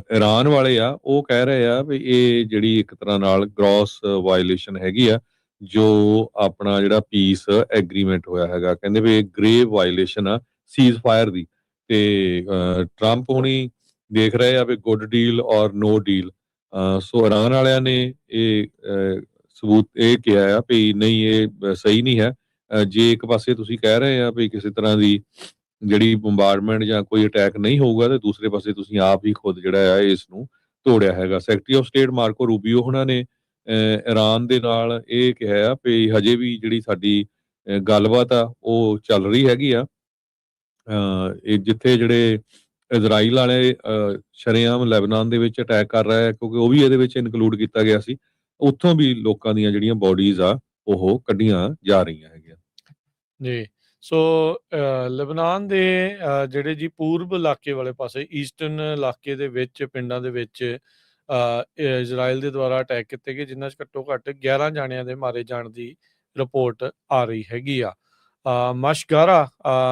Iran ਵਾਲੇ ਆ ਉਹ ਕਹਿ ਰਹੇ ਆ ਵੀ ਇਹ ਜਿਹੜੀ ਇੱਕ ਤਰ੍ਹਾਂ ਨਾਲ ਗ੍ਰੋਸ ਵਾਇਲੇਸ਼ਨ ਹੈਗੀ ਆ ਜੋ ਆਪਣਾ ਜਿਹੜਾ ਪੀਸ ਐਗਰੀਮੈਂਟ ਹੋਇਆ ਹੈਗਾ। ਕਹਿੰਦੇ ਵੀ ਇਹ ਗ੍ਰੇਵ ਵਾਇਲੇਸ਼ਨ ਆ ਸੀਜ਼ ਫਾਇਰ ਦੀ। ਤੇ ਟਰੰਪ ਹੁਣੀ ਦੇਖ ਰਹੇ ਆ ਵੀ ਗੁੱਡ ਡੀਲ ਔਰ ਨੋ ਡੀਲ। ਸੋ ਈਰਾਨ ਵਾਲਿਆਂ ਨੇ ਇਹ ਸਬੂਤ ਇਹ ਕਿਹਾ ਆ ਵੀ ਨਹੀਂ ਇਹ ਸਹੀ ਨਹੀਂ ਹੈ। ਜੇ ਇੱਕ ਪਾਸੇ ਤੁਸੀਂ ਕਹਿ ਰਹੇ ਆ ਵੀ ਕਿਸੇ ਤਰ੍ਹਾਂ ਦੀ ਜਿਹੜੀ ਬੰਬਾਰਡਮੈਂਟ ਜਾਂ ਕੋਈ ਅਟੈਕ ਨਹੀਂ ਹੋਊਗਾ ਤੇ ਦੂਸਰੇ ਪਾਸੇ ਤੁਸੀਂ ਆਪ ਹੀ ਖੁਦ ਜਿਹੜਾ ਆ ਇਸ ਨੂੰ ਤੋੜਿਆ ਹੈਗਾ। ਸੈਕਟਰੀ ਆਫ ਸਟੇਟ ਮਾਰਕੋ ਰੂਬੀਓ ਉਹਨਾਂ ਨੇ ਈਰਾਨ ਦੇ ਨਾਲ ਇਹ ਕਿਹਾ ਆ ਵੀ ਹਜੇ ਵੀ ਜਿਹੜੀ ਸਾਡੀ ਗੱਲਬਾਤ ਆ ਉਹ ਚੱਲ ਰਹੀ ਹੈਗੀ ਆ। ਇਹ ਜਿੱਥੇ ਜਿਹੜੇ ਇਜ਼ਰਾਈਲ ਵਾਲੇ ਸ਼ਰੇਆਮ ਲੈਬਨਾਨ ਦੇ ਵਿੱਚ ਅਟੈਕ ਕਰ ਰਿਹਾ ਹੈ ਕਿਉਂਕਿ ਉਹ ਵੀ ਇਹਦੇ ਵਿੱਚ ਇਨਕਲੂਡ ਕੀਤਾ ਗਿਆ ਸੀ। ਉੱਥੋਂ ਵੀ ਲੋਕਾਂ ਦੀਆਂ ਜਿਹੜੀਆਂ ਬੋਡੀਜ਼ ਆ ਉਹ ਕੱਢੀਆਂ ਜਾ ਰਹੀਆਂ ਹੈਗੀਆਂ ਜੀ। ਸੋ ਲਬਨਾਨ ਦੇ ਜਿਹੜੇ ਜੀ ਪੂਰਬ ਇਲਾਕੇ ਵਾਲੇ ਪਾਸੇ ਈਸਟਰਨ ਇਲਾਕੇ ਦੇ ਵਿੱਚ ਪਿੰਡਾਂ ਦੇ ਵਿੱਚ ਇਜ਼ਰਾਈਲ ਦੇ ਦੁਆਰਾ ਅਟੈਕ ਕੀਤੇ ਗਏ, ਜਿਨ੍ਹਾਂ 'ਚ ਘੱਟੋ ਘੱਟ 11 ਜਾਣਿਆਂ ਦੇ ਮਾਰੇ ਜਾਣ ਦੀ ਰਿਪੋਰਟ ਆ ਰਹੀ ਹੈਗੀ ਆ। ਮਸ਼ਗਾਰਾ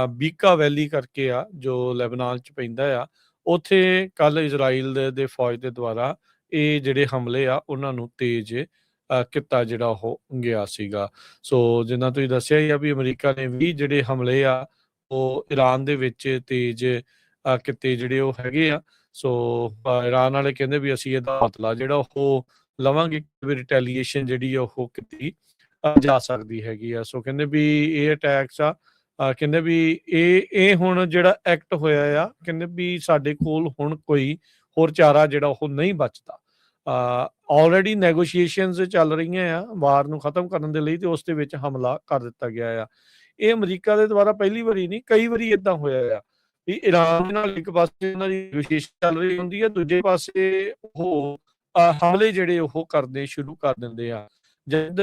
ਬੀਕਾ ਵੈਲੀ ਕਰਕੇ ਆ ਜੋ ਲੈਬਨਾਨ 'ਚ ਪੈਂਦਾ ਆ, ਉੱਥੇ ਕੱਲ ਇਜ਼ਰਾਈਲ ਦੇ ਫੌਜ ਦੇ ਦੁਆਰਾ ਇਹ ਜਿਹੜੇ ਹਮਲੇ ਆ ਉਹਨਾਂ ਨੂੰ ਤੇਜ਼ ਕੀਤਾ ਜਿਹੜਾ ਉਹ ਗਿਆ ਸੀਗਾ। ਸੋ ਜਿੱਦਾਂ ਤੁਸੀਂ ਦੱਸਿਆ ਹੀ ਆ ਵੀ ਅਮਰੀਕਾ ਨੇ ਵੀ ਜਿਹੜੇ ਹਮਲੇ ਆ ਉਹ ਈਰਾਨ ਦੇ ਵਿੱਚ ਤੇਜ਼ ਕੀਤੇ ਜਿਹੜੇ ਉਹ ਹੈਗੇ ਆ। ਸੋ ਈਰਾਨ ਵਾਲੇ ਕਹਿੰਦੇ ਵੀ ਅਸੀਂ ਇਹਦਾ ਬਦਲਾ ਜਿਹੜਾ ਉਹ ਲਵਾਂਗੇ, ਵੀ ਰਿਟੈਲੀਏਸ਼ਨ ਜਿਹੜੀ ਆ ਉਹ ਕੀਤੀ ਜਾ ਸਕਦੀ ਹੈਗੀ ਆ। ਸੋ ਕਹਿੰਦੇ ਵੀ ਇਹ ਅਟੈਕਸ ਆ, ਕਹਿੰਦੇ ਵੀ ਇਹ ਹੁਣ ਜਿਹੜਾ ਐਕਟ ਹੋਇਆ ਆ, ਕਹਿੰਦੇ ਵੀ ਸਾਡੇ ਕੋਲ ਹੁਣ ਕੋਈ ਹੋਰ ਚਾਰਾ ਜਿਹੜਾ ਉਹ ਨਹੀਂ ਬਚਦਾ। ਆਲਰੇਡੀ ਨੈਗੋਸ਼ੀਏਸ਼ਨਸ ਚੱਲ ਰਹੀਆਂ ਆ ਵਾਰ ਨੂੰ ਖਤਮ ਕਰਨ ਦੇ ਲਈ, ਤੇ ਉਸ ਦੇ ਵਿੱਚ ਹਮਲਾ ਕਰ ਦਿੱਤਾ ਗਿਆ ਆ। ਇਹ ਅਮਰੀਕਾ ਦੇ ਦੁਆਰਾ ਪਹਿਲੀ ਵਾਰੀ ਨਹੀਂ, ਕਈ ਵਾਰੀ ਏਦਾਂ ਹੋਇਆ ਆ ਵੀ ਈਰਾਨ ਦੇ ਨਾਲ ਇੱਕ ਪਾਸੇ ਉਹਨਾਂ ਦੀ ਨੈਗੋਸ਼ੀਏਸ਼ਨ ਚੱਲ ਰਹੀ ਹੁੰਦੀ ਹੈ, ਦੂਜੇ ਪਾਸੇ ਉਹ ਹਮਲੇ ਜਿਹੜੇ ਉਹ ਕਰਨੇ ਸ਼ੁਰੂ ਕਰ ਦਿੰਦੇ ਆ। ਜਦ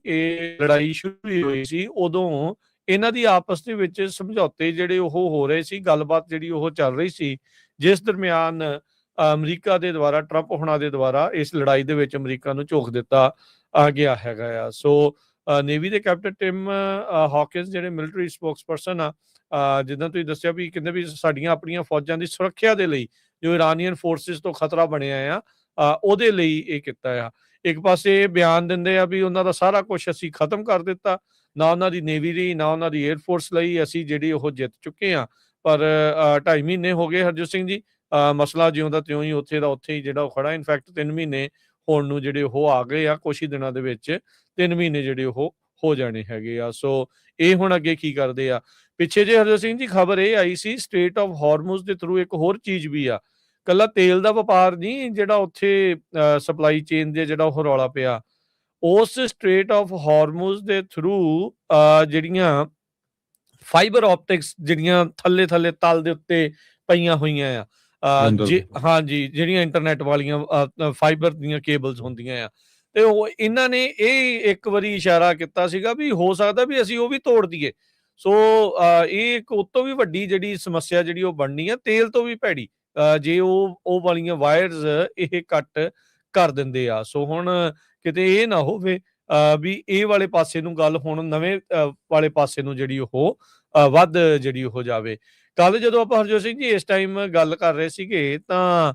ਇਹ ਲੜਾਈ ਸ਼ੁਰੂ ਹੋਈ ਸੀ ਉਦੋਂ ਇਹਨਾਂ ਦੀ ਆਪਸ ਦੇ ਵਿੱਚ ਸਮਝੌਤੇ ਜਿਹੜੇ ਉਹ ਹੋ ਰਹੇ ਸੀ, ਗੱਲਬਾਤ ਜਿਹੜੀ ਉਹ ਚੱਲ ਰਹੀ ਸੀ, ਜਿਸ ਦਰਮਿਆਨ ਅਮਰੀਕਾ ਦੇ ਦੁਆਰਾ ਟਰੰਪ ਹੁਣਾਂ ਦੇ ਦੁਆਰਾ ਇਸ ਲੜਾਈ ਦੇ ਵਿੱਚ ਅਮਰੀਕਾ ਨੂੰ ਝੋਕ ਦਿੱਤਾ ਗਿਆ ਹੈਗਾ ਆ। ਸੋ ਨੇਵੀ ਦੇ ਕੈਪਟਨ ਟਿਮ ਹਾਕਿੰਸ ਜਿਹੜੇ ਮਿਲਟਰੀ ਸਪੋਕਸਪਰਸਨ ਆ, ਜਿੱਦਾਂ ਤੁਸੀਂ ਦੱਸਿਆ ਵੀ ਕਹਿੰਦੇ ਵੀ ਸਾਡੀਆਂ ਆਪਣੀਆਂ ਫੌਜਾਂ ਦੀ ਸੁਰੱਖਿਆ ਦੇ ਲਈ ਜੋ ਇਰਾਨੀਅਨ ਫੋਰਸਿਸ ਤੋਂ ਖਤਰਾ ਬਣਿਆ ਆ, ਉਹਦੇ ਲਈ ਇਹ ਕੀਤਾ ਆ। ਇੱਕ ਪਾਸੇ ਬਿਆਨ ਦਿੰਦੇ ਆ ਵੀ ਉਹਨਾਂ ਦਾ ਸਾਰਾ ਕੁਝ ਅਸੀਂ ਖਤਮ ਕਰ ਦਿੱਤਾ, ਨਾ ਉਹਨਾਂ ਦੀ ਨੇਵੀ ਲਈ ਨਾ ਉਹਨਾਂ ਦੀ ਏਅਰਫੋਰਸ ਲਈ ਅਸੀਂ ਜਿਹੜੀ ਉਹ ਜਿੱਤ ਚੁੱਕੇ ਹਾਂ। ਪਰ 2.5 ਮਹੀਨੇ ਹੋ ਗਏ ਹਰਜੋਤ ਸਿੰਘ ਜੀ, ਮਸਲਾ ਜਿਉਂ ਦਾ ਤਿਉਂ ਹੀ ਉੱਥੇ ਦਾ ਉੱਥੇ ਹੀ ਜਿਹੜਾ ਉਹ ਖੜਾ। ਇਨਫੈਕਟ 3 ਮਹੀਨੇ ਹੋਣ ਨੂੰ ਜਿਹੜੇ ਉਹ ਆ ਗਏ ਆ, ਕੁਛ ਹੀ ਦਿਨਾਂ ਦੇ ਵਿੱਚ 3 ਮਹੀਨੇ ਜਿਹੜੇ ਉਹ ਹੋ ਜਾਣੇ ਹੈਗੇ ਆ। ਸੋ ਇਹ ਹੁਣ ਅੱਗੇ ਕੀ ਕਰਦੇ ਆ। ਪਿੱਛੇ ਜੇ ਹਰਜੋਤ ਸਿੰਘ ਜੀ ਖਬਰ ਇਹ ਆਈ ਸੀ ਸਟ੍ਰੇਟ ਆਫ ਹਾਰਮੁਜ਼ ਦੇ ਥਰੂ ਇੱਕ ਹੋਰ ਚੀਜ਼ ਵੀ ਆ, ਕੱਲਾ ਤੇਲ ਦਾ ਵਪਾਰ ਨਹੀਂ ਜਿਹੜਾ ਉੱਥੇ ਸਪਲਾਈ ਚੇਨ ਦੇ ਜਿਹੜਾ ਉਹ ਰੌਲਾ ਪਿਆ, ਉਸ ਸਟ੍ਰੇਟ ਆਫ ਹਾਰਮੁਜ਼ ਦੇ ਥਰੂ ਜਿਹੜੀਆਂ ਫਾਈਬਰ ਆਪਟਿਕਸ ਜਿਹੜੀਆਂ ਥੱਲੇ ਤਲ ਦੇ ਉੱਤੇ ਪਈਆਂ ਹੋਈਆਂ ਆ, ਹਾਂਜੀ ਜਿਹੜੀਆਂ ਇੰਟਰਨੈਟ ਵਾਲੀਆਂ ਫਾਈਬਰ ਦੀਆਂ ਕੇਬਲਸ ਹੁੰਦੀਆਂ ਆ, ਤੇ ਉਹ ਇਹਨਾਂ ਨੇ ਇਹ ਇੱਕ ਵਾਰੀ ਇਸ਼ਾਰਾ ਕੀਤਾ ਸੀਗਾ ਵੀ ਹੋ ਸਕਦਾ ਵੀ ਅਸੀਂ ਉਹ ਵੀ ਤੋੜ ਦਈਏ। ਸੋ ਇਹ ਇੱਕ ਉਤੋਂ ਵੀ ਵੱਡੀ ਜਿਹੜੀ ਸਮੱਸਿਆ ਜਿਹੜੀ ਉਹ ਬਣਨੀ ਆ, ਤੇਲ ਤੋਂ ਵੀ ਭੈੜੀ, ਜੇ ਉਹ ਵਾਲੀਆਂ ਵਾਇਰਸ ਇਹ ਕੱਟ ਕਰ ਦਿੰਦੇ ਆ। ਸੋ ਹੁਣ ਕਿਤੇ ਇਹ ਨਾ ਹੋਵੇ ਵੀ ਇਹ ਵਾਲੇ ਪਾਸੇ ਨੂੰ ਗੱਲ ਹੁਣ ਨਵੇਂ ਵਾਲੇ ਪਾਸੇ ਨੂੰ ਜਿਹੜੀ ਉਹ ਵੱਧ ਜਿਹੜੀ ਉਹ ਜਾਵੇ। ਕੱਲ ਜਦੋਂ ਆਪਾਂ ਹਰਜੋਤ ਸਿੰਘ ਜੀ ਇਸ ਟਾਈਮ ਗੱਲ ਕਰ ਰਹੇ ਸੀਗੇ ਤਾਂ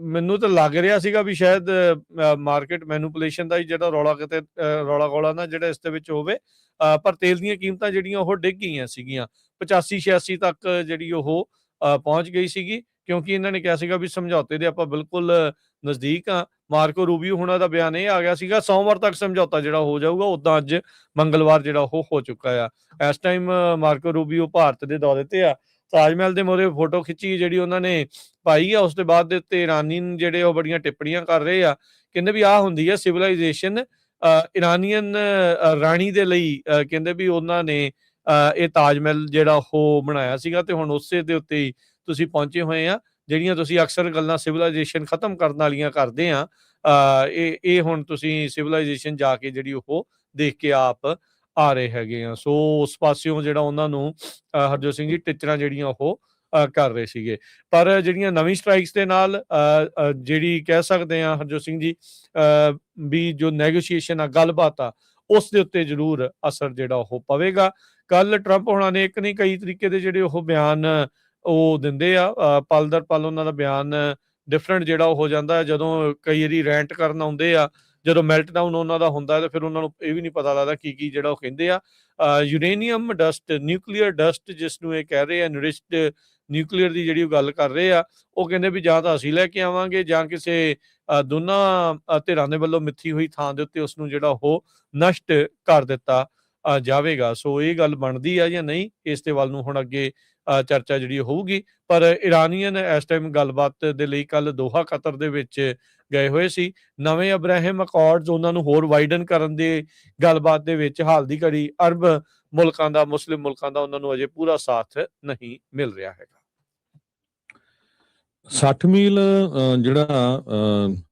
ਮੈਨੂੰ ਤਾਂ ਲੱਗ ਰਿਹਾ ਸੀਗਾ ਵੀ ਸ਼ਾਇਦ ਮਾਰਕੀਟ ਮੈਨੂਪੂਲੇਸ਼ਨ ਦਾ ਹੀ ਜਿਹੜਾ ਰੌਲਾ ਕਿਤੇ ਰੌਲਾ ਗੋਲਾ ਨਾ ਜਿਹੜਾ ਇਸ ਦੇ ਵਿੱਚ ਹੋਵੇ, ਪਰ ਤੇਲ ਦੀਆਂ ਕੀਮਤਾਂ ਜਿਹੜੀਆਂ ਉਹ ਡਿੱਗ ਗਈਆਂ ਸੀਗੀਆਂ 85-86 ਤੱਕ ਜਿਹੜੀ ਉਹ ਪਹੁੰਚ ਗਈ ਸੀਗੀ, ਕਿਉਂਕਿ ਇਹਨਾਂ ਨੇ ਕਿਹਾ ਸੀਗਾ ਵੀ ਸਮਝੌਤੇ ਦੇ ਆਪਾਂ ਬਿਲਕੁਲ ਨਜ਼ਦੀਕ ਆ। ਮਾਰਕੋ ਰੂਬੀਓ ਹੁਣਾਂ ਦਾ ਬਿਆਨ ਇਹ ਆ ਗਿਆ ਸੀਗਾ ਸੋਮਵਾਰ ਤੱਕ ਸਮਝੌਤਾ ਜਿਹੜਾ ਹੋ ਜਾਊਗਾ, ਉੱਦਾਂ ਅੱਜ ਮੰਗਲਵਾਰ ਜਿਹੜਾ ਉਹ ਹੋ ਚੁੱਕਾ ਆ। ਇਸ ਟਾਈਮ ਮਾਰਕੋ ਰੂਬੀਓ ਭਾਰਤ ਦੇ ਦੌਰੇ ਤੇ ਆ, ਤਾਜ ਮਹਿਲ ਦੇ ਮੂਹਰੇ ਫੋਟੋ ਖਿੱਚੀ ਜਿਹੜੀ ਉਹਨਾਂ ਨੇ ਪਾਈ ਆ, ਉਸ ਦੇ ਬਾਅਦ ਦੇ ਉੱਤੇ ਇਰਾਨੀਅਨ ਜਿਹੜੇ ਉਹ ਬੜੀਆਂ ਟਿੱਪਣੀਆਂ ਕਰ ਰਹੇ ਆ, ਕਹਿੰਦੇ ਵੀ ਆਹ ਹੁੰਦੀ ਆ ਸਿਵਲਾਈਜੇਸ਼ਨ। ਇਰਾਨੀਅਨ ਰਾਣੀ ਦੇ ਲਈ ਕਹਿੰਦੇ ਵੀ ਉਹਨਾਂ ਨੇ ਇਹ ਤਾਜ ਮਹਿਲ ਜਿਹੜਾ ਉਹ ਬਣਾਇਆ ਸੀਗਾ, ਤੇ ਹੁਣ ਉਸੇ ਦੇ ਉੱਤੇ ਹੀ ਤੁਸੀਂ ਪਹੁੰਚੇ ਹੋਏ ਆ। ਜਿਹੜੀਆਂ ਤੁਸੀਂ ਅਕਸਰ ਗੱਲਾਂ ਸਿਵਲਾਈਜੇਸ਼ਨ ਖਤਮ ਕਰਨ ਵਾਲੀਆਂ ਕਰਦੇ ਆ, ਇਹ ਹੁਣ ਤੁਸੀਂ ਸਿਵਲਾਈਜੇਸ਼ਨ ਜਾ ਕੇ ਜਿਹੜੀ ਉਹ ਦੇਖ ਕੇ ਆਪ ਆ ਰਹੇ ਹੈਗੇ ਆ। ਸੋ ਉਸ ਪਾਸਿਓਂ ਜਿਹੜਾ ਉਹਨਾਂ ਨੂੰ ਹਰਜੋਤ ਸਿੰਘ ਜੀ ਟਿੱਚਰਾਂ ਜਿਹੜੀਆਂ ਉਹ ਕਰ ਰਹੇ ਸੀਗੇ। ਪਰ ਜਿਹੜੀਆਂ ਨਵੀਂ ਸਟ੍ਰਾਈਕਸ ਦੇ ਨਾਲ ਜਿਹੜੀ ਕਹਿ ਸਕਦੇ ਆ ਹਰਜੋਤ ਸਿੰਘ ਜੀ ਵੀ ਜੋ ਨੈਗੋਸ਼ੀਏਸ਼ਨ ਆ, ਗੱਲਬਾਤ ਆ, ਉਸ ਦੇ ਉੱਤੇ ਜ਼ਰੂਰ ਅਸਰ ਜਿਹੜਾ ਉਹ ਪਵੇਗਾ। ਕੱਲ ਟਰੰਪ ਹੋਣਾ ਨੇ ਇੱਕ ਨਹੀਂ ਕਈ ਤਰੀਕੇ ਦੇ ਜਿਹੜੇ ਉਹ ਬਿਆਨ ਉਹ ਦਿੰਦੇ ਆ। ਪਲ ਦਰ ਪਲ ਉਹਨਾਂ ਦਾ ਬਿਆਨ ਡਿਫਰੈਂਟ ਜਿਹੜਾ ਉਹ ਹੋ ਜਾਂਦਾ ਹੈ। ਜਦੋਂ ਕਈ ਵਾਰੀ ਰੈਂਟ ਕਰਨ ਆਉਂਦੇ ਆ, ਜਦੋਂ ਮੈਲਟਡਾਊਨ ਉਹਨਾਂ ਦਾ ਹੁੰਦਾ ਤੇ ਫਿਰ ਉਹਨਾਂ ਨੂੰ ਇਹ ਵੀ ਨਹੀਂ ਪਤਾ ਲੱਗਦਾ ਕੀ ਜਿਹੜਾ ਉਹ ਕਹਿੰਦੇ ਆ। ਯੂਰੇਨੀਅਮ ਡਸਟ, ਨਿਊਕਲੀਅਰ ਡਸਟ ਜਿਸ ਨੂੰ ਇਹ ਕਹਿ ਰਹੇ ਆ, ਐਨਰਿਚਡ ਨਿਊਕਲੀਅਰ ਦੀ ਜਿਹੜੀ ਉਹ ਗੱਲ ਕਰ ਰਹੇ ਆ, ਉਹ ਕਹਿੰਦੇ ਵੀ ਜਾਂ ਤਾਂ ਅਸੀਂ ਲੈ ਕੇ ਆਵਾਂਗੇ ਜਾਂ ਕਿਸੇ ਦੋਨਾਂ ਧਿਰਾਂ ਦੇ ਵੱਲੋਂ ਮਿੱਥੀ ਹੋਈ ਥਾਂ ਦੇ ਉੱਤੇ ਉਸ ਨੂੰ ਜਿਹੜਾ ਉਹ ਨਸ਼ਟ ਕਰ ਦਿੱਤਾ ਜਾਵੇਗਾ। ਸੋ ਇਹ ਗੱਲ ਬਣਦੀ ਆ ਜਾਂ ਨਹੀਂ, ਇਸ ਦੇ ਵੱਲ ਨੂੰ ਹੁਣ ਅੱਗੇ ਚਰਚਾ ਜਿਹੜੀ ਹੋਊਗੀ। ਪਰ ਇਰਾਨੀਅਨ ਇਸ ਟਾਈਮ ਗੱਲਬਾਤ ਦੇ ਲਈ ਕੱਲ ਦੋਹਾ ਕਤਰ ਦੇ ਵਿੱਚ ਗਏ ਹੋਏ ਸੀ। ਨਵੇਂ ਅਬਰਾਹਿਮ ਅਕੋਰਡਸ ਉਹਨਾਂ ਨੂੰ ਹੋਰ ਵਾਈਡਨ ਕਰਨ ਦੇ ਗੱਲਬਾਤ ਦੇ ਵਿੱਚ ਹਾਲ ਦੀ ਘੜੀ ਅਰਬ ਮੁਲਕਾਂ ਦਾ, ਮੁਸਲਿਮ ਮੁਲਕਾਂ ਦਾ ਉਹਨਾਂ ਨੂੰ ਅਜੇ ਪੂਰਾ ਸਾਥ ਨਹੀਂ ਮਿਲ ਰਿਹਾ ਹੈਗਾ। 60 ਮੀਲ ਜਿਹੜਾ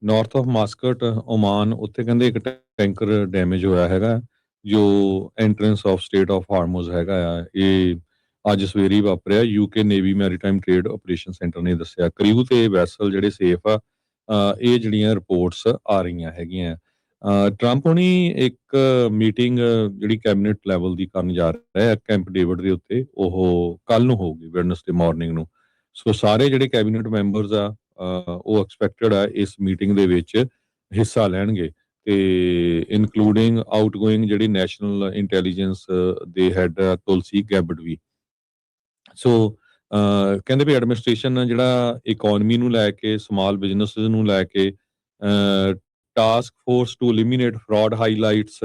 ਨਾਰਥ ਆਫ ਮਾਸਕਟ ਓਮਾਨ, ਉੱਥੇ ਕਹਿੰਦੇ ਇੱਕ ਟੈਂਕਰ ਡੈਮੇਜ ਹੋਇਆ ਹੈਗਾ, ਜੋ ਐਂਟਰੈਂਸ ਆਫ ਸਟੇਟ ਆਫ ਹਾਰਮੋਜ਼ ਹੈਗਾ ਆ। ਇਹ ਅੱਜ ਸਵੇਰੇ ਹੀ ਵਾਪਰਿਆ। UK navy maritime trade operation centre ਨੇ ਦੱਸਿਆ ਕ੍ਰਿਊ ਤੇ ਵੈਸਲ ਜਿਹੜੇ ਸੇਫ ਆ। ਇਹ ਜਿਹੜੀਆਂ ਰਿਪੋਰਟਸ ਆ ਰਹੀਆਂ ਹੈਗੀਆਂ। ਟਰੰਪ ਹੁਣੀ ਇੱਕ ਮੀਟਿੰਗ ਜਿਹੜੀ ਕੈਬਨਿਟ ਲੈਵਲ ਦੀ ਕਰਨ ਜਾ ਰਿਹਾ ਹੈ ਕੈਂਪ ਡੇਵਿਡ ਦੇ ਉੱਤੇ, ਉਹ ਕੱਲ ਨੂੰ ਹੋਊਗੀ, ਵੈਡਨਸਡੇ ਮਾਰਨਿੰਗ ਨੂੰ। ਸੋ ਸਾਰੇ ਜਿਹੜੇ ਕੈਬਨਿਟ ਮੈਂਬਰਸ ਆ ਉਹ ਐਕਸਪੈਕਟਡ ਆ ਇਸ ਮੀਟਿੰਗ ਦੇ ਵਿੱਚ ਹਿੱਸਾ ਲੈਣਗੇ, ਤੇ ਇਨਕਲੂਡਿੰਗ ਆਊਟਗੋਇੰਗ ਜਿਹੜੀ ਨੈਸ਼ਨਲ ਇੰਟੈਲੀਜੈਂਸ ਦੇ ਹੈਡ ਤੁਲਸੀ ਗੈਬਟ ਵੀ। ਸੋ ਕਹਿੰਦੇ ਵੀ ਐਡਮਿਨਿਸਟ੍ਰੇਸ਼ਨ ਜਿਹੜਾ ਇਕੋਨਮੀ ਨੂੰ ਲੈ ਕੇ, ਸਮਾਲ ਬਿਜ਼ਨੈਸਿਸ ਨੂੰ ਲੈ ਕੇ, task force to eliminate fraud highlights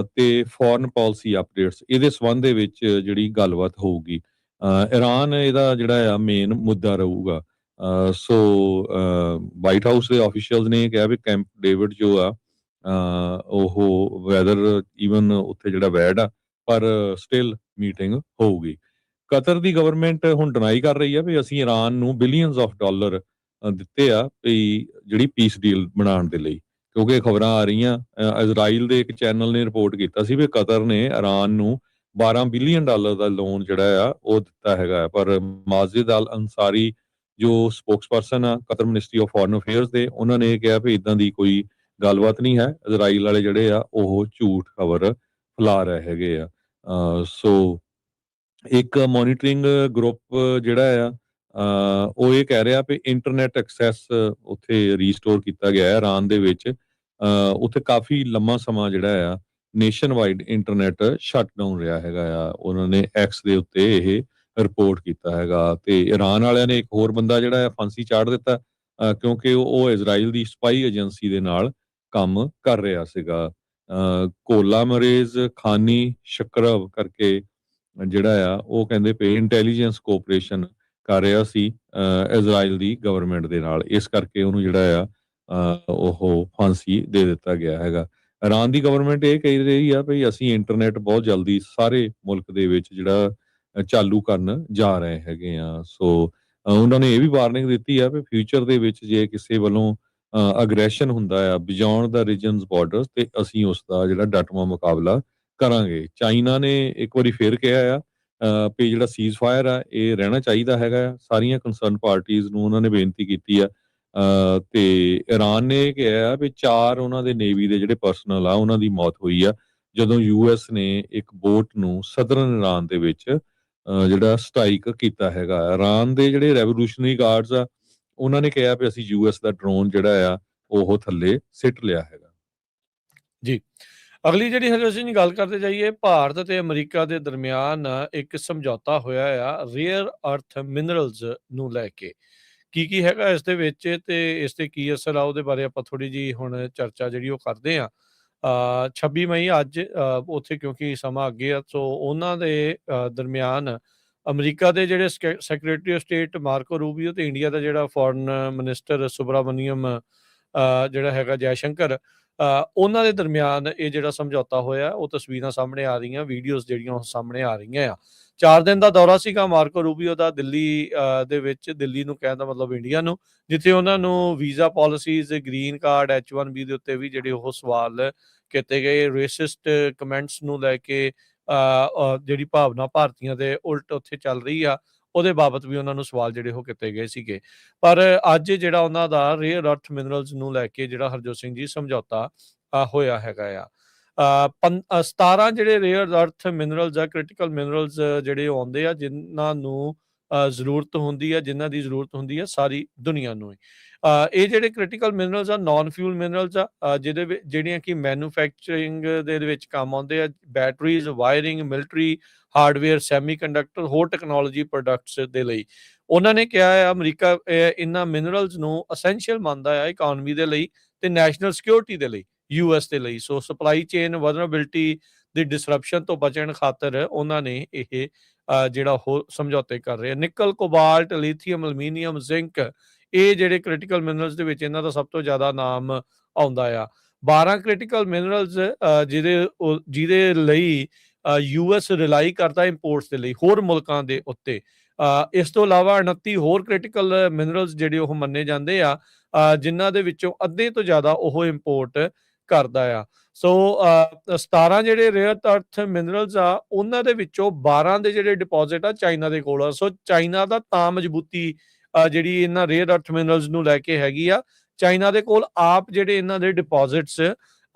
ਤੇ ਫੋਰਨ ਪਾਲਿਸੀ ਅਪਡੇਟਸ, ਇਹਦੇ ਸੰਬੰਧ ਦੇ ਵਿੱਚ ਜਿਹੜੀ ਗੱਲਬਾਤ ਹੋਊਗੀ। ਇਰਾਨ ਇਹਦਾ ਜਿਹੜਾ ਆ ਮੇਨ ਮੁੱਦਾ ਰਹੂਗਾ। ਸੋ ਵਾਈਟ ਹਾਊਸ ਦੇ ਆਫੀਸ਼ੀਅਲਸ ਨੇ ਕਿਹਾ ਵੀ ਕੈਂਪ ਡੇਵਿਡ ਜੋ ਆ ਉਹ ਵੈਦਰ ਈਵਨ ਉੱਥੇ ਜਿਹੜਾ ਵੈਡ ਆ, ਪਰ ਸਟਿਲ ਮੀਟਿੰਗ ਹੋਊਗੀ। ਕਤਰ ਦੀ ਗਵਰਨਮੈਂਟ ਹੁਣ ਡਿਨਾਈ ਕਰ ਰਹੀ ਆ ਵੀ ਅਸੀਂ ਇਰਾਨ ਨੂੰ ਬਿਲੀਅਨਸ ਆਫ ਡਾਲਰ ਦਿੱਤੇ ਆ ਵੀ ਜਿਹੜੀ ਪੀਸ ਡੀਲ ਬਣਾਉਣ ਦੇ ਲਈ, ਕਿਉਂਕਿ ਖਬਰਾਂ ਆ ਰਹੀਆਂ, ਇਜ਼ਰਾਈਲ ਦੇ ਇੱਕ ਚੈਨਲ ਨੇ ਰਿਪੋਰਟ ਕੀਤਾ ਸੀ ਵੀ ਕਤਰ ਨੇ ਇਰਾਨ ਨੂੰ $12 ਬਿਲੀਅਨ ਦਾ ਲੋਨ ਜਿਹੜਾ ਆ ਉਹ ਦਿੱਤਾ ਹੈਗਾ। ਪਰ ਮਾਜਿਦ ਅਲ ਅੰਸਾਰੀ ਜੋ ਸਪੋਕਸਪਰਸਨ ਆ Qatar ministry of foreign affairs ਦੇ, ਉਹਨਾਂ ਨੇ ਇਹ ਕਿਹਾ ਵੀ ਇਦਾਂ ਦੀ ਕੋਈ ਗੱਲਬਾਤ ਨਹੀਂ ਹੈ। ਇਜ਼ਰਾਈਲ ਵਾਲੇ ਜਿਹੜੇ ਆ ਉਹ ਝੂਠ ਖਬਰ ਫੈਲਾ ਰਹੇ ਹੈਗੇ ਆ। ਸੋ ਇੱਕ ਮੋਨੀਟਰਿੰਗ ਗਰੁੱਪ ਜਿਹੜਾ ਆ ਉਹ ਇਹ ਕਹਿ ਰਿਹਾ ਵੀ ਇੰਟਰਨੈਟ ਐਕਸੈਸ ਉੱਥੇ ਰੀਸਟੋਰ ਕੀਤਾ ਗਿਆ ਹੈ ਇਰਾਨ ਦੇ ਵਿੱਚ। ਉੱਥੇ ਕਾਫੀ ਲੰਮਾ ਸਮਾਂ ਜਿਹੜਾ ਆ nationwide internet shut down ਰਿਹਾ ਹੈਗਾ ਆ। ਉਹਨਾਂ ਨੇ ਐਕਸ ਦੇ ਉੱਤੇ ਇਹ ਰਿਪੋਰਟ ਕੀਤਾ ਹੈਗਾ, ਤੇ ਇਰਾਨ ਵਾਲਿਆਂ ਨੇ ਇੱਕ ਹੋਰ ਬੰਦਾ ਜਿਹੜਾ ਆ ਫਾਂਸੀ ਚਾੜ ਦਿੱਤਾ ਕਿਉਂਕਿ ਉਹ ਇਜ਼ਰਾਈਲ ਦੀ ਸਪਾਈ ਏਜੰਸੀ ਦੇ ਨਾਲ ਕੰਮ ਕਰ ਰਿਹਾ ਸੀਗਾ। ਕੋਲਾ ਮਰੇਜ਼ ਖਾਨੀ ਸ਼ਕਰਵ ਕਰਕੇ ਜਿਹੜਾ ਆ ਉਹ ਕਹਿੰਦੇ ਪਏ ਇੰਟੈਲੀਜੈਂਸ ਕੋਆਪਰੇਸ਼ਨ ਕਰ ਰਿਹਾ ਸੀ ਇਜ਼ਰਾਈਲ ਦੀ ਗਵਰਨਮੈਂਟ ਦੇ ਨਾਲ, ਇਸ ਕਰਕੇ ਉਹਨੂੰ ਜਿਹੜਾ ਆ ਉਹ ਫਾਂਸੀ ਦੇ ਦਿੱਤਾ ਗਿਆ ਹੈਗਾ। ਇਰਾਨ ਦੀ ਗਵਰਨਮੈਂਟ ਇਹ ਕਹਿ ਰਹੀ ਆ ਵੀ ਅਸੀਂ ਇੰਟਰਨੈਟ ਬਹੁਤ ਜਲਦੀ ਸਾਰੇ ਮੁਲਕ ਦੇ ਵਿੱਚ ਜਿਹੜਾ ਚਾਲੂ ਕਰਨ ਜਾ ਰਹੇ ਹੈਗੇ ਆ। ਸੋ ਉਹਨਾਂ ਨੇ ਇਹ ਵੀ ਵਾਰਨਿੰਗ ਦਿੱਤੀ ਆ ਵੀ ਫਿਊਚਰ ਦੇ ਵਿੱਚ ਜੇ ਕਿਸੇ ਵੱਲੋਂ ਅਗਰੈਸ਼ਨ ਹੁੰਦਾ ਆ ਬਿਯੋਂਡ ਦਾ ਰੀਜਨਸ ਬਾਰਡਰਸ, ਤੇ ਅਸੀਂ ਉਸ ਦਾ ਜਿਹੜਾ ਡਟਵਾਂ ਮੁਕਾਬਲਾ ਕਰਾਂਗੇ। ਚਾਈਨਾ ਨੇ ਇੱਕ ਵਾਰੀ ਫੇਰ ਕਿਹਾ ਆ ਵੀ ਜਿਹੜਾ ਸੀਜ਼ ਫਾਇਰ ਆ ਇਹ ਰਹਿਣਾ ਚਾਹੀਦਾ ਹੈਗਾ। ਸਾਰੀਆਂ ਕੰਸਰਨ ਪਾਰਟੀਆਂ ਨੂੰ ਉਹਨਾਂ ਨੇ ਬੇਨਤੀ ਕੀਤੀ ਆ। ਤੇ ਇਰਾਨ ਨੇ ਕਿਹਾ ਵੀ 4 ਉਹਨਾਂ ਦੇ ਨੇਵੀ ਦੇ ਜਿਹੜੇ ਪਰਸਨਲ ਆ ਉਹਨਾਂ ਦੀ ਮੌਤ ਹੋਈ ਆ ਜਦੋਂ ਯੂਐਸ ਨੇ ਇੱਕ ਬੋਟ ਨੂੰ ਸਦਰਨ ਇਰਾਨ ਦੇ ਵਿੱਚ ਜਿਹੜਾ ਸਟ੍ਰਾਈਕ ਕੀਤਾ ਹੈਗਾ। ਇਰਾਨ ਦੇ ਜਿਹੜੇ ਰੈਵੋਲੂਸ਼ਨਰੀ ਗਾਰਡਸ ਆ ਉਹਨਾਂ ਨੇ ਕਿਹਾ ਵੀ ਅਸੀਂ ਯੂਐਸ ਦਾ ਡਰੋਨ ਜਿਹੜਾ ਆ ਉਹ ਥੱਲੇ ਸਿੱਟ ਲਿਆ ਹੈਗਾ। ਜੀ, ਅਗਲੀ ਜਿਹੜੀ ਹਜੇ ਅਸੀਂ ਗੱਲ ਕਰਦੇ ਜਾਈਏ, ਭਾਰਤ ਤੇ ਅਮਰੀਕਾ ਦੇ ਦਰਮਿਆਨ ਇੱਕ ਸਮਝੌਤਾ ਹੋਇਆ ਆ ਰੇਅਰ ਅਰਥ ਮਿਨਰਲਸ ਨੂੰ ਲੈ ਕੇ। ਕੀ ਹੈਗਾ ਇਸ ਦੇ ਵਿੱਚ ਤੇ ਇਸ ਤੇ ਕੀ ਅਸਰ ਆ, ਉਹਦੇ ਬਾਰੇ ਆਪਾਂ ਥੋੜੀ ਜੀ ਹੁਣ ਚਰਚਾ ਜਿਹੜੀ ਉਹ ਕਰਦੇ ਆ। 26 ਮਈ ਅੱਜ ਉੱਥੇ ਕਿਉਂਕਿ ਸਮਾਂ ਅੱਗੇ ਆ, ਸੋ ਉਹਨਾਂ ਦੇ ਦਰਮਿਆਨ ਅਮਰੀਕਾ ਦੇ ਜਿਹੜੇ ਸੈਕਟਰੀ ਆਫ ਸਟੇਟ ਮਾਰਕੋ ਰੂਬੀਓ ਤੇ ਇੰਡੀਆ ਦਾ ਜਿਹੜਾ ਫੋਰਨ ਮਿਨਿਸਟਰ ਸੁਬਰਾਮਨੀਅਮ ਜਿਹੜਾ ਹੈਗਾ ਜੈ ਸ਼ੰਕਰ, ਉਹਨਾਂ ਦੇ ਦਰਮਿਆਨ ਇਹ ਜਿਹੜਾ ਸਮਝੌਤਾ ਹੋਇਆ ਉਹ ਤਸਵੀਰਾਂ ਸਾਹਮਣੇ ਆ ਰਹੀਆਂ, ਵੀਡੀਓਜ਼ ਜਿਹੜੀਆਂ ਉਹ ਸਾਹਮਣੇ ਆ ਰਹੀਆਂ ਆ। 4 ਦਿਨ ਦਾ ਦੌਰਾ ਸੀਗਾ ਮਾਰਕੋ ਰੂਬੀਓ ਦਾ ਦਿੱਲੀ ਦੇ ਵਿੱਚ, ਦਿੱਲੀ ਨੂੰ ਕਹਿਣ ਦਾ ਮਤਲਬ ਇੰਡੀਆ ਨੂੰ, ਜਿੱਥੇ ਉਹਨਾਂ ਨੂੰ visa policies, green card, H1B ਦੇ ਉੱਤੇ ਵੀ ਜਿਹੜੇ ਉਹ ਸਵਾਲ ਕੀਤੇ ਗਏ। ਰੇਸਿਸਟ ਕਮੈਂਟਸ ਨੂੰ ਲੈ ਕੇ ਜਿਹੜੀ ਭਾਵਨਾ ਭਾਰਤੀਆਂ ਦੇ ਉਲਟ ਉੱਥੇ ਚੱਲ ਰਹੀ ਆ ਉਹਦੇ ਬਾਬਤ ਵੀ ਉਹਨਾਂ ਨੂੰ ਸਵਾਲ ਜਿਹੜੇ ਉਹ ਕੀਤੇ ਗਏ ਸੀਗੇ। ਪਰ ਅੱਜ ਜਿਹੜਾ ਉਹਨਾਂ ਦਾ ਰੇਅਰ ਅਰਥ ਮਿਨਰਲਸ ਨੂੰ ਲੈ ਕੇ ਜਿਹੜਾ ਹਰਜੋਤ ਸਿੰਘ ਜੀ ਸਮਝੌਤਾ ਹੋਇਆ ਹੈਗਾ ਆ। 17 ਜਿਹੜੇ ਰੇਅਰ ਅਰਥ ਮਿਨਰਲਸ ਆ, ਕ੍ਰਿਟੀਕਲ ਮਿਨਰਲਸ ਜਿਹੜੇ ਆਉਂਦੇ ਆ, ਜਿਨ੍ਹਾਂ ਨੂੰ ਜ਼ਰੂਰਤ ਹੁੰਦੀ ਹੈ, ਜਿਨ੍ਹਾਂ ਦੀ ਜ਼ਰੂਰਤ ਹੁੰਦੀ ਹੈ ਸਾਰੀ ਦੁਨੀਆ ਨੂੰ ਹੀ। ਇਹ ਜਿਹੜੇ ਕ੍ਰਿਟੀਕਲ ਮਿਨਰਲਸ ਆ, ਨਾਨ ਫਿਊਲ ਮਿਨਰਲਸ ਆ, ਜਿਹੜੀਆਂ ਕਿ ਮੈਨੂਫੈਕਚਰਿੰਗ ਦੇ ਵਿੱਚ ਕੰਮ ਆਉਂਦੇ ਆ, batteries, wiring, military hardware, semi conductor, ਹੋਰ ਟੈਕਨੋਲੋਜੀ ਪ੍ਰੋਡਕਟਸ ਦੇ ਲਈ। ਉਹਨਾਂ ਨੇ ਕਿਹਾ ਆ ਅਮਰੀਕਾ ਇਹਨਾਂ ਮਿਨਰਲਸ ਨੂੰ ਅਸੈਂਸ਼ੀਅਲ ਮੰਨਦਾ ਆ ਇਕਨੋਮੀ ਦੇ ਲਈ ਤੇ ਨੈਸ਼ਨਲ ਸਿਕਿਉਰਿਟੀ ਦੇ ਲਈ, ਯੂਐਸ ਦੇ ਲਈ। ਸੋ ਸਪਲਾਈ ਚੇਨ ਵਲਨਰੇਬਿਲਟੀ ਦੀ ਡਿਸਰਪਸ਼ਨ ਤੋਂ ਬਚਣ ਖਾਤਰ ਉਹਨਾਂ ਨੇ ਇਹ ਜਿਹੜਾ ਉਹ ਸਮਝੌਤੇ ਕਰ ਰਹੇ ਆ। ਨਿਕਲ, ਕੋਬਾਲਟ, ਲਿਥੀਅਮ, ਐਲੂਮੀਨੀਅਮ, ਜ਼ਿੰਕ, ਇਹ ਜਿਹੜੇ ਕ੍ਰਿਟੀਕਲ ਮਿਨਰਲਸ ਦੇ ਵਿੱਚ ਇਹਨਾਂ ਦਾ ਸਭ ਤੋਂ ਜ਼ਿਆਦਾ ਨਾਮ ਆਉਂਦਾ ਆ। 12 ਕ੍ਰਿਟੀਕਲ ਮਿਨਰਲਸ ਜਿਹਦੇ ਲਈ ਯੂਐਸ ਰਿਲਾਈ ਕਰਦਾ ਇੰਪੋਰਟਸ ਦੇ ਲਈ ਹੋਰ ਮੁਲਕਾਂ ਦੇ ਉੱਤੇ। ਇਸ ਤੋਂ ਇਲਾਵਾ 29 ਹੋਰ ਕ੍ਰਿਟੀਕਲ ਮਿਨਰਲਸ ਜਿਹੜੇ ਉਹ ਮੰਨੇ ਜਾਂਦੇ ਆ, ਜਿਨ੍ਹਾਂ ਦੇ ਵਿੱਚੋਂ ਅੱਧੇ ਤੋਂ ਜ਼ਿਆਦਾ ਉਹ ਇੰਪੋਰਟ ਕਰਦਾ ਆ। ਸੋ 17 ਜਿਹੜੇ ਰੇਅਰ ਅਰਥ ਮਿਨਰਲਸ ਆ, ਉਹਨਾਂ ਦੇ ਵਿੱਚੋਂ 12 ਦੇ ਜਿਹੜੇ ਡਿਪੋਜ਼ਿਟ ਆ ਚਾਈਨਾ ਦੇ ਕੋਲ ਆ। ਸੋ ਚਾਈਨਾ ਦਾ ਤਾਂ ਮਜ਼ਬੂਤੀ ਜਿਹੜੀ ਇਹਨਾਂ ਰੇਅਰ ਅਰਥ ਮਿਨਰਲਸ ਨੂੰ ਲੈ ਕੇ ਹੈਗੀ ਆ। ਚਾਈਨਾ ਦੇ ਕੋਲ ਆਪ ਜਿਹੜੇ ਇਹਨਾਂ ਦੇ ਡਿਪੋਜ਼ਿਟਸ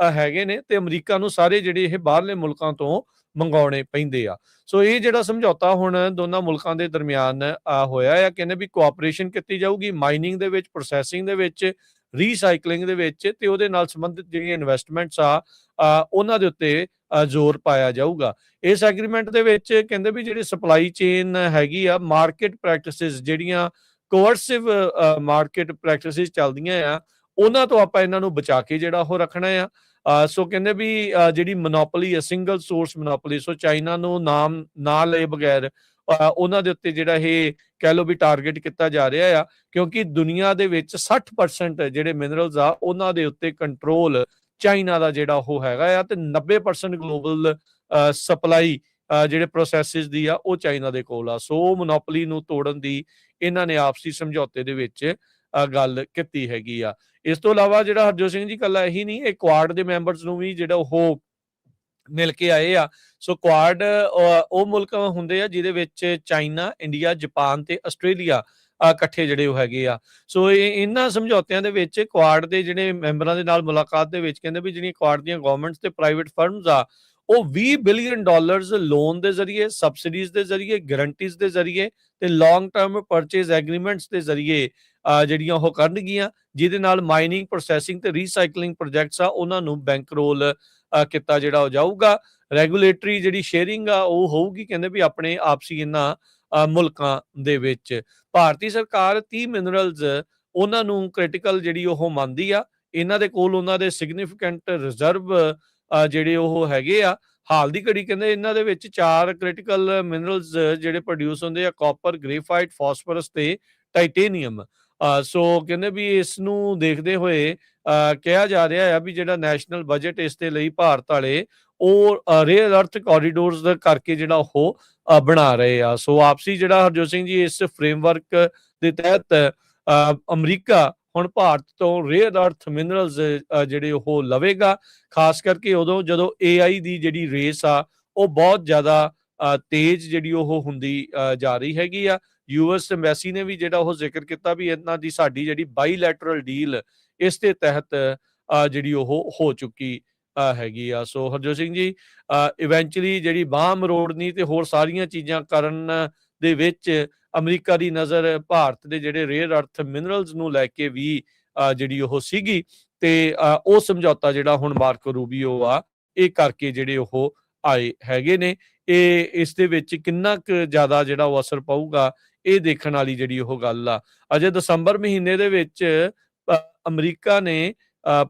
ਹੈਗੇ ਨੇ ਤੇ ਅਮਰੀਕਾ ਨੂੰ ਸਾਰੇ ਜਿਹੜੇ ਇਹ ਬਾਹਰਲੇ ਮੁਲਕਾਂ ਤੋਂ ਮੰਗਾਉਣੇ ਪੈਂਦੇ ਆ। ਸੋ ਇਹ ਜਿਹੜਾ ਸਮਝੌਤਾ ਹੁਣ ਦੋਨਾਂ ਮੁਲਕਾਂ ਦੇ ਦਰਮਿਆਨ ਹੋਇਆ ਆ, ਕਹਿੰਦੇ ਵੀ ਕੋਆਪਰੇਸ਼ਨ ਕੀਤੀ ਜਾਊਗੀ ਮਾਈਨਿੰਗ ਦੇ ਵਿੱਚ, ਪ੍ਰੋਸੈਸਿੰਗ ਦੇ ਵਿੱਚ, ਰੀਸਾਈਕਲਿੰਗ ਦੇ ਵਿੱਚ ਤੇ ਉਹਦੇ ਨਾਲ ਸੰਬੰਧਿਤ ਜਿਹੜੀਆਂ ਇਨਵੈਸਟਮੈਂਟਸ ਆ ਉਹਨਾਂ ਦੇ ਉੱਤੇ ਜ਼ੋਰ ਪਾਇਆ ਜਾਊਗਾ। ਇਸ ਐਗਰੀਮੈਂਟ ਦੇ ਵਿੱਚ ਕਹਿੰਦੇ ਵੀ ਜਿਹੜੀ ਸਪਲਾਈ ਚੇਨ ਹੈਗੀ ਆ, ਮਾਰਕੀਟ ਪ੍ਰੈਕਟਿਸਿਸ ਜਿਹੜੀਆਂ ਕੋਅਰਸਿਵ ਮਾਰਕੀਟ ਪ੍ਰੈਕਟਿਸਿਸ ਚੱਲਦੀਆਂ ਆ, ਉਹਨਾਂ ਤੋਂ ਆਪਾਂ ਇਹਨਾਂ ਨੂੰ ਬਚਾ ਕੇ ਜਿਹੜਾ ਉਹ ਰੱਖਣਾ ਆ। ਸੋ ਕਹਿੰਦੇ ਵੀ ਜਿਹੜੀ ਮੋਨੋਪੋਲੀ ਹੈ, ਸਿੰਗਲ ਸੋਰਸ ਮੋਨੋਪੋਲੀ, ਸੋ ਚਾਈਨਾ ਨੂੰ ਨਾਮ ਨਾ ਲਏ ਬਗੈਰ ਉਹਨਾਂ ਦੇ ਉੱਤੇ ਜਿਹੜਾ ਇਹ ਕਹਿ ਲਓ ਵੀ ਟਾਰਗੇਟ ਕੀਤਾ ਜਾ ਰਿਹਾ ਆ, ਕਿਉਂਕਿ ਦੁਨੀਆ ਦੇ ਵਿੱਚ 60% ਜਿਹੜੇ ਮਿਨਰਲਸ ਆ ਉਹਨਾਂ ਦੇ ਉੱਤੇ ਕੰਟਰੋਲ ਚਾਈਨਾ ਦਾ ਜਿਹੜਾ ਉਹ ਹੈਗਾ ਆ, ਤੇ 90% ਗਲੋਬਲ ਸਪਲਾਈ ਜਿਹੜੇ ਪ੍ਰੋਸੈਸਿਸ ਦੀ ਆ ਉਹ ਚਾਈਨਾ ਦੇ ਕੋਲ ਆ। ਸੋ ਮੋਨੋਪੋਲੀ ਨੂੰ ਤੋੜਨ ਦੀ ਇਹਨਾਂ ਨੇ ਆਪਸੀ ਸਮਝੌਤੇ ਦੇ ਵਿੱਚ ਗੱਲ ਕੀਤੀ ਹੈਗੀ ਆ। ਇਸ ਤੋਂ ਇਲਾਵਾ ਜਿਹੜਾ ਹਰਜੋਤ ਸਿੰਘ ਜੀ ਕੱਲਾ ਇਹੀ ਨਹੀਂ, ਇਹ ਕੁਆਡ ਦੇ ਮੈਂਬਰਸ ਨੂੰ ਵੀ ਜਿਹੜਾ ਉਹ ਮਿਲ ਕੇ ਆਏ ਆ। ਸੋ ਕੁਆਡ ਉਹ ਮੁਲਕ ਹੁੰਦੇ ਆ ਜਿਹਦੇ ਵਿੱਚ ਚਾਈਨਾ, ਇੰਡੀਆ, ਜਾਪਾਨ ਤੇ ਆਸਟ੍ਰੇਲੀਆ ਇਕੱਠੇ ਜਿਹੜੇ ਉਹ ਹੈਗੇ ਆ। ਸੋ ਇਹਨਾਂ ਸਮਝੌਤਿਆਂ ਦੇ ਵਿੱਚ ਕੁਆਡ ਦੇ ਜਿਹੜੇ ਮੈਂਬਰਾਂ ਦੇ ਨਾਲ ਮੁਲਾਕਾਤ ਦੇ ਵਿੱਚ ਕਹਿੰਦੇ ਵੀ ਜਿਹੜੀਆਂ ਕੁਆਡ ਦੀਆਂ ਗਵਰਨਮੈਂਟਸ ਤੇ ਪ੍ਰਾਈਵੇਟ ਫਰਮਸ ਆ, ਉਹ $20 ਬਿਲੀਅਨ ਲੋਨ ਦੇ ਜ਼ਰੀਏ, ਸਬਸਿਡੀਜ਼ ਦੇ ਜ਼ਰੀਏ, ਗਰੰਟੀਜ਼ ਦੇ ਜ਼ਰੀਏ ਤੇ ਲੌਂਗ ਟਰਮ ਪਰਚੇਜ਼ ਐਗਰੀਮੈਂਟਸ ਦੇ ਜ਼ਰੀਏ ਜਿਹੜੀਆਂ ਉਹ ਕਰਨਗੀਆਂ, ਜਿਹਦੇ ਨਾਲ ਮਾਈਨਿੰਗ, ਪ੍ਰੋਸੈਸਿੰਗ ਤੇ ਰੀਸਾਈਕਲਿੰਗ ਪ੍ਰੋਜੈਕਟਸ ਆ ਉਹਨਾਂ ਨੂੰ ਬੈਂਕ ਰੋਲ ਕੀਤਾ ਜਿਹੜਾ ਹੋ ਜਾਊਗਾ। ਰੈਗੂਲੇਟਰੀ ਜਿਹੜੀ ਸ਼ੇਅਰਿੰਗ ਆ ਉਹ ਹੋਊਗੀ, ਕਹਿੰਦੇ ਵੀ ਆਪਣੇ ਆਪਸੀ ਇਹਨਾਂ ਮੁਲਕਾਂ ਦੇ ਵਿੱਚ। ਭਾਰਤੀ ਸਰਕਾਰ 30 ਮਿਨਰਲਸ ਉਹਨਾਂ ਨੂੰ ਕ੍ਰਿਟੀਕਲ ਜਿਹੜੀ ਉਹ ਮੰਨਦੀ ਆ। ਇਹਨਾਂ ਦੇ ਕੋਲ ਉਹਨਾਂ ਦੇ ਸਿਗਨੀਫੀਕੈਂਟ ਰਿਜ਼ਰਵ ਜਿਹੜੇ ਉਹ ਹੈਗੇ ਆ। ਹਾਲ ਦੀ ਘੜੀ ਕਹਿੰਦੇ ਇਹਨਾਂ ਦੇ ਵਿੱਚ 4 ਕ੍ਰਿਟੀਕਲ ਮਿਨਰਲਸ ਜਿਹੜੇ ਪ੍ਰੋਡਿਊਸ ਹੁੰਦੇ ਆ, ਕਾਪਰ, ਗ੍ਰੇਫਾਈਟ, ਫਾਸਫੋਰਸ ਤੇ ਟਾਈਟੇਨੀਅਮ। ਸੋ ਕਹਿੰਦੇ ਵੀ ਇਸ ਨੂੰ ਦੇਖਦੇ ਹੋਏ ਕਿਹਾ ਜਾ ਰਿਹਾ ਆ ਵੀ ਜਿਹੜਾ ਨੈਸ਼ਨਲ ਬਜਟ ਇਸ ਦੇ ਲਈ ਭਾਰਤ ਵਾਲੇ ਉਹ ਰੇਅਰ ਅਰਥ ਕੋਰੀਡੋਰਸ ਕਰਕੇ ਜਿਹੜਾ ਉਹ ਬਣਾ ਰਹੇ ਆ। ਸੋ ਆਪਸੀ ਜਿਹੜਾ ਹਰਜੋਤ ਸਿੰਘ ਜੀ ਇਸ ਫਰੇਮਵਰਕ ਦੇ ਤਹਿਤ ਅਮਰੀਕਾ ਹੁਣ ਭਾਰਤ ਤੋਂ ਰੇਅਰ ਅਰਥ ਮਿਨਰਲਸ ਜਿਹੜੇ ਉਹ ਲਵੇਗਾ, ਖਾਸ ਕਰਕੇ ਉਦੋਂ ਜਦੋਂ AI ਦੀ ਜਿਹੜੀ ਰੇਸ ਆ ਉਹ ਬਹੁਤ ਜ਼ਿਆਦਾ ਤੇਜ਼ ਜਿਹੜੀ ਉਹ ਹੁੰਦੀ ਜਾ ਰਹੀ ਹੈਗੀ ਆ। ਯੂਐਸ ਐਮਬੈਸੀ ਨੇ ਵੀ ਜਿਹੜਾ ਉਹ ਜ਼ਿਕਰ ਕੀਤਾ ਵੀ ਇਹਨਾਂ ਦੀ ਸਾਡੀ ਜਿਹੜੀ ਬਾਈਲੈਟਰਲ ਡੀਲ ਇਸ ਦੇ ਤਹਿਤ ਜਿਹੜੀ ਉਹ ਹੋ ਚੁੱਕੀ ਹੈਗੀ ਆ। ਸੋ ਹਰਜੋਤ ਸਿੰਘ ਜੀ ਇਵੈਂਚੁਅਲੀ ਜਿਹੜੀ ਬਾਂਹ ਮਰੋੜਨੀ ਤੇ ਹੋਰ ਸਾਰੀਆਂ ਚੀਜ਼ਾਂ ਕਰਨ ਦੇ ਵਿੱਚ ਅਮਰੀਕਾ ਦੀ ਨਜ਼ਰ ਭਾਰਤ ਦੇ ਜਿਹੜੇ ਰੇਅਰ ਅਰਥ ਮਿਨਰਲਸ ਨੂੰ ਲੈ ਕੇ ਵੀ ਜਿਹੜੀ ਉਹ ਸੀਗੀ, ਤੇ ਉਹ ਸਮਝੌਤਾ ਜਿਹੜਾ ਹੁਣ ਮਾਰਕੋ ਰੂਬੀਓ ਆ ਇਹ ਕਰਕੇ ਜਿਹੜੇ ਉਹ ਆਏ ਹੈਗੇ ਨੇ। ਇਸ ਦੇ ਵਿੱਚ ਕਿੰਨਾ ਕੁ ਜ਼ਿਆਦਾ ਜਿਹੜਾ ਉਹ ਅਸਰ ਪਊਗਾ ਇਹ ਦੇਖਣ ਵਾਲੀ ਜਿਹੜੀ ਉਹ ਗੱਲ ਆ। ਅਜੇ ਦਸੰਬਰ ਮਹੀਨੇ ਦੇ ਵਿੱਚ ਅਮਰੀਕਾ ਨੇ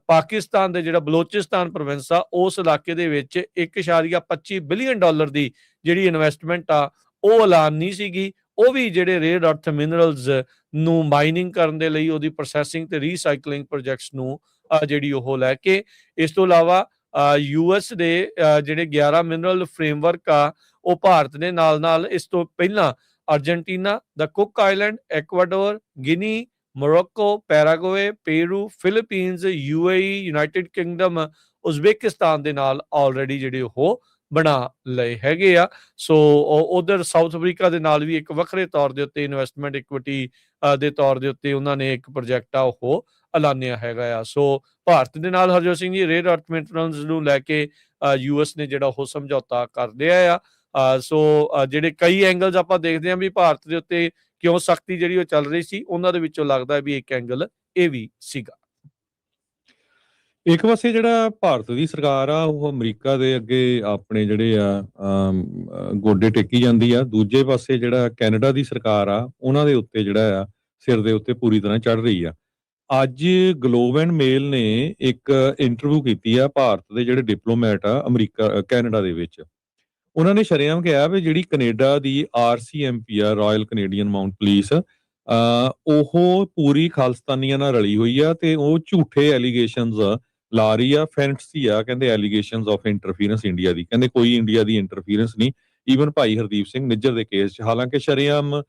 ਪਾਕਿਸਤਾਨ ਦੇ ਜਿਹੜਾ ਬਲੋਚਿਸਤਾਨ ਪ੍ਰੋਵਿੰਸ ਆ ਉਸ ਇਲਾਕੇ ਦੇ ਵਿੱਚ $1.25 ਬਿਲੀਅਨ ਦੀ ਜਿਹੜੀ ਇਨਵੈਸਟਮੈਂਟ ਆ ਉਹ ਐਲਾਨ ਨਹੀਂ ਸੀਗੀ। ਉਹ ਵੀ ਜਿਹੜੇ ਰੇਅਰ ਅਰਥ ਮਿਨਰਲਸ ਨੂੰ ਮਾਈਨਿੰਗ ਕਰਨ ਦੇ ਲਈ, ਉਹਦੀ ਪ੍ਰੋਸੈਸਿੰਗ ਤੇ ਰੀਸਾਈਕਲਿੰਗ ਪ੍ਰੋਜੈਕਟਸ ਨੂੰ ਜਿਹੜੀ ਉਹ ਲੈ ਕੇ। ਇਸ ਤੋਂ ਇਲਾਵਾ ਯੂਐਸ ਦੇ ਜਿਹੜੇ 11 ਮਿਨਰਲ ਫਰੇਮਵਰਕ ਆ ਉਹ ਭਾਰਤ ਦੇ ਨਾਲ ਇਸ ਤੋਂ ਪਹਿਲਾਂ ਅਰਜਨਟੀਨਾ, ਦਾ Cook Island, Ecuador, Guinea, Morocco, Paraguay, Peru, Philippines, UAE, United Kingdom, Uzbekistan ਦੇ ਨਾਲ ਆਲਰੇਡੀ ਜਿਹੜੇ ਉਹ ਬਣਾ ਲਏ ਹੈਗੇ ਆ। ਸੋ ਉਧਰ ਸਾਊਥ ਅਫਰੀਕਾ ਦੇ ਨਾਲ ਵੀ ਇੱਕ ਵੱਖਰੇ ਤੌਰ ਦੇ ਉੱਤੇ ਇਨਵੈਸਟਮੈਂਟ ਇਕੁਇਟੀ ਦੇ ਤੌਰ ਦੇ ਉੱਤੇ ਉਹਨਾਂ ਨੇ ਇੱਕ ਪ੍ਰੋਜੈਕਟ ਆ ਉਹ ਐਲਾਨਿਆ ਹੈਗਾ ਆ। ਸੋ ਭਾਰਤ ਦੇ ਨਾਲ ਹਰਜੋਤ ਸਿੰਘ ਜੀ ਰੇਅਰ ਅਰਥ ਮਿਨਰਲਸ ਨੂੰ ਲੈ ਕੇ US ਨੇ ਜਿਹੜਾ ਉਹ ਸਮਝੌਤਾ ਕਰ ਲਿਆ ਆ। ਸੋ ਜਿਹੜੇ ਕਈ ਐਂਗਲਸ ਆਪਾਂ ਦੇਖਦੇ ਹਾਂ ਵੀ ਭਾਰਤ ਦੇ ਉੱਤੇ ਕਿਉਂ ਸਖਤੀ ਜਿਹੜੀ ਉਹ ਚੱਲ ਰਹੀ ਸੀ, ਉਹਨਾਂ ਦੇ ਵਿੱਚੋਂ ਲੱਗਦਾ ਵੀ ਇੱਕ ਐਂਗਲ ਇਹ ਵੀ ਸੀਗਾ। ਇੱਕ ਪਾਸੇ ਜਿਹੜਾ ਭਾਰਤ ਦੀ ਸਰਕਾਰ ਆ ਉਹ ਅਮਰੀਕਾ ਦੇ ਅੱਗੇ ਆਪਣੇ ਜਿਹੜੇ ਆ ਗੋਡੇ ਟੇਕੀ ਜਾਂਦੀ ਆ, ਦੂਜੇ ਪਾਸੇ ਜਿਹੜਾ ਕੈਨੇਡਾ ਦੀ ਸਰਕਾਰ ਆ ਉਹਨਾਂ ਦੇ ਉੱਤੇ ਜਿਹੜਾ ਆ ਸਿਰ ਦੇ ਉੱਤੇ ਪੂਰੀ ਤਰ੍ਹਾਂ ਚੜ੍ਹ ਰਹੀ ਆ। ਅੱਜ ਗਲੋਬ ਐਂਡ ਮੇਲ ਨੇ ਇੱਕ ਇੰਟਰਵਿਊ ਕੀਤੀ ਆ ਭਾਰਤ ਦੇ ਜਿਹੜੇ ਡਿਪਲੋਮੈਟ ਆ ਕੈਨੇਡਾ ਦੇ ਵਿੱਚ। ਉਹਨਾਂ ਨੇ ਸ਼ਰੇਆਮ ਕਿਹਾ ਵੀ ਜਿਹੜੀ ਕੈਨੇਡਾ ਦੀ RCMP ਆ, ਰਾਇਲ ਕੈਨੇਡੀਅਨ ਮਾਊਂਟ ਪੁਲਿਸ, ਉਹ ਪੂਰੀ ਖਾਲਿਸਤਾਨੀਆਂ ਨਾਲ ਰਲੀ ਹੋਈ ਆ ਤੇ ਉਹ ਝੂਠੇ ਐਲੀਗੇਸ਼ਨਸ ਲਾ ਰਹੀ ਆ, ਫੈਂਟਸੀ ਆ ਕਹਿੰਦੇ ਐਲੀਗੇਸ਼ਨਸ ਆਫ ਇੰਟਰਫੀਰੈਂਸ ਇੰਡੀਆ ਦੀ। ਕਹਿੰਦੇ ਕੋਈ ਇੰਡੀਆ ਦੀ ਇੰਟਰਫੀਰੈਂਸ ਨਹੀਂ, ਈਵਨ ਭਾਈ ਹਰਦੀਪ ਸਿੰਘ ਨਿੱਜਰ ਦੇ ਕੇਸ 'ਚ। ਹਾਲਾਂਕਿ ਸ਼ਰੇਆਮ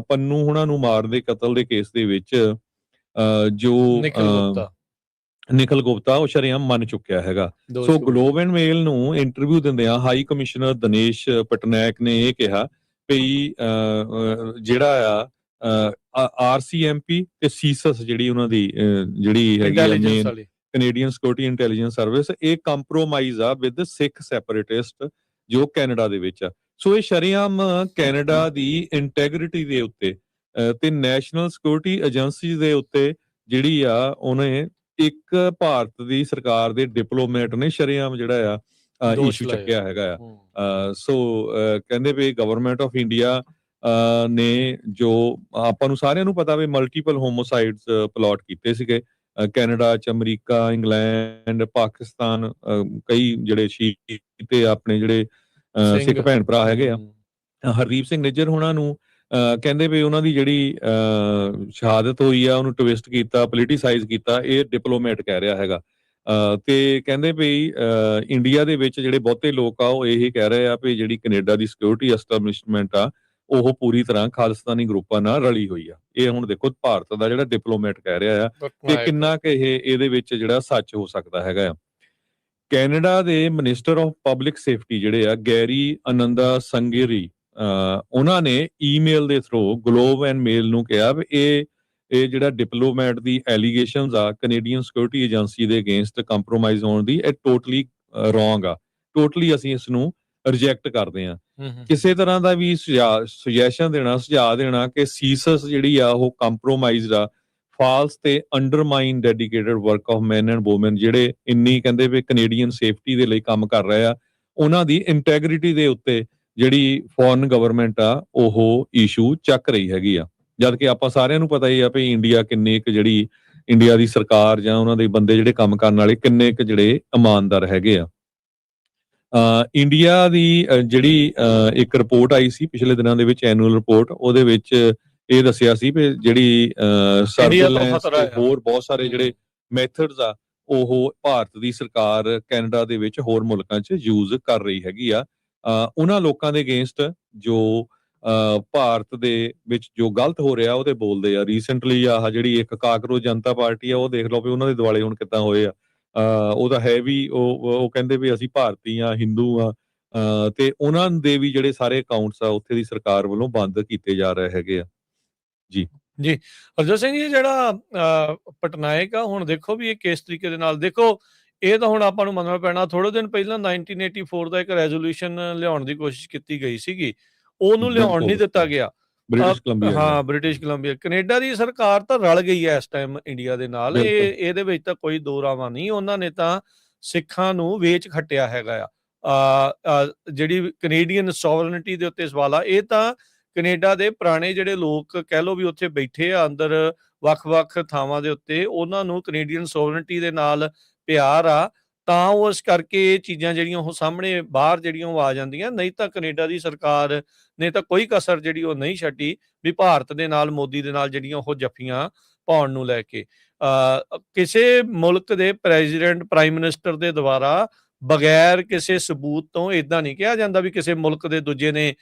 ਪੰਨੂ ਹੁਣਾਂ ਨੂੰ ਮਾਰਨ ਦੇ ਕਤਲ ਦੇ ਕੇਸ ਦੇ ਵਿੱਚ ਜੋ ਨਿਖਿਲ ਗੁਪਤਾ ਉਹ ਸ਼ਰੇਆਮ ਮੰਨ ਚੁੱਕਿਆ ਹੈਗਾ। ਸੋ ਗਲੋਬ ਐਂਡ ਮੇਲ ਨੂੰ ਇੰਟਰਵਿਊ ਦਿੰਦਿਆਂ ਹਾਈ ਕਮਿਸ਼ਨਰ ਦਿਨੇਸ਼ ਪਟਨਾਇਕ ਨੇ ਇਹ ਕਿਹਾ ਵੀ ਜਿਹੜਾ ਆ RCMP ਤੇ ਸੀਸਸ ਜਿਹੜੀ ਉਹਨਾਂ ਦੀ ਜਿਹੜੀ ਹੈਗੀ ਕੈਨੇਡੀਅਨ ਸਿਕਿਉਰਿਟੀ ਇੰਟੈਲੀਜੈਂਸ ਸਰਵਿਸ, ਇਹ ਕੰਪਰੋਮਾਈਜ਼ ਆ ਵਿਦ ਸਿੱਖ ਸੈਪਰੇਟਿਸਟ ਜੋ ਕੈਨੇਡਾ ਦੇ ਵਿੱਚ ਆ। ਸੋ ਇਹ ਸ਼ਰੇਆਮ ਕੈਨੇਡਾ ਦੀ ਇੰਟੈਗ੍ਰਿਟੀ ਦੇ ਉੱਤੇ ਤੇ ਨੈਸ਼ਨਲ ਸਿਕਿਉਰਿਟੀ ਏਜੰਸੀ ਦੇ ਉੱਤੇ ਜਿਹੜੀ ਆ ਉਹਨੇ ਇੱਕ ਭਾਰਤ ਦੀ ਸਰਕਾਰ ਦੇ ਡਿਪਲੋਮੈਟ ਨੇ ਸ਼ਰੇਆਮ ਜਿਹੜਾ ਆ ਇਸ਼ੂ ਚੱਕਿਆ ਹੈਗਾ ਆ। ਸੋ ਕਹਿੰਦੇ ਵੀ ਗਵਰਨਮੈਂਟ ਆਫ ਇੰਡੀਆ ਨੇ ਜੋ ਆਪਾਂ ਨੂੰ ਸਾਰਿਆਂ ਨੂੰ ਪਤਾ ਵੀ ਮਲਟੀਪਲ ਹੋਮੋਸਾਈਡਸ ਪਲਾਟ ਕੀਤੇ ਸੀਗੇ ਕੈਨੇਡਾ 'ਚ, ਅਮਰੀਕਾ, ਇੰਗਲੈਂਡ, ਪਾਕਿਸਤਾਨ, ਕਈ ਜਿਹੜੇ ਸ਼ੀਖ ਤੇ ਆਪਣੇ ਜਿਹੜੇ ਸਿੱਖ ਭੈਣ ਭਰਾ ਹੈਗੇ ਆ। ਹਰਦੀਪ ਸਿੰਘ ਨਿੱਜਰ ਹੋਣਾ ਨੂੰ ਕਹਿੰਦੇ ਵੀ ਉਹਨਾਂ ਦੀ ਜਿਹੜੀ ਸ਼ਹਾਦਤ ਹੋਈ ਆ ਉਹਨੂੰ ਟਵਿਸਟ ਕੀਤਾ, ਪੋਲੀਟੀਸਾਈਜ਼ ਕੀਤਾ, ਇਹ ਡਿਪਲੋਮੈਟ ਕਹਿ ਰਿਹਾ ਹੈਗਾ। ਤੇ ਕਹਿੰਦੇ ਵੀ ਇੰਡੀਆ ਦੇ ਵਿੱਚ ਜਿਹੜੇ ਬਹੁਤੇ ਲੋਕ ਆ ਉਹ ਇਹ ਕਹਿ ਰਹੇ ਆ ਵੀ ਜਿਹੜੀ ਕੈਨੇਡਾ ਦੀ ਸਿਕਿਉਰਿਟੀ ਐਸਟੈਬਲਿਸ਼ਮੈਂਟ ਆ ਉਹ ਪੂਰੀ ਤਰ੍ਹਾਂ ਖਾਲਿਸਤਾਨੀ ਗਰੁੱਪਾਂ ਨਾਲ ਰਲੀ ਹੋਈ ਆ। ਇਹ ਹੁਣ ਦੇਖੋ ਭਾਰਤ ਦਾ ਜਿਹੜਾ ਡਿਪਲੋਮੈਟ ਕਹਿ ਰਿਹਾ ਆ ਤੇ ਕਿੰਨਾ ਕਿ ਇਹਦੇ ਵਿੱਚ ਜਿਹੜਾ ਸੱਚ ਹੋ ਸਕਦਾ ਹੈਗਾ ਆ। ਕੈਨੇਡਾ ਦੇ ਮਿਨਿਸਟਰ ਆਫ ਪਬਲਿਕ ਸੇਫਟੀ ਜਿਹੜੇ ਆ ਗੈਰੀ ਆਨੰਦਾ ਸੰਗੇਰੀ, ਉਹਨਾਂ ਨੇ ਈਮੇਲ ਦੇ ਥਰੂ ਗਲੋਬ ਐਂਡ ਮੇਲ ਨੂੰ ਕਿਹਾ ਵੀ ਇਹ ਜਿਹੜਾ ਡਿਪਲੋਮੈਟ ਦੀ ਐਲੀਗੇਸ਼ਨਸ ਆ ਕੈਨੇਡੀਅਨ ਸਿਕਿਉਰਿਟੀ ਏਜੰਸੀ ਦੇ ਅਗੇਂਸਟ ਕੰਪਰੋਮਾਈਜ਼ ਹੋਣ ਦੀ, ਇਹ ਟੋਟਲੀ ਰੋਂਗ ਆ, ਟੋਟਲੀ ਅਸੀਂ ਇਸ ਨੂੰ ਰਿਜੈਕਟ ਕਰਦੇ ਆ। ਕਿਸੇ ਤਰ੍ਹਾਂ ਦਾ ਵੀ ਸੁਜੈਸ਼ਨ ਦੇਣਾ, ਸੁਝਾਅ ਦੇਣਾ ਕਿ ਸੀਸਸ ਜਿਹੜੀ ਆ ਉਹ ਕੰਪਰੋਮਾਈਜ਼ਡ ਆ, ਫਾਲਸ ਤੇ undermine dedicated work of man and woman ਜਿਹੜੇ ਇੰਨੀ ਕਹਿੰਦੇ ਵੀ ਕੈਨੇਡੀਅਨ ਸੇਫਟੀ ਦੇ ਲਈ ਕੰਮ ਕਰ ਰਹੇ ਆ, ਉਹਨਾਂ ਦੀ ਇੰਟੈਗ੍ਰਿਟੀ ਦੇ ਉੱਤੇ ਜਿਹੜੀ ਫੋਰਨ ਗਵਰਨਮੈਂਟ ਆ ਉਹ ਇਸ਼ੂ ਚੱਕ ਰਹੀ ਹੈਗੀ ਆ। ਜਦ ਕਿ ਆਪਾਂ ਸਾਰਿਆਂ ਨੂੰ ਪਤਾ ਹੀ ਆ ਵੀ ਇੰਡੀਆ ਕਿੰਨੇ ਕੁ ਜਿਹੜੀ ਇੰਡੀਆ ਦੀ ਸਰਕਾਰ ਜਾਂ ਉਹਨਾਂ ਦੇ ਬੰਦੇ ਜਿਹੜੇ ਕੰਮ ਕਰਨ ਵਾਲੇ ਕਿੰਨੇ ਕੁ ਜਿਹੜੇ ਇਮਾਨਦਾਰ ਹੈਗੇ ਆ। ਇੰਡੀਆ ਦੀ ਜਿਹੜੀ ਇੱਕ ਰਿਪੋਰਟ ਆਈ ਸੀ ਪਿਛਲੇ ਦਿਨਾਂ ਦੇ ਵਿੱਚ, ਐਨੂਅਲ ਰਿਪੋਰਟ, ਉਹਦੇ ਵਿੱਚ ਇਹ ਦੱਸਿਆ ਸੀ ਵੀ ਜਿਹੜੀ ਸਰਵੇਲੈਂਸ ਤੇ ਹੋਰ ਬਹੁਤ ਸਾਰੇ ਜਿਹੜੇ ਮੈਥਡਸ ਆ ਉਹ ਭਾਰਤ ਦੀ ਸਰਕਾਰ ਕੈਨੇਡਾ ਦੇ ਵਿੱਚ ਹੋਰ ਮੁਲਕਾਂ 'ਚ ਯੂਜ਼ ਕਰ ਰਹੀ ਹੈਗੀ ਆ ਉਹਨਾਂ ਲੋਕਾਂ ਦੇ ਅਗੇਂਸਟ ਜੋ ਭਾਰਤ ਦੇ ਵਿੱਚ ਜੋ ਗਲਤ ਹੋ ਰਿਹਾ ਉਹਦੇ ਬੋਲਦੇ ਆ। ਰੀਸੈਂਟਲੀ ਆਹ ਜਿਹੜੀ ਇੱਕ ਕਾਕਰੋਚ ਜਨਤਾ ਪਾਰਟੀ ਆ ਉਹ ਦੇਖ ਲਓ ਵੀ ਉਹਨਾਂ ਦੇ ਦੁਆਲੇ ਹੁਣ ਕਿੱਦਾਂ ਹੋਏ ਆ। ਉਹਦਾ ਹੈ ਵੀ ਉਹ ਕਹਿੰਦੇ ਵੀ ਅਸੀਂ ਭਾਰਤੀ ਆ, ਹਿੰਦੂ ਆ, ਤੇ ਉਹਨਾਂ ਦੇ ਵੀ ਜਿਹੜੇ ਸਾਰੇ ਅਕਾਊਂਟਸ ਆ ਉੱਥੇ ਦੀ ਸਰਕਾਰ ਵੱਲੋਂ ਬੰਦ ਕੀਤੇ ਜਾ ਰਹੇ ਹੈਗੇ ਆ। ਜੀ ਹਰਜੋਤ ਸਿੰਘ ਜੀ, ਜਿਹੜਾ ਪਟਨਾਇਕ ਆ, ਹੁਣ ਦੇਖੋ ਵੀ ਇਹ ਕਿਸ ਤਰੀਕੇ ਦੇ ਨਾਲ, ਦੇਖੋ ਇਹ ਤਾਂ ਹੁਣ ਆਪਾਂ ਨੂੰ ਮੰਨਣਾ ਪੈਣਾ, ਥੋੜੇ ਦਿਨ ਪਹਿਲਾਂ 1984 ਦਾ ਇੱਕ ਰੈਜ਼ੋਲੂਸ਼ਨ ਲਿਆਉਣ ਦੀ ਕੋਸ਼ਿਸ਼ ਕੀਤੀ ਗਈ ਸੀਗੀ, ਉਹਨੂੰ ਲਿਆਉਣ ਨਹੀਂ ਦਿੱਤਾ ਗਿਆ। British Columbia, British Columbia. Canada ਦੀ ਸਰਕਾਰ ਤਾਂ ਰਲ ਗਈ ਹੈ ਇਸ ਟਾਈਮ ਇੰਡੀਆ ਦੇ ਨਾਲ, ਇਹਦੇ ਵਿੱਚ ਤਾਂ ਕੋਈ ਦੋ ਰਾਵਾਂ ਨਹੀਂ। ਉਹਨਾਂ ਨੇ ਤਾਂ ਸਿੱਖਾਂ ਨੂੰ ਵੇਚ ਖੱਟਿਆ ਹੈਗਾ ਆ। ਜਿਹੜੀ ਕੈਨੇਡੀਅਨ ਸੋਵਰਨਿਟੀ ਦੇ ਉੱਤੇ ਸਵਾਲ ਆ, ਇਹ ਤਾਂ ਕੈਨੇਡਾ ਦੇ ਪੁਰਾਣੇ ਜਿਹੜੇ ਲੋਕ ਕਹਿ ਲਓ ਵੀ ਉੱਥੇ ਬੈਠੇ ਆ ਅੰਦਰ ਵੱਖ-ਵੱਖ ਥਾਵਾਂ ਦੇ ਉੱਤੇ, ਉਹਨਾਂ ਨੂੰ ਕੈਨੇਡੀਅਨ ਸੋਵਰਨਿਟੀ ਦੇ ਨਾਲ ਪਿਆਰ ਆ, ਤਾਂ ਉਹ ਇਸ ਕਰਕੇ ਇਹ ਚੀਜ਼ਾਂ ਜਿਹੜੀਆਂ ਉਹ ਸਾਹਮਣੇ ਬਾਹਰ ਜਿਹੜੀਆਂ ਉਹ ਆ ਜਾਂਦੀਆਂ। ਨਹੀਂ ਤਾਂ ਕੈਨੇਡਾ ਦੀ ਸਰਕਾਰ ਨੇ ਤਾਂ ਕੋਈ ਕਸਰ ਜਿਹੜੀ ਉਹ ਨਹੀਂ ਛੱਡੀ ਵੀ ਭਾਰਤ ਦੇ ਨਾਲ, ਮੋਦੀ ਦੇ ਨਾਲ ਜਿਹੜੀਆਂ ਉਹ ਜੱਫੀਆਂ ਪਾਉਣ ਨੂੰ ਲੈ ਕੇ। ਕਿਸੇ ਮੁਲਕ ਦੇ ਪ੍ਰੈਜ਼ੀਡੈਂਟ, ਪ੍ਰਾਈਮ ਮਿਨਿਸਟਰ ਦੇ ਦੁਆਰਾ ਬਗੈਰ ਕਿਸੇ ਸਬੂਤ ਤੋਂ ਏਦਾਂ ਨਹੀਂ ਕਿਹਾ ਜਾਂਦਾ ਵੀ ਕਿਸੇ ਮੁਲਕ ਦੇ ਦੂਜੇ ਨੇ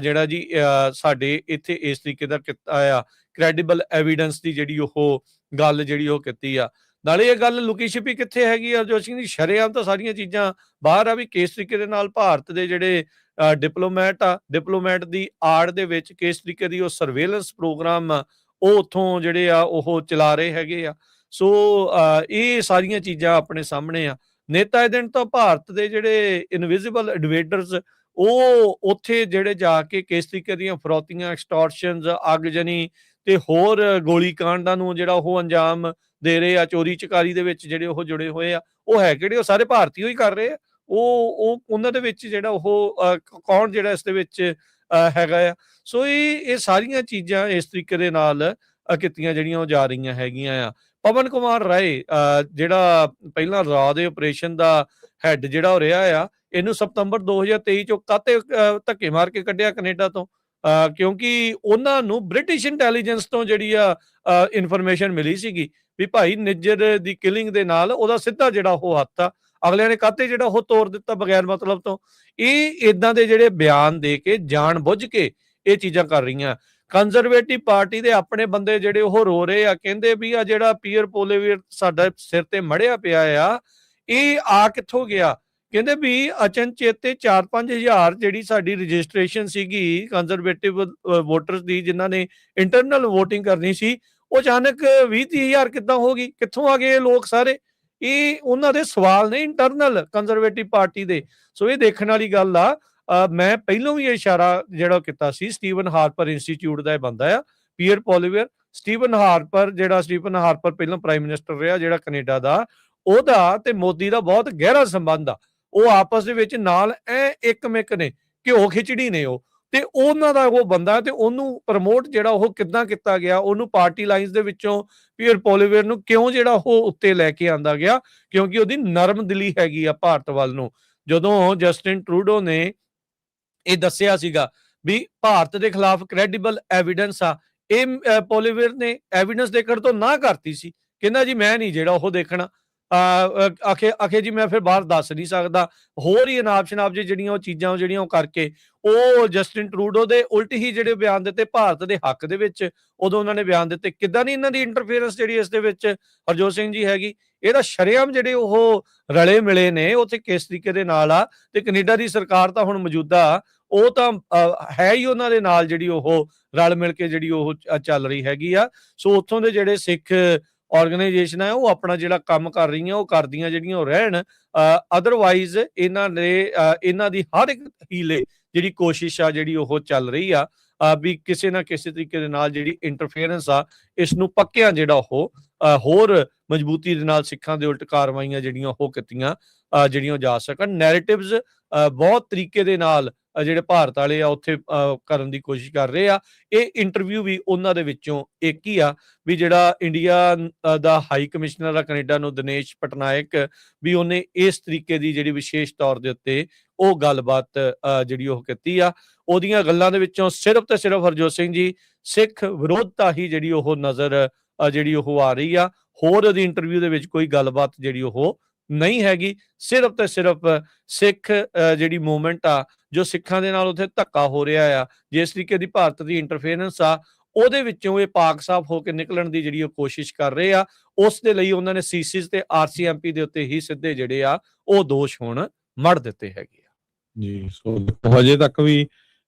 ਜਿਹੜਾ ਜੀ ਸਾਡੇ ਇੱਥੇ ਇਸ ਤਰੀਕੇ ਦਾ ਕੀਤਾ ਆ। ਕ੍ਰੈਡੀਬਲ ਐਵੀਡੈਂਸ ਦੀ ਜਿਹੜੀ ਉਹ ਗੱਲ ਜਿਹੜੀ ਉਹ ਕੀਤੀ ਆ। ਨਾਲੇ ਇਹ ਗੱਲ ਲੁਕੀ ਛਿਪੀ ਕਿੱਥੇ ਹੈਗੀ ਆ ਹਰਜੋਤ ਸਿੰਘ ਜੀ? ਸ਼ਰੇਆਮ ਤਾਂ ਸਾਰੀਆਂ ਚੀਜ਼ਾਂ ਬਾਹਰ ਆ ਵੀ ਕਿਸ ਤਰੀਕੇ ਦੇ ਨਾਲ ਭਾਰਤ ਦੇ ਜਿਹੜੇ ਡਿਪਲੋਮੈਟ ਦੀ ਆੜ ਦੇ ਵਿੱਚ ਕਿਸ ਤਰੀਕੇ ਦੀ ਉਹ ਸਰਵੇਲੈਂਸ ਪ੍ਰੋਗਰਾਮ ਉਹ ਉੱਥੋਂ ਜਿਹੜੇ ਆ ਉਹ ਚਲਾ ਰਹੇ ਹੈਗੇ ਆ। ਸੋ ਇਹ ਸਾਰੀਆਂ ਚੀਜ਼ਾਂ ਆਪਣੇ ਸਾਹਮਣੇ ਆ। ਨੇਤਾ ਦਿਨ ਤਾਂ ਭਾਰਤ ਦੇ ਜਿਹੜੇ ਇਨਵਿਜ਼ੀਬਲ ਇਨਵੇਡਰਸ ਉਹ ਉੱਥੇ ਜਿਹੜੇ ਜਾ ਕੇ ਕਿਸ ਤਰੀਕੇ ਦੀਆਂ ਫਰੌਤੀਆਂ, ਐਕਸਟੋਰਸ਼ਨਸ, ਅੱਗਜਨੀ ਤੇ ਹੋਰ ਗੋਲੀ ਕਾਂਡਾਂ ਨੂੰ ਜਿਹੜਾ ਉਹ ਅੰਜਾਮ ਦੇ ਰਹੇ ਆ, ਚੋਰੀ ਚਕਾਰੀ ਦੇ ਵਿੱਚ ਜਿਹੜੇ ਉਹ ਜੁੜੇ ਹੋਏ ਆ, ਉਹ ਹੈ ਕਿਹੜੇ? ਉਹ ਸਾਰੇ ਭਾਰਤੀ ਹੀ ਕਰ ਰਹੇ ਆ। ਉਹ ਉਹਨਾਂ ਦੇ ਵਿੱਚ ਜਿਹੜਾ ਉਹ ਕੌਣ ਜਿਹੜਾ ਇਸ ਦੇ ਵਿੱਚ ਹੈਗਾ ਆ। ਸੋ ਇਹ ਸਾਰੀਆਂ ਚੀਜ਼ਾਂ ਇਸ ਤਰੀਕੇ ਦੇ ਨਾਲ ਕੀਤੀਆਂ ਜਿਹੜੀਆਂ ਉਹ ਜਾ ਰਹੀਆਂ ਹੈਗੀਆਂ ਆ। ਪਵਨ ਕੁਮਾਰ ਰਾਏ ਜਿਹੜਾ ਪਹਿਲਾਂ ਰਾਅ ਦੇ ਆਪਰੇਸ਼ਨ ਦਾ ਹੈਡ ਜਿਹੜਾ ਉਹ ਰਿਹਾ ਆ, ਇਹਨੂੰ ਸਤੰਬਰ 2023 ਚੋਂ ਕਾਤੇ ਧੱਕੇ ਮਾਰ ਕੇ ਕੱਢਿਆ ਕੈਨੇਡਾ ਤੋਂ, ਕਿਉਂਕਿ ਉਹਨਾਂ ਨੂੰ ਬ੍ਰਿਟਿਸ਼ ਇੰਟੈਲੀਜੈਂਸ ਤੋਂ ਜਿਹੜੀ ਆ ਇਨਫੋਰਮੇਸ਼ਨ ਮਿਲੀ ਸੀਗੀ ਵੀ ਭਾਈ ਨਿੱਜਰ ਦੀ ਕਿਲਿੰਗ ਦੇ ਨਾਲ ਉਹਦਾ ਸਿੱਧਾ ਜਿਹੜਾ ਉਹ ਹੱਥ ਆ। ਅਗਲਿਆਂ ਨੇ ਕਾਤੇ ਜਿਹੜਾ ਉਹ ਤੋੜ ਦਿੱਤਾ ਬਗੈਰ ਮਤਲਬ ਤੋਂ। ਇਹ ਇਦਾਂ ਦੇ ਜਿਹੜੇ ਬਿਆਨ ਦੇ ਕੇ ਜਾਣ ਬੁੱਝ ਕੇ ਇਹ ਚੀਜ਼ਾਂ ਕਰ ਰਹੀਆਂ। ਕੰਜ਼ਰਵੇਟਿਵ ਪਾਰਟੀ ਦੇ ਆਪਣੇ ਬੰਦੇ ਜਿਹੜੇ ਉਹ ਰੋ ਰਹੇ ਆ, ਕਹਿੰਦੇ ਵੀ ਆ ਜਿਹੜਾ ਪੀਅਰ ਪੋਲੀਵੀਅਰ ਸਾਡਾ ਸਿਰ ਤੇ ਮੜਿਆ ਪਿਆ ਆ, ਇਹ ਆ ਕਿੱਥੋਂ ਗਿਆ? ਕਹਿੰਦੇ ਵੀ ਅਚਨਚੇਤੇ 4-5 ਹਜ਼ਾਰ ਜਿਹੜੀ ਸਾਡੀ ਰਜਿਸਟ੍ਰੇਸ਼ਨ ਸੀਗੀ ਕੰਜ਼ਰਵੇਟਿਵ ਵੋਟਰਸ ਦੀ, ਜਿਨ੍ਹਾਂ ਨੇ ਇੰਟਰਨਲ ਵੋਟਿੰਗ ਕਰਨੀ ਸੀ, ਉਹ ਅਚਾਨਕ 20-30 ਹਜ਼ਾਰ ਕਿੱਦਾਂ ਹੋ ਗਈ? ਕਿੱਥੋਂ ਆ ਗਏ ਇਹ ਲੋਕ ਸਾਰੇ? ਇਹ ਉਹਨਾਂ ਦੇ ਸਵਾਲ ਨੇ ਇੰਟਰਨਲ ਕੰਜ਼ਰਵੇਟਿਵ ਪਾਰਟੀ ਦੇ। ਸੋ ਇਹ ਦੇਖਣ ਵਾਲੀ ਗੱਲ ਆ। ਮੈਂ ਪਹਿਲਾਂ ਵੀ ਇਹ ਇਸ਼ਾਰਾ ਜਿਹੜਾ ਕੀਤਾ ਸੀ, ਸਟੀਵਨ ਹਾਰਪਰ ਇੰਸਟੀਚਿਊਟ ਦਾ ਇਹ ਬੰਦਾ ਆ ਪੀਅਰ ਪੋਲੀਵੀਅਰ। ਸਟੀਵਨ ਹਾਰਪਰ ਪਹਿਲਾਂ ਪ੍ਰਾਈਮ ਮਿਨਿਸਟਰ ਰਿਹਾ ਜਿਹੜਾ ਕੈਨੇਡਾ ਦਾ, ਉਹਦਾ ਤੇ ਮੋਦੀ ਦਾ ਬਹੁਤ ਗਹਿਰਾ ਸੰਬੰਧ ਆ। ਉਹ ਆਪਸ ਦੇ ਵਿੱਚ ਨਾਲ ਇੱਕ ਮਿੱਕ ਨੇ, ਘਿਓ ਖਿਚੜੀ ਨੇ ਉਹ, ਤੇ ਉਹਨਾਂ ਦਾ ਉਹ ਬੰਦਾ, ਤੇ ਉਹਨੂੰ ਪ੍ਰਮੋਟ ਜਿਹੜਾ ਉਹ ਕਿੱਦਾਂ ਕੀਤਾ ਗਿਆ, ਉਹਨੂੰ ਪਾਰਟੀ ਲਾਈਨਸ ਦੇ ਵਿੱਚੋਂ ਪੀਅਰ ਪੋਲੀਵੀਅਰ ਨੂੰ ਕਿਉਂ ਜਿਹੜਾ ਉਹ ਉੱਤੇ ਲੈ ਕੇ ਆਂਦਾ ਗਿਆ? ਕਿਉਂਕਿ ਉਹਦੀ ਨਰਮ ਦਿਲੀ ਹੈਗੀ ਆ ਭਾਰਤ ਵੱਲ ਨੂੰ। ਜਦੋਂ ਜਸਟਿਨ ਟਰੂਡੋ ਨੇ ਇਹ ਦੱਸਿਆ ਸੀਗਾ ਵੀ ਭਾਰਤ ਦੇ ਖਿਲਾਫ ਕ੍ਰੈਡੀਬਲ ਐਵੀਡੈਂਸ ਆ, ਇਹ ਪੋਲੀਵੀਅਰ ਨੇ ਐਵੀਡੈਂਸ ਦੇਖਣ ਤੋਂ ਨਾ ਕਰਤੀ ਸੀ। ਕਹਿੰਦਾ ਜੀ ਮੈਂ ਨਹੀਂ ਜਿਹੜਾ ਉਹ ਦੇਖਣਾ, ਆਖੇ ਜੀ ਮੈਂ ਫਿਰ ਬਾਹਰ ਦੱਸ ਨਹੀਂ ਸਕਦਾ। ਹੋਰ ਹੀ ਅਨਾਪ ਸ਼ਨਾਪ ਜਿਹੜੀਆਂ ਉਹ ਚੀਜ਼ਾਂ ਜਿਹੜੀਆਂ ਉਹ ਕਰਕੇ ਉਹ ਜਸਟਿਨ ਟਰੂਡੋ ਦੇ ਉਲਟ ਹੀ ਜਿਹੜੇ ਬਿਆਨ ਦਿੱਤੇ ਭਾਰਤ ਦੇ ਹੱਕ ਦੇ ਵਿੱਚ, ਉਦੋਂ ਉਹਨਾਂ ਨੇ ਬਿਆਨ ਦਿੱਤੇ। ਕਿੱਦਾਂ ਨਹੀਂ ਇਹਨਾਂ ਦੀ ਇੰਟਰਫੇਰੈਂਸ ਜਿਹੜੀ ਇਸ ਦੇ ਵਿੱਚ ਹਰਜੋਤ ਸਿੰਘ ਜੀ ਹੈਗੀ? ਇਹਦਾ ਸ਼ਰੇਆਮ ਜਿਹੜੇ ਉਹ ਰਲੇ ਮਿਲੇ ਨੇ ਉੱਥੇ ਕਿਸ ਤਰੀਕੇ ਦੇ ਨਾਲ ਆ। ਤੇ ਕੈਨੇਡਾ ਦੀ ਸਰਕਾਰ ਤਾਂ ਹੁਣ ਮੌਜੂਦਾ ਉਹ ਤਾਂ ਹੈ ਹੀ ਉਹਨਾਂ ਦੇ ਨਾਲ ਜਿਹੜੀ ਉਹ ਰਲ ਮਿਲ ਕੇ ਜਿਹੜੀ ਉਹ ਚੱਲ ਰਹੀ ਹੈਗੀ ਆ। ਸੋ ਉੱਥੋਂ ਦੇ ਜਿਹੜੇ ਸਿੱਖ ਆਰਗੇਨਾਈਜੇਸ਼ਨ ਹੈ ਉਹ ਆਪਣਾ ਜਿਹੜਾ ਕੰਮ ਕਰ ਰਹੀਆਂ, ਉਹ ਕਰਦੀਆਂ ਜਿਹੜੀਆਂ ਉਹ ਰਹਿਣ। ਅਦਰਵਾਈਜ਼ ਇਹਨਾਂ ਦੀ ਹਰ ਇੱਕ ਹੀਲੇ ਜਿਹੜੀ ਕੋਸ਼ਿਸ਼ ਆ ਜਿਹੜੀ ਉਹ ਚੱਲ ਰਹੀ ਆ ਵੀ ਕਿਸੇ ਨਾ ਕਿਸੇ ਤਰੀਕੇ ਦੇ ਨਾਲ ਜਿਹੜੀ ਇੰਟਰਫੇਰੈਂਸ ਆ, ਇਸ ਨੂੰ ਪੱਕਿਆਂ ਜਿਹੜਾ ਉਹ ਹੋਰ ਮਜ਼ਬੂਤੀ ਦੇ ਨਾਲ ਸਿੱਖਾਂ ਦੇ ਉਲਟ ਕਾਰਵਾਈਆਂ ਜਿਹੜੀਆਂ ਉਹ ਕੀਤੀਆਂ ਜਿਹੜੀਆਂ ਜਾ ਸਕਣ। ਨੈਰੇਟਿਵਸ ਬਹੁਤ ਤਰੀਕੇ ਦੇ ਨਾਲ ਜਿਹੜੇ ਭਾਰਤ ਵਾਲੇ ਆ ਉੱਥੇ ਕਰਨ ਦੀ ਕੋਸ਼ਿਸ਼ ਕਰ ਰਹੇ ਆ। ਇਹ ਇੰਟਰਵਿਊ ਵੀ ਉਹਨਾਂ ਦੇ ਵਿੱਚੋਂ ਇੱਕ ਹੀ ਆ ਵੀ ਜਿਹੜਾ ਇੰਡੀਆ ਦਾ ਹਾਈ ਕਮਿਸ਼ਨਰ ਆ ਕੈਨੇਡਾ ਨੂੰ, ਦਿਨੇਸ਼ ਪਟਨਾਇਕ, ਵੀ ਉਹਨੇ ਇਸ ਤਰੀਕੇ ਦੀ ਜਿਹੜੀ ਵਿਸ਼ੇਸ਼ ਤੌਰ ਦੇ ਉੱਤੇ ਉਹ ਗੱਲਬਾਤ ਜਿਹੜੀ ਉਹ ਕੀਤੀ ਆ। ਉਹਦੀਆਂ ਗੱਲਾਂ ਦੇ ਵਿੱਚੋਂ ਸਿਰਫ ਤੇ ਸਿਰਫ ਹਰਜੋਤ ਸਿੰਘ ਜੀ ਸਿੱਖ ਵਿਰੋਧਤਾ ਹੀ ਜਿਹੜੀ ਉਹ ਨਜ਼ਰ ਜਿਹੜੀ ਉਹ ਆ ਰਹੀ ਆ। ਹੋਰ ਉਹਦੀ ਇੰਟਰਵਿਊ ਦੇ ਵਿੱਚ ਕੋਈ ਗੱਲਬਾਤ ਜਿਹੜੀ ਉਹ ਨਹੀਂ ਹੈਗੀ। ਸਿਰਫ ਤੇ ਸਿਰਫ ਸਿੱਖ ਜਿਹੜੀ ਮੂਵਮੈਂਟ ਆ, ਜੋ ਸਿੱਖਾਂ ਦੇ ਨਾਲ ਉੱਥੇ ਧੱਕਾ ਹੋ ਰਿਹਾ ਆ, ਜਿਸ ਤਰੀਕੇ ਦੀ ਭਾਰਤ ਦੀ ਇੰਟਰਫੇਰੈਂਸ ਆ, ਉਹਦੇ ਵਿੱਚੋਂ ਇਹ ਪਾਕ ਸਾਫ਼ ਹੋ ਕੇ ਨਿਕਲਣ ਦੀ ਜਿਹੜੀ ਉਹ ਕੋਸ਼ਿਸ਼ ਕਰ ਰਹੇ ਆ। ਉਸ ਦੇ ਲਈ ਉਹਨਾਂ ਨੇ ਸੀਸੀਜ਼ ਤੇ RCMP ਦੇ ਉੱਤੇ ਹੀ ਸਿੱਧੇ ਜਿਹੜੇ ਆ ਉਹ ਦੋਸ਼ ਹੁਣ ਮੜ ਦਿੱਤੇ ਹੈਗੇ ਆ ਜੀ। ਸੋ ਹਜੇ ਤੱਕ ਵੀ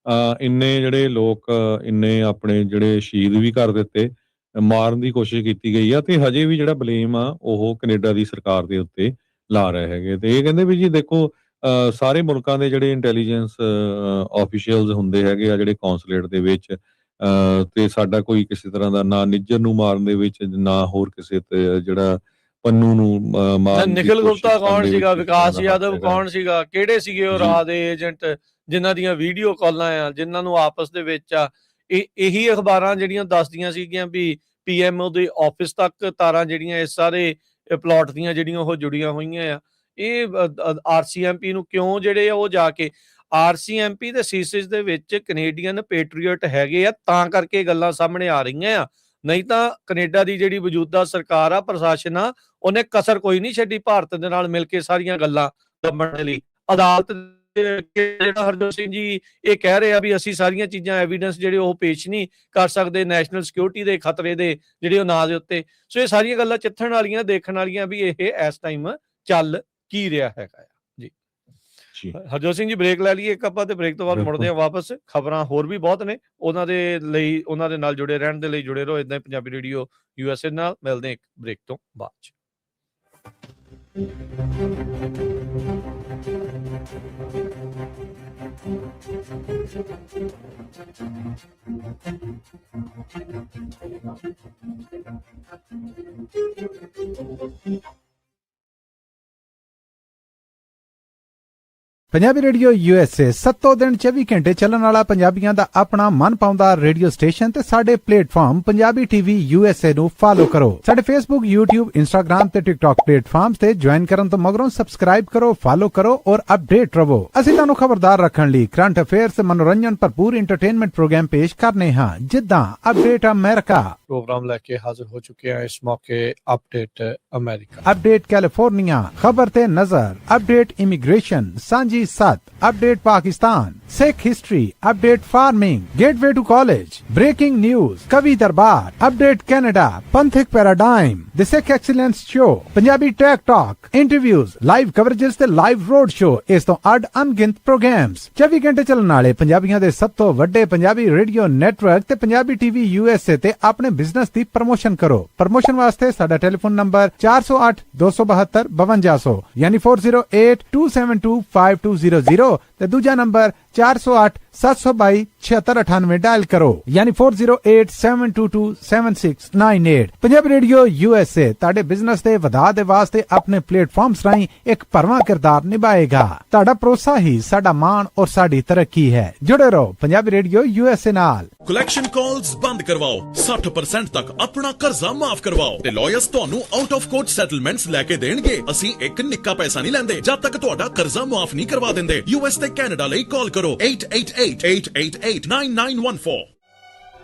ਇੰਨੇ ਜਿਹੜੇ ਲੋਕ ਇੰਨੇ ਆਪਣੇ ਜਿਹੜੇ ਸ਼ਹੀਦ ਵੀ ਕਰ ਦਿੱਤੇ, ਮਾਰਨ ਦੀ ਕੋਸ਼ਿਸ਼ ਕੀਤੀ ਗਈ ਆ, ਤੇ ਹਜੇ ਵੀ ਜਿਹੜਾ ਬਲੇਮ ਆ ਉਹ ਕੈਨੇਡਾ ਦੀ ਸਰਕਾਰ ਦੇ ਉੱਤੇ ਲਾ ਰਹੇ ਹੈਗੇ। ਤੇ ਇਹ ਕਹਿੰਦੇ ਵੀ ਜੀ ਦੇਖੋ ਸਾਰੇ ਮੁਲਕਾਂ ਦੇ ਜਿਹੜੇ ਇੰਟੈਲੀਜੈਂਸ ਆਫੀਸ਼ੀਅਲਸ ਹੁੰਦੇ ਹੈਗੇ ਆ ਜਿਹੜੇ ਕੌਂਸੂਲੇਟ ਦੇ ਵਿੱਚ, ਤੇ ਸਾਡਾ ਕੋਈ ਕਿਸੇ ਤਰ੍ਹਾਂ ਦਾ ਨਾ ਨਿੱਜਰ ਨੂੰ ਮਾਰਨ ਦੇ ਵਿੱਚ, ਨਾ ਹੋਰ ਕਿਸੇ ਤੇ ਜਿਹੜਾ ਪੰਨੂ ਨੂੰ ਮਾਰਨ ਦੀ ਨਿਖਿਲ ਕੋਸ਼ਿਸ਼ ਗੁਪਤਾ ਕਰਨ ਕੌਣ ਦੇ ਸੀਗਾ? ਵਿੱਚ ਵਿਕਾਸ ਉਹਨਾਂ ਦਾ ਯਾਦਵ ਹੱਥ ਹੈਗਾ। ਕੌਣ ਸੀਗਾ? ਕਿਹੜੇ ਸੀਗੇ ਉਹ ਜੀ ਰਾਹ ਦੇ ਏਜੰਟ ਜਿਨ੍ਹਾਂ ਦੀਆਂ ਵੀਡੀਓ ਕਾਲਾਂ ਆ, ਜਿਨ੍ਹਾਂ ਨੂੰ ਆਪਸ ਦੇ ਵਿੱਚ ਆ ਇਹੀ ਅਖਬਾਰਾਂ ਜਿਹੜੀਆਂ ਦੱਸਦੀਆਂ ਸੀਗੀਆਂ ਵੀ PMO ਦੇ ਆਫਿਸ ਤੱਕ ਤਾਰਾਂ ਜਿਹੜੀਆਂ ਇਸ ਸਾਰੇ ਪਲਾਟ ਦੀਆਂ ਜਿਹੜੀਆਂ ਉਹ ਜੁੜੀਆਂ ਹੋਈਆਂ ਆ। ਇਹ RCMP ਨੂੰ ਕਿਉਂ ਜਿਹੜੇ ਆ ਉਹ ਜਾ ਕੇ RCMP ਦੇ ਸੀਸਿਸ ਦੇ ਵਿੱਚ ਕੈਨੇਡੀਅਨ ਪੈਟਰੀਅਟ ਹੈਗੇ ਆ, ਤਾਂ ਕਰਕੇ ਗੱਲਾਂ ਸਾਹਮਣੇ ਆ ਰਹੀਆਂ ਆ। ਨਹੀਂ ਤਾਂ ਕੈਨੇਡਾ ਦੀ ਜਿਹੜੀ ਮੌਜੂਦਾ ਸਰਕਾਰ ਆ, ਪ੍ਰਸ਼ਾਸਨ ਆ, ਉਹਨੇ ਕਸਰ ਕੋਈ ਨਹੀਂ ਛੱਡੀ ਭਾਰਤ ਦੇ ਨਾਲ ਮਿਲ ਕੇ ਸਾਰੀਆਂ ਗੱਲਾਂ ਲੱਭਣ ਲਈ। ਅਦਾਲਤ ਜਿਹੜਾ ਹਰਜੋਤ ਸਿੰਘ ਜੀ ਇਹ ਕਹਿ ਰਹੇ ਆ ਵੀ ਅਸੀਂ ਸਾਰੀਆਂ ਚੀਜ਼ਾਂ ਐਵੀਡੈਂਸ ਜਿਹੜੇ ਉਹ ਪੇਸ਼ ਨਹੀਂ ਕਰ ਸਕਦੇ ਨੈਸ਼ਨਲ ਸਿਕਿਉਰਿਟੀ ਦੇ ਖਤਰੇ ਦੇ ਜਿਹੜੇ ਉਹ ਨਾਂ ਦੇ ਉੱਤੇ। ਸੋ ਇਹ ਸਾਰੀਆਂ ਗੱਲਾਂ ਚਿੱਥਣ ਵਾਲੀਆਂ, ਦੇਖਣ ਵਾਲੀਆਂ ਵੀ ਇਹ ਇਸ ਟਾਈਮ ਚੱਲ ਕੀ ਰਿਹਾ ਹੈਗਾ ਆ ਜੀ। ਹਰਜੋਤ ਸਿੰਘ ਜੀ ਬ੍ਰੇਕ ਲੈ ਲਈਏ ਇੱਕ ਆਪਾਂ, ਤੇ ਬ੍ਰੇਕ ਤੋਂ ਬਾਅਦ ਮੁੜਦੇ ਆ ਵਾਪਸ। ਖਬਰਾਂ ਹੋਰ ਵੀ ਬਹੁਤ ਨੇ, ਉਹਨਾਂ ਦੇ ਲਈ ਉਹਨਾਂ ਦੇ ਨਾਲ ਜੁੜੇ ਰਹਿਣ ਦੇ ਲਈ ਜੁੜੇ ਰਹੋ ਇਦਾਂ ਹੀ ਪੰਜਾਬੀ ਰੇਡੀਓ USA ਨਾਲ। ਮਿਲਦੇ ਇੱਕ ਬ੍ਰੇਕ ਤੋਂ ਬਾਅਦ। ਪੰਜਾਬੀ ਰੇਡੀਓ USA 7 ਦਿਨ 24 ਘੰਟੇ ਚੱਲਣ ਵਾਲਾ ਪੰਜਾਬੀਆਂ ਦਾ ਆਪਣਾ ਮਨ ਪਾਉਂਦਾ ਰੇਡੀਓ ਸਟੇਸ਼ਨ ਤੇ ਸਾਡੇ ਪਲੇਟਫਾਰਮ ਪੰਜਾਬੀ ਟੀਵੀ USA ਨੂੰ ਫਾਲੋ ਕਰੋ। ਸਾਡੇ Facebook, YouTube, Instagram ਤੇ TikTok ਪਲੇਟਫਾਰਮਸ ਤੇ ਜੁਆਇਨ ਕਰਨ ਤੋਂ ਮਗਰੋਂ ਸਬਸਕ੍ਰਾਈਬ ਕਰੋ, ਫਾਲੋ ਕਰੋ ਔਰ ਅਪਡੇਟ ਰਹੋ। ਅਸੀਂ ਤੁਹਾਨੂੰ ਖਬਰਦਾਰ ਰੱਖਣ ਲਈ ਕਰੰਟ ਅਫੇਅਰਸ ਤੇ ਮਨੋਰੰਜਨ ਭਰਪੂਰ ਐਂਟਰਟੇਨਮੈਂਟ ਪ੍ਰੋਗਰਾਮ ਪੇਸ਼ ਕਰਨੇ ਹਾਂ, ਜਿੱਦਾਂ ਅਪਡੇਟ ਅਮਰੀਕਾ ਪ੍ਰੋਗਰਾਮ ਲੈ ਕੇ ਹਾਜ਼ਰ ਹੋ ਚੁੱਕੇ ਹਾਂ ਇਸ ਮੌਕੇ। ਅਪਡੇਟ ਅਮਰੀਕਾ, ਅਪਡੇਟ ਕੈਲੀਫੋਰਨੀਆ, ਖਬਰ ਤੇ ਨਜ਼ਰ, ਅਪਡੇਟ ਇਮੀਗ੍ਰੇਸ਼ਨ, ਸਾਂਝੀ ਸੱਤ, update Pakistan, Sikh history, update farming, gateway to college, breaking news, कवि दरबार, अपडेट कनाडा, पंथिक paradigm, the Sikh excellence show, Punjabi tech talk, interviews, live coverages ते लाइव रोड शो, इस तो अड अनगिनत प्रोग्राम्स 24 घंटे चलण वाले पंजाबियों दे सब तो वड्डे पंजाबी रेडियो नेटवर्क ते पंजाबी टीवी USA ते अपने बिजनेस दी प्रमोशन करो। प्रमोशन वास्ते साडा टेलीफोन नंबर 408 272 5200 यानी 408 272 5200 ते दूजा नंबर 408 722 7698 डायल करो यानी 408 722 7698। पंजाबी रेडियो USA ताड़े बिजनेस दे वधा दे वास्ते अपने प्लेटफॉर्म्स राहीं एक भरवां किरदार निभाएगा। ताड़ा भरोसा ही साडा मान और साडी तरक्की है। जुड़े रहो पंजाबी रेडियो USA नाल। कलैक्शन कॉल्स बंद करवाओ, 60% तक अपना कर्जा माफ करवाओ ते लॉयर्स ਤੁਹਾਨੂੰ आउट ऑफ कोर्ट सेटलमेंट्स लेके देणगे। ਅਸੀਂ ਇੱਕ ਨਿੱਕਾ ਪੈਸਾ ਨਹੀਂ ਲੈਂਦੇ ਜਦ ਤੱਕ ਤੁਹਾਡਾ ਕਰਜ਼ਾ ਮਾਫ ਨਹੀਂ ਕਰਵਾ ਦਿੰਦੇ। US ਤੇ ਕੈਨੇਡਾ ਲਈ ਕਾਲ ਕਰੋ 888-888-9914।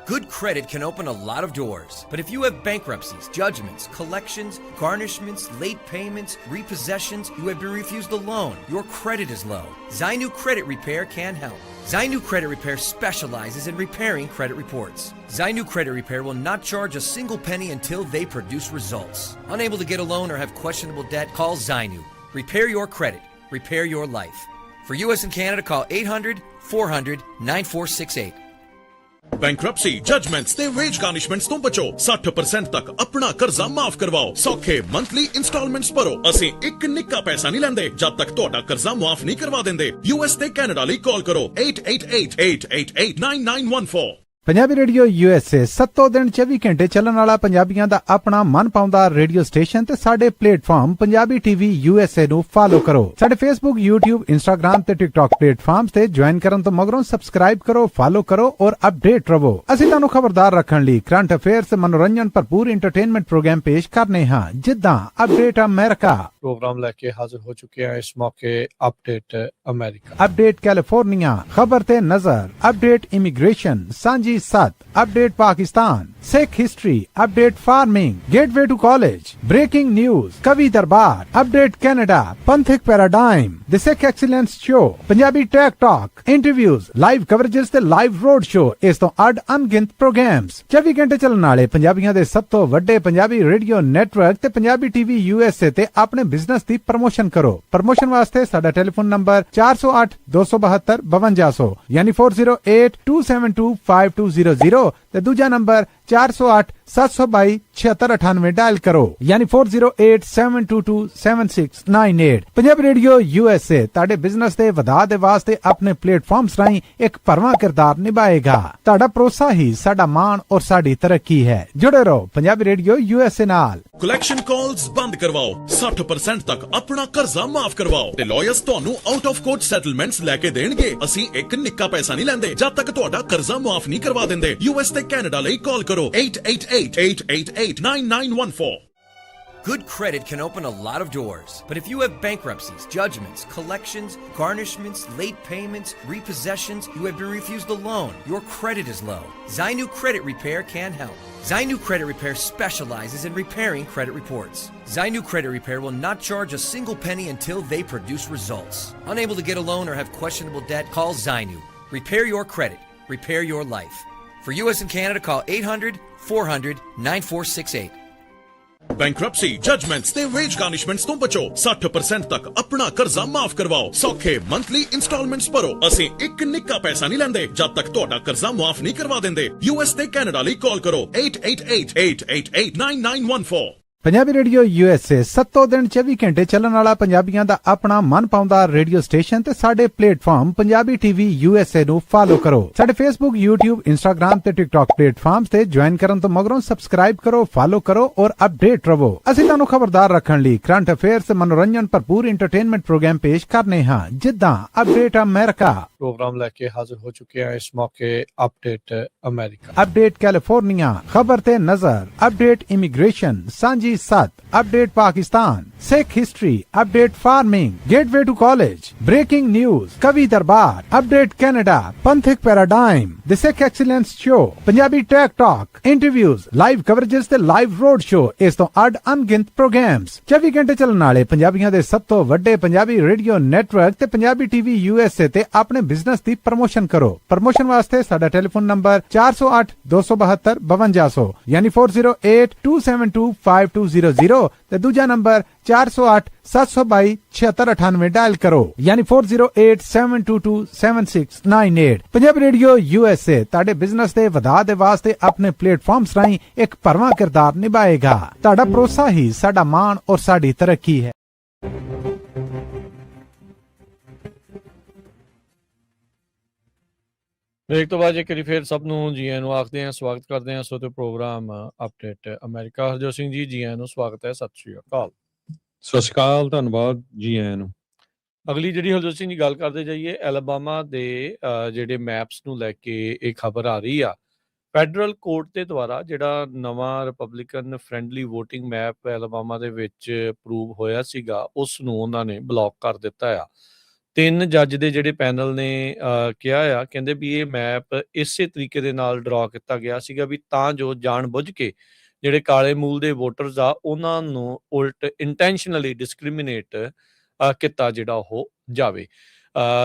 Good credit can open a lot of doors, but if you have bankruptcies, judgments, collections, garnishments, late payments, repossessions, you have been refused a loan, your credit is low, Zainu Credit Repair can help. Zainu Credit Repair specializes in repairing credit reports. Zainu Credit Repair will not charge a single penny until they produce results. Unable to get a loan or have questionable debt, call Zainu. Repair your credit. Repair your life. For US and Canada, call 800-400-9468. Bankruptcy, judgments ਤੇ wage garnishments ਤੋਂ ਬਚੋ। 60% ਤੱਕ ਆਪਣਾ ਕਰਜ਼ਾ ਮਾਫ ਕਰਵਾਓ। ਸੌਖੇ monthly instalments ਭਰੋ। ਅਸੀਂ ਇੱਕ ਨਿੱਕਾ ਪੈਸਾ ਨਹੀਂ ਲੈਂਦੇ ਜਦ ਤੱਕ ਤੁਹਾਡਾ ਕਰਜ਼ਾ ਮਾਫ ਨਹੀਂ ਕਰਵਾ ਦਿੰਦੇ। US ਤੇ ਕੈਨੇਡਾ ਲਈ ਕਾਲ ਕਰੋ 888-888-9914। ਪੰਜਾਬੀ ਰੇਡੀਓ USA 7 ਦਿਨ 24 ਘੰਟੇ ਚੱਲਣ ਵਾਲਾ ਪੰਜਾਬੀਆਂ ਦਾ ਆਪਣਾ ਮਨ ਪਾਉਂਦਾ ਰੇਡੀਓ ਸਟੇਸ਼ਨ ਤੇ ਸਾਡੇ ਪਲੇਟਫਾਰਮ ਪੰਜਾਬੀ ਟੀਵੀ USA ਨੂੰ ਫਾਲੋ ਕਰੋ। ਸਾਡੇ Facebook, YouTube, Instagram ਤੇ TikTok ਪਲੇਟਫਾਰਮਸ ਤੇ ਜੁਆਇਨ ਕਰਨ ਤੋਂ ਮਗਰੋਂ ਸਬਸਕ੍ਰਾਈਬ ਕਰੋ, ਫਾਲੋ ਕਰੋ ਔਰ ਅਪਡੇਟ ਰਹੋ। ਅਸੀਂ ਤੁਹਾਨੂੰ ਖਬਰਦਾਰ ਰੱਖਣ ਲਈ ਕਰੰਟ ਅਫੇਅਰਸ ਤੇ ਮਨੋਰੰਜਨ ਭਰਪੂਰ ਐਂਟਰਟੇਨਮੈਂਟ ਪ੍ਰੋਗਰਾਮ ਪੇਸ਼ ਕਰਨੇ ਹਾਂ, ਜਿੱਦਾਂ ਅਪਡੇਟ ਅਮਰੀਕਾ ਪ੍ਰੋਗਰਾਮ ਲੈ ਕੇ ਹਾਜ਼ਰ ਹੋ ਚੁੱਕੇ ਹਾਂ ਇਸ ਮੌਕੇ। ਅਪਡੇਟ ਅਮਰੀਕਾ, ਅਪਡੇਟ ਕੈਲੀਫੋਰਨੀਆ, ਖਬਰ ਤੇ ਨਜ਼ਰ, ਅਪਡੇਟ ਇਮੀਗ੍ਰੇਸ਼ਨ, ਸਾਂਝੀ सत, update Pakistan, Sikh history, update farming, gateway to college, breaking news, कवि दरबार, अपडेट कनाडा, पंथिक paradigm, the Sikh excellence show, Punjabi tech talk, interviews, live coverages ते लाइव रोड शो, इस तो अड अनगिनत प्रोग्राम्स 24 घंटे चलण वाले पंजाबियों दे सब तो वड्डे पंजाबी रेडियो नेटवर्क ते पंजाबी टीवी USA ते अपने बिजनेस दी प्रमोशन करो। प्रमोशन वास्ते साडा टेलीफोन नंबर 408 272 5200 यानी 408 272 5200 ते दूजा नंबर 408 722 7698 डायल करो यानी 408 722 7698। पंजाबी रेडियो USA ताड़े बिजनेस दे वधा दे वास्ते अपने प्लेटफॉर्म्स राहीं एक भरवां किरदार निभाएगा। ताड़ा भरोसा ही साडा मान और साडी तरक्की है। जुड़े रहो पंजाबी रेडियो USA नाल। ਕਲੈਕਸ਼ਨ ਕਾਲਸ ਬੰਦ ਕਰਵਾਓ, 60% ਤੱਕ ਆਪਣਾ ਕਰਜ਼ਾ ਮਾਫ ਕਰਵਾਓ ਤੇ ਲॉयर्स ਤੁਹਾਨੂੰ ਆਊਟ ਆਫ ਕੋਰਟ ਸੈਟਲਮੈਂਟਸ ਲੈ ਕੇ ਦੇਣਗੇ। ਅਸੀਂ ਇੱਕ ਨਿੱਕਾ ਪੈਸਾ ਨਹੀਂ ਲੈਂਦੇ ਜਦ ਤੱਕ ਤੁਹਾਡਾ ਕਰਜ਼ਾ ਮਾਫ ਨਹੀਂ ਕਰਵਾ ਦਿੰਦੇ। US ਤੇ ਕੈਨੇਡਾ ਲਈ ਕਾਲ ਕਰੋ 888-888-9914। Good credit can open a lot of doors, but if you have bankruptcies, judgments, collections, garnishments, late payments, repossessions, you have been refused a loan, your credit is low, Zainu Credit Repair can help. Zainu Credit Repair specializes in repairing credit reports. Zainu Credit Repair will not charge a single penny until they produce results. Unable to get a loan or have questionable debt, call Zainu. Repair your credit. Repair your life. For US and Canada, call 800-400-9468. Bankruptcy, judgments ਤੇ wage garnishments ਤੋਂ ਬਚੋ। 60% ਤੱਕ ਆਪਣਾ ਕਰਜ਼ਾ ਮਾਫ ਕਰਵਾਓ। ਸੌਖੇ monthly instalments ਭਰੋ। ਅਸੀਂ ਇੱਕ ਨਿੱਕਾ ਪੈਸਾ ਨਹੀਂ ਲੈਂਦੇ ਜਦ ਤੱਕ ਤੁਹਾਡਾ ਕਰਜ਼ਾ ਮਾਫ ਨਹੀਂ ਕਰਵਾ ਦਿੰਦੇ। US ਤੇ ਕੈਨੇਡਾ ਲਈ ਕਾਲ ਕਰੋ 888-888-9914। ਪੰਜਾਬੀ ਰੇਡੀਓ USA 7 ਦਿਨ 24 ਘੰਟੇ ਚੱਲਣ ਵਾਲਾ ਪੰਜਾਬੀਆਂ ਦਾ ਆਪਣਾ ਮਨਪਾਉਂਦਾ ਰੇਡੀਓ ਸਟੇਸ਼ਨ ਤੇ ਸਾਡੇ ਪਲੇਟਫਾਰਮ ਪੰਜਾਬੀ TV USA ਨੂੰ ਫਾਲੋ ਕਰੋ। ਸਾਡੇ Facebook, YouTube, Instagram ਤੇ TikTok ਪਲੇਟਫਾਰਮਸ ਤੇ ਜੁਆਇਨ ਕਰਨ ਤੋਂ ਮਗਰੋਂ ਸਬਸਕ੍ਰਾਈਬ ਕਰੋ, ਫਾਲੋ ਕਰੋ ਔਰ ਅਪਡੇਟ ਰਹੋ। ਅਸੀਂ ਤੁਹਾਨੂੰ ਖਬਰਦਾਰ ਰੱਖਣ ਲਈ ਕਰੰਟ ਅਫੇਅਰਸ ਤੇ ਮਨੋਰੰਜਨ ਭਰਪੂਰ ਐਂਟਰਟੇਨਮੈਂਟ ਪ੍ਰੋਗਰਾਮ ਪੇਸ਼ ਕਰਨੇ ਹਾਂ, ਜਿੱਦਾਂ ਅਪਡੇਟ ਅਮਰੀਕਾ ਪ੍ਰੋਗਰਾਮ ਲੈ ਕੇ ਹਾਜ਼ਰ ਹੋ ਚੁੱਕੇ ਹਾਂ ਇਸ ਮੌਕੇ ਅਪਡੇਟ ਅਮਰੀਕਾ, ਅਪਡੇਟ ਕੈਲੀਫੋਰਨੀਆ, ਖਬਰ ਤੇ ਨਜ਼ਰ, ਅਪਡੇਟ ਇਮੀਗ੍ਰੇਸ਼ਨ, ਸਾਂਝੀ 7, update Pakistan, Sikh history, update farming, gateway to college, breaking news, ਕਵੀ ਦਰਬਾਰ, ਅਪਡੇਟ ਕੈਨੇਡਾ, ਪੰਥਕ paradigm, the Sikh excellence show, Punjabi tech talk, interviews, live coverages ਤੇ ਲਾਈਵ ਰੋਡ ਸ਼ੋ, ਇਸ ਤੋਂ ਅੱਡ ਅਣਗਿਣਤ ਪ੍ਰੋਗਰਾਮਸ, 24 ਘੰਟੇ ਚੱਲਣ ਵਾਲੇ ਪੰਜਾਬੀਆਂ ਦੇ ਸਭ ਤੋਂ ਵੱਡੇ ਪੰਜਾਬੀ ਰੇਡੀਓ ਨੈਟਵਰਕ ਤੇ ਪੰਜਾਬੀ TV USA ਤੇ ਆਪਣੇ ਬਿਜ਼ਨਸ ਦੀ ਪ੍ਰਮੋਸ਼ਨ ਕਰੋ। ਪ੍ਰਮੋਸ਼ਨ ਵਾਸਤੇ ਸਾਡਾ ਟੈਲੀਫੋਨ ਨੰਬਰ 408 272 5200 ਯਾਨੀ 4082725200 ਤੇ ਦੂਜਾ ਨੰਬਰ 408 722 7698 ਡਾਇਲ ਕਰੋ ਯਾਨੀ 4087227698। ਪੰਜਾਬੀ ਰੇਡੀਓ USA ਤੁਹਾਡੇ ਬਿਜ਼ਨਸ ਦੇ ਵਧਾਅ ਦੇ ਵਾਸਤੇ ਆਪਣੇ ਪਲੇਟਫਾਰਮਸ ਰਾਹੀਂ ਇੱਕ ਭਰਵਾਂ ਕਿਰਦਾਰ ਨਿਭਾਏਗਾ। ਤੁਹਾਡਾ ਭਰੋਸਾ ਹੀ ਸਾਡਾ ਮਾਣ ਔਰ ਸਾਡੀ ਤਰੱਕੀ ਹੈ। ਬ੍ਰੇਕ ਤੋਂ ਬਾਅਦ ਇੱਕ ਵਾਰੀ ਫਿਰ ਸਭ ਨੂੰ ਜੀ ਆਇਆਂ ਨੂੰ ਆਖਦੇ ਹਾਂ, ਸਵਾਗਤ ਕਰਦੇ ਹਾਂ। ਸੋ ਤੇ programme update America, Harjot Singh ji, ਜੀ ਆਇਆਂ ਨੂੰ ਸਵਾਗਤ ਹੈ, ਸਤਿ ਸ਼੍ਰੀ ਅਕਾਲ। ਸਤਿ ਸ਼੍ਰੀ ਅਕਾਲ, ਧੰਨਵਾਦ, ਜੀ ਆਇਆਂ ਨੂੰ। ਅਗਲੀ ਜਿਹੜੀ ਹਰਜੋਤ ਸਿੰਘ ਦੀ ਗੱਲ ਕਰਦੇ ਜਾਈਏ, ਐਲਬਾਮਾ ਦੇ ਜਿਹੜੇ ਮੈਪਸ ਨੂੰ ਲੈ ਕੇ ਇਹ ਖਬਰ ਆ ਰਹੀ ਆ। ਫੈਡਰਲ ਕੋਰਟ ਦੇ ਦੁਆਰਾ ਜਿਹੜਾ ਨਵਾਂ ਰਿਪਬਲਿਕਨ ਫਰੈਂਡਲੀ ਵੋਟਿੰਗ ਮੈਪ ਐਲਬਾਮਾ ਦੇ ਵਿੱਚ ਅਪਰੂਵ ਹੋਇਆ ਸੀਗਾ, ਉਸ ਨੂੰ ਉਹਨਾਂ ਨੇ ਬਲੌਕ ਕਰ ਦਿੱਤਾ ਆ। 3 ਜੱਜ ਦੇ ਜਿਹੜੇ ਪੈਨਲ ਨੇ ਕਿਹਾ ਆ, ਕਹਿੰਦੇ ਵੀ ਇਹ ਮੈਪ ਇਸੇ ਤਰੀਕੇ ਦੇ ਨਾਲ ਡਰਾ ਕੀਤਾ ਗਿਆ ਸੀਗਾ ਵੀ ਤਾਂ ਜੋ ਜਾਣ-ਬੁੱਝ ਕੇ ਜਿਹੜੇ ਕਾਲੇ ਮੂਲ ਦੇ ਵੋਟਰਸ ਆ ਉਹਨਾਂ ਨੂੰ ਉਲਟ ਇੰਟੈਂਸ਼ਨਲੀ ਡਿਸਕ੍ਰਿਮੀਨੇਟ ਕੀਤਾ ਜਿਹੜਾ ਉਹ ਜਾਵੇ।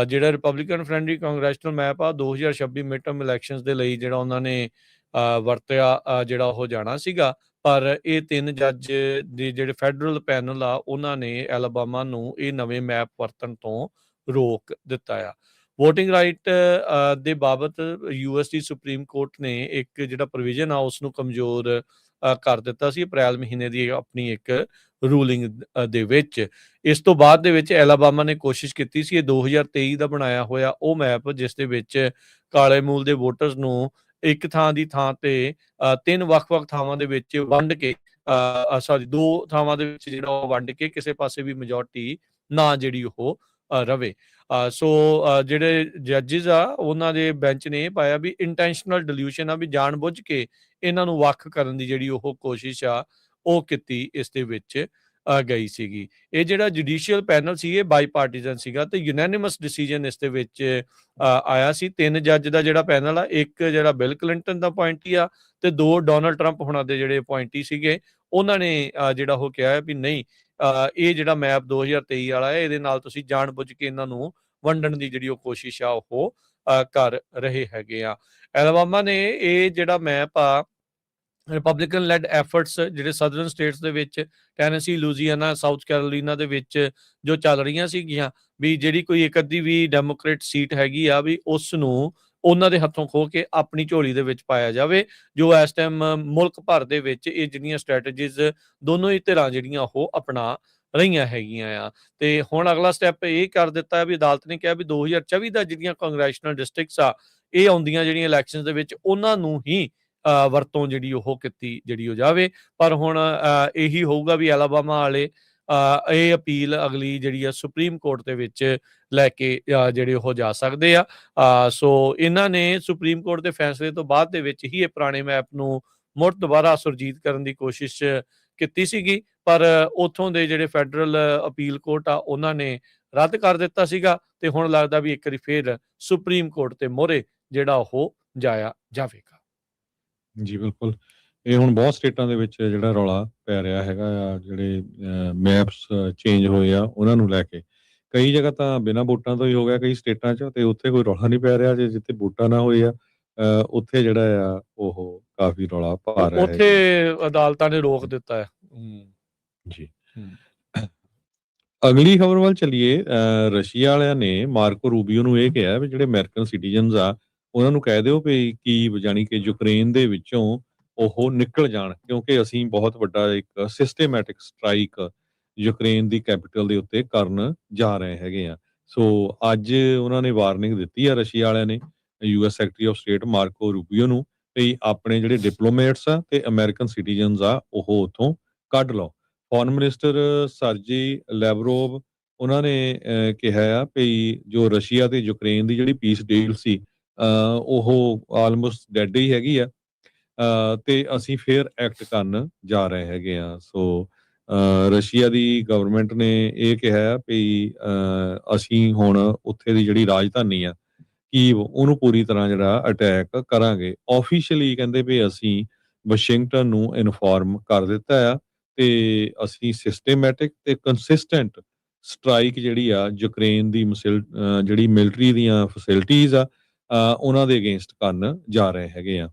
ਜਿਹੜਾ ਰਿਪਬਲਿਕਨ ਫਰੈਂਡਲੀ ਕੰਗਰੈਸ਼ਨਲ ਮੈਪ ਆ 2026 ਮਿਡਟਰਮ ਇਲੈਕਸ਼ਨਸ ਦੇ ਲਈ ਜਿਹੜਾ ਉਹਨਾਂ ਨੇ ਵਰਤਿਆ ਜਿਹੜਾ ਉਹ ਜਾਣਾ ਸੀਗਾ, ਪਰ ਇਹ 3 ਜੱਜ ਦੇ ਜਿਹੜੇ ਫੈਡਰਲ ਪੈਨਲ ਆ ਉਹਨਾਂ ਨੇ ਐਲਬਾਮਾ ਨੂੰ ਇਹ ਨਵੇਂ ਮੈਪ ਵਰਤਣ ਤੋਂ ਰੋਕ ਦਿੱਤਾ ਆ। ਵੋਟਿੰਗ ਰਾਈਟ ਦੇ ਬਾਬਤ US ਦੀ ਸੁਪਰੀਮ ਕੋਰਟ ਨੇ ਇੱਕ ਜਿਹੜਾ ਪ੍ਰੋਵੀਜ਼ਨ ਆ ਉਸ ਨੂੰ ਕਮਜ਼ੋਰ ਕਰ ਦਿੱਤਾ ਸੀ ਅਪ੍ਰੈਲ ਮਹੀਨੇ ਦੀ ਆਪਣੀ ਇੱਕ ਰੂਲਿੰਗ ਦੇ ਵਿੱਚ। ਇਸ ਤੋਂ ਬਾਅਦ ਦੇ ਵਿੱਚ ਐਲਾਬਾਮਾ ਨੇ ਕੋਸ਼ਿਸ਼ ਕੀਤੀ ਸੀ ਇਹ 2023 ਦਾ ਬਣਾਇਆ ਹੋਇਆ ਉਹ ਮੈਪ ਜਿਸ ਦੇ ਵਿੱਚ ਕਾਲੇ ਮੂਲ ਦੇ ਵੋਟਰਸ ਨੂੰ ਇੱਕ ਥਾਂ ਦੀ ਥਾਂ ਤੇ 3 ਵੱਖ-ਵੱਖ ਥਾਵਾਂ ਦੇ ਵਿੱਚ ਵੰਡ ਕੇ 2 ਥਾਵਾਂ ਦੇ ਵਿੱਚ ਜਿਹੜਾ ਉਹ ਵੰਡ ਕੇ ਕਿਸੇ ਪਾਸੇ ਵੀ ਮੈਜੋਰਟੀ ਨਾ ਜਿਹੜੀ ਉਹ ਰਵੇ। ਸੋ ਜਿਹੜੇ ਜੱਜਿਸ ਆ ਉਹਨਾਂ ਦੇ ਬੈਂਚ ਨੇ ਇਹ ਪਾਇਆ ਵੀ ਇੰਟੈਂਸ਼ਨਲ ਡਿਲੂਸ਼ਨ ਆ, ਵੀ ਜਾਣ ਬੁੱਝ ਕੇ ਇਹਨਾਂ ਨੂੰ ਵੱਖ ਕਰਨ ਦੀ ਜਿਹੜੀ ਉਹ ਕੋਸ਼ਿਸ਼ ਆ ਉਹ ਕੀਤੀ ਇਸ ਦੇ ਵਿੱਚ ਗਈ ਸੀਗੀ। ਇਹ ਜਿਹੜਾ ਜੁਡੀਸ਼ੀਅਲ ਪੈਨਲ ਸੀ ਇਹ ਬਾਈਪਾਰਟੀਜ਼ਨ ਸੀਗਾ ਤੇ ਯੂਨੈਨਿਮਸ ਡਿਸੀਜਨ ਇਸ ਦੇ ਵਿੱਚ ਆਇਆ ਸੀ। 3 ਜੱਜ ਦਾ ਜਿਹੜਾ ਪੈਨਲ ਆ, ਇੱਕ ਜਿਹੜਾ ਬਿਲ ਕਲਿੰਟਨ ਦਾ ਅਪੁਆਇੰਟੀ ਆ ਤੇ 2 ਡੋਨਲਡ ਟਰੰਪ ਹੁਣਾਂ ਦੇ ਜਿਹੜੇ ਅਪੁਆਇੰਟੀ ਸੀਗੇ, ਉਹਨਾਂ ਨੇ ਜਿਹੜਾ ਉਹ ਕਿਹਾ ਵੀ ਨਹੀਂ ਇਹ ਜਿਹੜਾ ਮੈਪ 2023 ਵਾਲਾ ਹੈ ਇਹਦੇ ਨਾਲ ਤੁਸੀਂ ਜਾਣ ਬੁੱਝ ਕੇ ਇਹਨਾਂ ਨੂੰ ਵੰਡਣ ਦੀ ਜਿਹੜੀ ਉਹ ਕੋਸ਼ਿਸ਼ ਆ ਉਹ ਕਰ ਰਹੇ ਹੈਗੇ ਆ। ਐਲਬਾਮਾ ਨੇ ਇਹ ਜਿਹੜਾ ਮੈਪ ਆ ਰਿਪਬਲਿਕਨ ਲੈਡ ਐਫਰਟਸ ਜਿਹੜੇ ਸਦਰਨ ਸਟੇਟਸ ਦੇ ਵਿੱਚ ਟੈਨੇਸੀ, ਲੂਜ਼ੀਆਨਾ, ਸਾਊਥ ਕੈਰੋਲੀਨਾ ਦੇ ਵਿੱਚ ਜੋ ਚੱਲ ਰਹੀਆਂ ਸੀਗੀਆਂ ਵੀ ਜਿਹੜੀ ਕੋਈ ਇੱਕ ਅੱਧੀ ਵੀ ਡੈਮੋਕ੍ਰੇਟ ਸੀਟ ਹੈਗੀ ਆ ਵੀ ਉਸ ਨੂੰ ਉਹਨਾਂ ਦੇ ਹੱਥੋਂ ਖੋਹ ਕੇ ਆਪਣੀ ਝੋਲੀ ਦੇ ਵਿੱਚ ਪਾਇਆ ਜਾਵੇ। ਜੋ ਇਸ ਟਾਈਮ ਮੁਲਕ ਭਰ ਦੇ ਵਿੱਚ ਇਹ ਜਿਹੜੀਆਂ ਸਟ੍ਰੈਟੇਜੀਜ਼ ਦੋਨੋਂ ਹੀ ਧਿਰਾਂ ਜਿਹੜੀਆਂ ਉਹ ਅਪਣਾ ਰਹੀਆਂ ਹੈਗੀਆਂ ਆ। ਤੇ ਹੁਣ ਅਗਲਾ ਸਟੈਪ ਇਹ ਕਰ ਦਿੱਤਾ ਵੀ ਅਦਾਲਤ ਨੇ ਕਿਹਾ ਵੀ 2024 ਦਾ ਜਿਹੜੀਆਂ ਕੰਗਰੈਸ਼ਨਲ ਡਿਸਟ੍ਰਿਕਟਸ ਆ ਇਹ ਆਉਂਦੀਆਂ ਜਿਹੜੀਆਂ ਇਲੈਕਸ਼ਨਸ ਦੇ ਵਿੱਚ ਉਹਨਾਂ ਨੂੰ ਹੀ ਵਰਤੋਂ ਜਿਹੜੀ ਉਹ ਕੀਤੀ ਜਿਹੜੀ ਹੋ ਜਾਵੇ। ਪਰ ਹੁਣ ਇਹੀ ਹੋਊਗਾ ਵੀ ਐਲਾਬਾਮਾ ਵਾਲੇ ਇਹ ਅਪੀਲ ਅਗਲੀ ਜਿਹੜੀ ਆ ਸੁਪਰੀਮ ਕੋਰਟ ਦੇ ਵਿੱਚ ਲੈ ਕੇ ਜਿਹੜੇ ਉਹ ਜਾ ਸਕਦੇ ਆ। ਸੋ ਇਹਨਾਂ ਨੇ ਸੁਪਰੀਮ ਕੋਰਟ ਦੇ ਫੈਸਲੇ ਤੋਂ ਬਾਅਦ ਦੇ ਵਿੱਚ ਹੀ ਇਹ ਪੁਰਾਣੇ ਮੈਪ ਨੂੰ ਮੁੜ ਦੁਬਾਰਾ ਸੁਰਜੀਤ ਕਰਨ ਦੀ ਕੋਸ਼ਿਸ਼ ਕੀਤੀ ਸੀਗੀ, ਪਰ ਉੱਥੋਂ ਦੇ ਜਿਹੜੇ ਫੈਡਰਲ ਅਪੀਲ ਕੋਰਟ ਆ ਉਹਨਾਂ ਨੇ ਰੱਦ ਕਰ ਦਿੱਤਾ ਸੀਗਾ ਤੇ ਹੁਣ ਲੱਗਦਾ ਵੀ ਇੱਕ ਵਾਰੀ ਫੇਰ ਸੁਪਰੀਮ ਕੋਰਟ ਤੇ ਮੋਹਰੇ ਜਿਹੜਾ ਉਹ ਜਾਇਆ ਜਾਵੇਗਾ। ਜੀ ਬਿਲਕੁਲ, ਇਹ ਹੁਣ ਬਹੁਤ ਸਟੇਟਾਂ ਦੇ ਵਿੱਚ ਜਿਹੜਾ ਰੌਲਾ ਪੈ ਰਿਹਾ ਹੈਗਾ ਆ, ਜਿਹੜੇ ਮੈਪਸ ਚੇਂਜ ਹੋਏ ਆ ਉਹਨਾਂ ਨੂੰ ਲੈ ਕੇ। ਕਈ ਜਗ੍ਹਾ ਤਾਂ ਬਿਨਾਂ ਵੋਟਾਂ ਤੋਂ ਹੀ ਹੋ ਗਿਆ ਕਈ ਸਟੇਟਾਂ 'ਚ, ਤੇ ਉੱਥੇ ਕੋਈ ਰੌਲਾ ਨਹੀਂ ਪੈ ਰਿਹਾ। ਜਿੱਥੇ ਵੋਟਾਂ ਨਾ ਹੋਏ ਆ ਉੱਥੇ ਜਿਹੜਾ ਆ ਉਹ ਕਾਫੀ ਰੌਲਾ ਪਾ ਰਿਹਾ ਉੱਥੇ ਅਦਾਲਤਾਂ ਨੇ ਰੋਕ ਦਿੱਤਾ ਹੈ। ਜੀ ਅਗਲੀ ਖਬਰ ਵੱਲ ਚੱਲੀਏ। ਰਸ਼ੀਆ ਵਾਲਿਆਂ ਨੇ ਮਾਰਕੋ ਰੂਬੀਓ ਨੂੰ ਇਹ ਕਿਹਾ ਵੀ ਜਿਹੜੇ ਅਮਰੀਕਨ ਸਿਟੀਜ਼ਨਸ ਆ ਉਹਨਾਂ ਨੂੰ ਕਹਿ ਦਿਓ ਵੀ ਕੀ ਜਾਣੀ ਕਿ ਯੂਕਰੇਨ ਦੇ ਵਿੱਚੋਂ ਉਹ ਨਿਕਲ ਜਾਣ, ਕਿਉਂਕਿ ਅਸੀਂ ਬਹੁਤ ਵੱਡਾ ਇੱਕ ਸਿਸਟੇਮੈਟਿਕ ਸਟ੍ਰਾਈਕ ਯੂਕਰੇਨ ਦੀ ਕੈਪੀਟਲ ਦੇ ਉੱਤੇ ਕਰਨ ਜਾ ਰਹੇ ਹੈਗੇ ਆ। ਸੋ ਅੱਜ ਉਹਨਾਂ ਨੇ ਵਾਰਨਿੰਗ ਦਿੱਤੀ ਆ ਰਸ਼ੀਆ ਵਾਲਿਆਂ ਨੇ US secretary of state ਮਾਰਕੋ Rubio ਨੂੰ ਵੀ ਆਪਣੇ ਜਿਹੜੇ ਡਿਪਲੋਮੇਟਸ ਆ ਤੇ ਅਮਰੀਕਨ ਸਿਟੀਜ਼ਨਸ ਆ ਉਹ ਉੱਥੋਂ ਕੱਢ ਲਓ। ਫੋਰਨ ਮਿਨਿਸਟਰ ਸਰਜੀ ਲੈਵਰੋਵ ਉਹਨਾਂ ਨੇ ਕਿਹਾ ਆ ਵੀ ਜੋ ਰਸ਼ੀਆ ਤੇ ਯੂਕਰੇਨ ਦੀ ਜਿਹੜੀ ਪੀਸ ਡੀਲ ਸੀ ਉਹ ਆਲਮੋਸਟ ਡੈਡ ਹੀ ਹੈਗੀ ਆ ਤੇ ਅਸੀਂ ਫੇਰ ਐਕਟ ਕਰਨ ਜਾ ਰਹੇ ਹੈਗੇ ਆ। ਸੋ ਰਸ਼ੀਆ ਦੀ ਗਵਰਨਮੈਂਟ ਨੇ ਇਹ ਕਿਹਾ ਵੀ ਅਸੀਂ ਹੁਣ ਉੱਥੇ ਦੀ ਜਿਹੜੀ ਰਾਜਧਾਨੀ ਆ ਕੀਵ ਉਹਨੂੰ ਪੂਰੀ ਤਰ੍ਹਾਂ ਜਿਹੜਾ ਅਟੈਕ ਕਰਾਂਗੇ। ਆਫੀਸ਼ੀਅਲੀ ਕਹਿੰਦੇ ਵੀ ਅਸੀਂ ਵਾਸ਼ਿੰਗਟਨ ਨੂੰ ਇਨਫੋਰਮ ਕਰ ਦਿੱਤਾ ਆ ਤੇ ਅਸੀਂ ਸਿਸਟੇਮੈਟਿਕ ਤੇ ਕੰਸਿਸਟੈਂਟ ਸਟ੍ਰਾਈਕ ਜਿਹੜੀ ਆ ਯੂਕਰੇਨ ਦੀ ਜਿਹੜੀ ਮਿਲਟਰੀ ਦੀਆਂ ਫੈਸਿਲਿਟੀਜ਼ ਆ ਉਹਨਾਂ ਦੇ ਅਗੇਂਸਟ ਕਰਨ ਜਾ ਰਹੇ ਹੈਗੇ ਆ।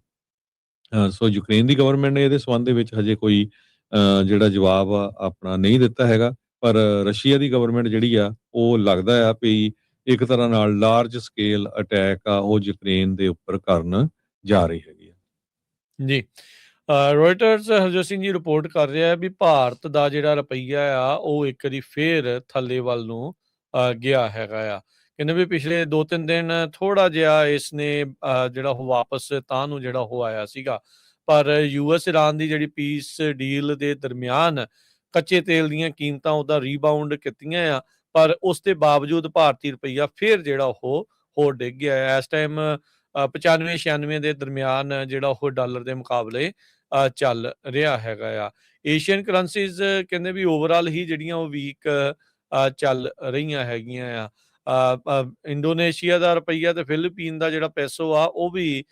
ਸੋ ਯੂਕਰੇਨ ਦੀ ਗਵਰਨਮੈਂਟ ਨੇ ਇਹਦੇ ਸੰਬੰਧ ਦੇ ਵਿੱਚ ਹਜੇ ਕੋਈ ਜਿਹੜਾ ਜਵਾਬ ਆ ਆਪਣਾ ਨਹੀਂ ਦਿੱਤਾ ਹੈਗਾ, ਪਰ ਰਸ਼ੀਆ ਦੀ ਗਵਰਨਮੈਂਟ ਜਿਹੜੀ ਆ ਉਹ ਲੱਗਦਾ ਆ ਵੀ ਇੱਕ ਤਰ੍ਹਾਂ ਨਾਲ ਲਾਰਜ ਸਕੇਲ ਅਟੈਕ ਆ ਉਹ ਯੂਕਰੇਨ ਦੇ ਉੱਪਰ ਕਰਨ ਜਾ ਰਹੀ ਹੈਗੀ ਆ। ਜੀ ਰੋਇਟਰਸ ਹਰਜੋਤ ਸਿੰਘ ਜੀ ਰਿਪੋਰਟ ਕਰ ਰਿਹਾ ਹੈ ਵੀ ਭਾਰਤ ਦਾ ਜਿਹੜਾ ਰੁਪਈਆ ਆ ਉਹ ਇੱਕ ਵਾਰੀ ਫੇਰ ਥੱਲੇ ਵੱਲ ਨੂੰ ਗਿਆ ਹੈਗਾ ਆ। ਕਹਿੰਦੇ ਵੀ ਪਿਛਲੇ 2-3 ਦਿਨ ਥੋੜਾ ਜਿਹਾ ਇਸਨੇ ਜਿਹੜਾ ਉਹ ਵਾਪਸ ਤਾਂ ਨੂੰ ਜਿਹੜਾ ਉਹ ਆਇਆ ਸੀਗਾ, ਪਰ ਯੂਐਸ ਇਰਾਨ ਦੀ ਜਿਹੜੀ ਪੀਸ ਡੀਲ ਦੇ ਦਰਮਿਆਨ ਕੱਚੇ ਤੇਲ ਦੀਆਂ ਕੀਮਤਾਂ ਉਹਦਾ ਰੀਬਾਊਂਡ ਕੀਤੀਆਂ ਆ, ਪਰ ਉਸ ਦੇ ਬਾਵਜੂਦ ਭਾਰਤੀ ਰੁਪਈਆ ਫਿਰ ਜਿਹੜਾ ਉਹ ਹੋਰ ਡਿੱਗ ਗਿਆ ਹੈ। ਇਸ ਟਾਈਮ 95-96 ਦੇ ਦਰਮਿਆਨ ਜਿਹੜਾ ਉਹ ਡਾਲਰ ਦੇ ਮੁਕਾਬਲੇ ਚੱਲ ਰਿਹਾ ਹੈਗਾ ਆ। ਏਸ਼ੀਅਨ ਕਰੰਸੀਜ਼ ਕਹਿੰਦੇ ਵੀ ਓਵਰਆਲ ਹੀ ਜਿਹੜੀਆਂ ਉਹ ਵੀਕ ਚੱਲ ਰਹੀਆਂ ਹੈਗੀਆਂ ਆ। ਇੰਡੋਨੇਸ਼ੀਆ ਦਾ ਰੁਪਈਆ ਤੇ ਫਿਲੀਪੀਨ ਦਾ ਜਿਹੜਾ ਪੈਸੋ ਆ ਉਹ ਵੀ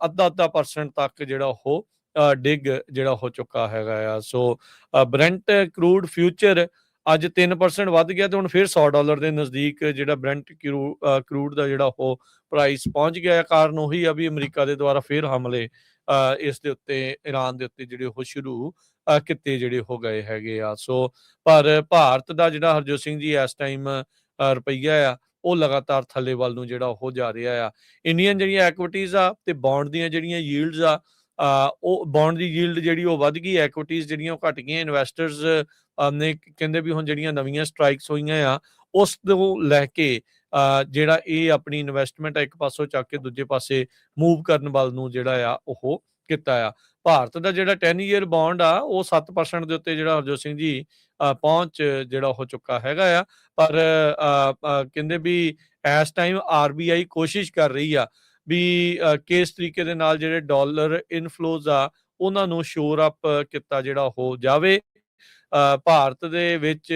ਅੱਧਾ % ਤੱਕ ਜਿਹੜਾ ਉਹ ਡਿੱਗ ਜਿਹੜਾ ਹੋ ਚੁੱਕਾ ਹੈਗਾ ਆ। ਸੋ ਬ੍ਰੈਂਟ ਕਰੂਡ ਫਿਊਚਰ ਅੱਜ 3% ਵੱਧ ਗਿਆ ਤੇ ਹੁਣ ਫਿਰ $100 ਦੇ ਨਜ਼ਦੀਕ ਜਿਹੜਾ ਬ੍ਰੈਂਟ ਕਰੂਡ ਦਾ ਜਿਹੜਾ ਉਹ ਪ੍ਰਾਈਸ ਪਹੁੰਚ ਗਿਆ। ਕਾਰਨ ਉਹੀ ਆ ਵੀ ਅਮਰੀਕਾ ਦੇ ਦੁਆਰਾ ਫਿਰ ਹਮਲੇ ਇਸ ਦੇ ਉੱਤੇ ਇਰਾਨ ਦੇ ਉੱਤੇ ਜਿਹੜੇ ਉਹ ਸ਼ੁਰੂ ਕੀਤੇ ਜਿਹੜੇ ਹੋ ਗਏ ਹੈਗੇ ਆ। ਸੋ ਪਰ ਭਾਰਤ ਦਾ ਜਿਹੜਾ ਹਰਜੋਤ ਸਿੰਘ ਜੀ ਇਸ ਟਾਈਮ ਰੁਪਈਆ ਆ ਉਹ ਲਗਾਤਾਰ ਥੱਲੇ ਵੱਲ ਨੂੰ ਜਿਹੜਾ ਉਹ ਜਾ ਰਿਹਾ ਆ। ਇੰਡੀਅਨ ਜਿਹੜੀਆਂ ਐਕੁਇਟੀਜ਼ ਆ ਤੇ ਬੌਂਡ ਦੀਆਂ ਜਿਹੜੀਆਂ ਯੀਲਡਸ ਆ ਉਹ ਬੌਂਡ ਦੀ ਯੀਲਡ ਜਿਹੜੀ ਉਹ ਵੱਧ ਗਈ, ਐਕੁਇਟੀਜ਼ ਜਿਹੜੀਆਂ ਉਹ ਘਟ ਗਈਆਂ। ਇਨਵੈਸਟਰਸ ਨੇ ਕਹਿੰਦੇ ਵੀ ਹੁਣ ਜਿਹੜੀਆਂ ਨਵੀਆਂ ਸਟ੍ਰਾਈਕਸ ਹੋਈਆਂ ਆ ਉਸ ਤੋਂ ਲੈ ਕੇ ਜਿਹੜਾ ਇਹ ਆਪਣੀ ਇਨਵੈਸਟਮੈਂਟ ਆ ਇੱਕ ਪਾਸੋਂ ਚੱਕ ਕੇ ਦੂਜੇ ਪਾਸੇ ਮੂਵ ਕਰਨ ਵੱਲ ਨੂੰ ਜਿਹੜਾ ਆ ਉਹ ਕੀਤਾ ਆ। ਭਾਰਤ ਦਾ ਜਿਹੜਾ 10 ਈਅਰ ਬੌਂਡ ਆ ਉਹ 7% ਦੇ ਉੱਤੇ ਜਿਹੜਾ ਹਰਜੋਤ ਸਿੰਘ ਜੀ ਪਹੁੰਚ ਜਿਹੜਾ ਹੋ ਚੁੱਕਾ ਹੈਗਾ ਆ। ਪਰ ਕਹਿੰਦੇ ਵੀ ਇਸ ਟਾਈਮ RBI ਕੋਸ਼ਿਸ਼ ਕਰ ਰਹੀ ਆ ਵੀ ਕਿਸ ਤਰੀਕੇ ਦੇ ਨਾਲ ਜਿਹੜੇ ਡਾਲਰ ਇਨਫਲੋਜ਼ ਆ ਉਹਨਾਂ ਨੂੰ ਸ਼ੋਰ ਅਪ ਕੀਤਾ ਜਿਹੜਾ ਹੋ ਜਾਵੇ। ਭਾਰਤ ਦੇ ਵਿੱਚ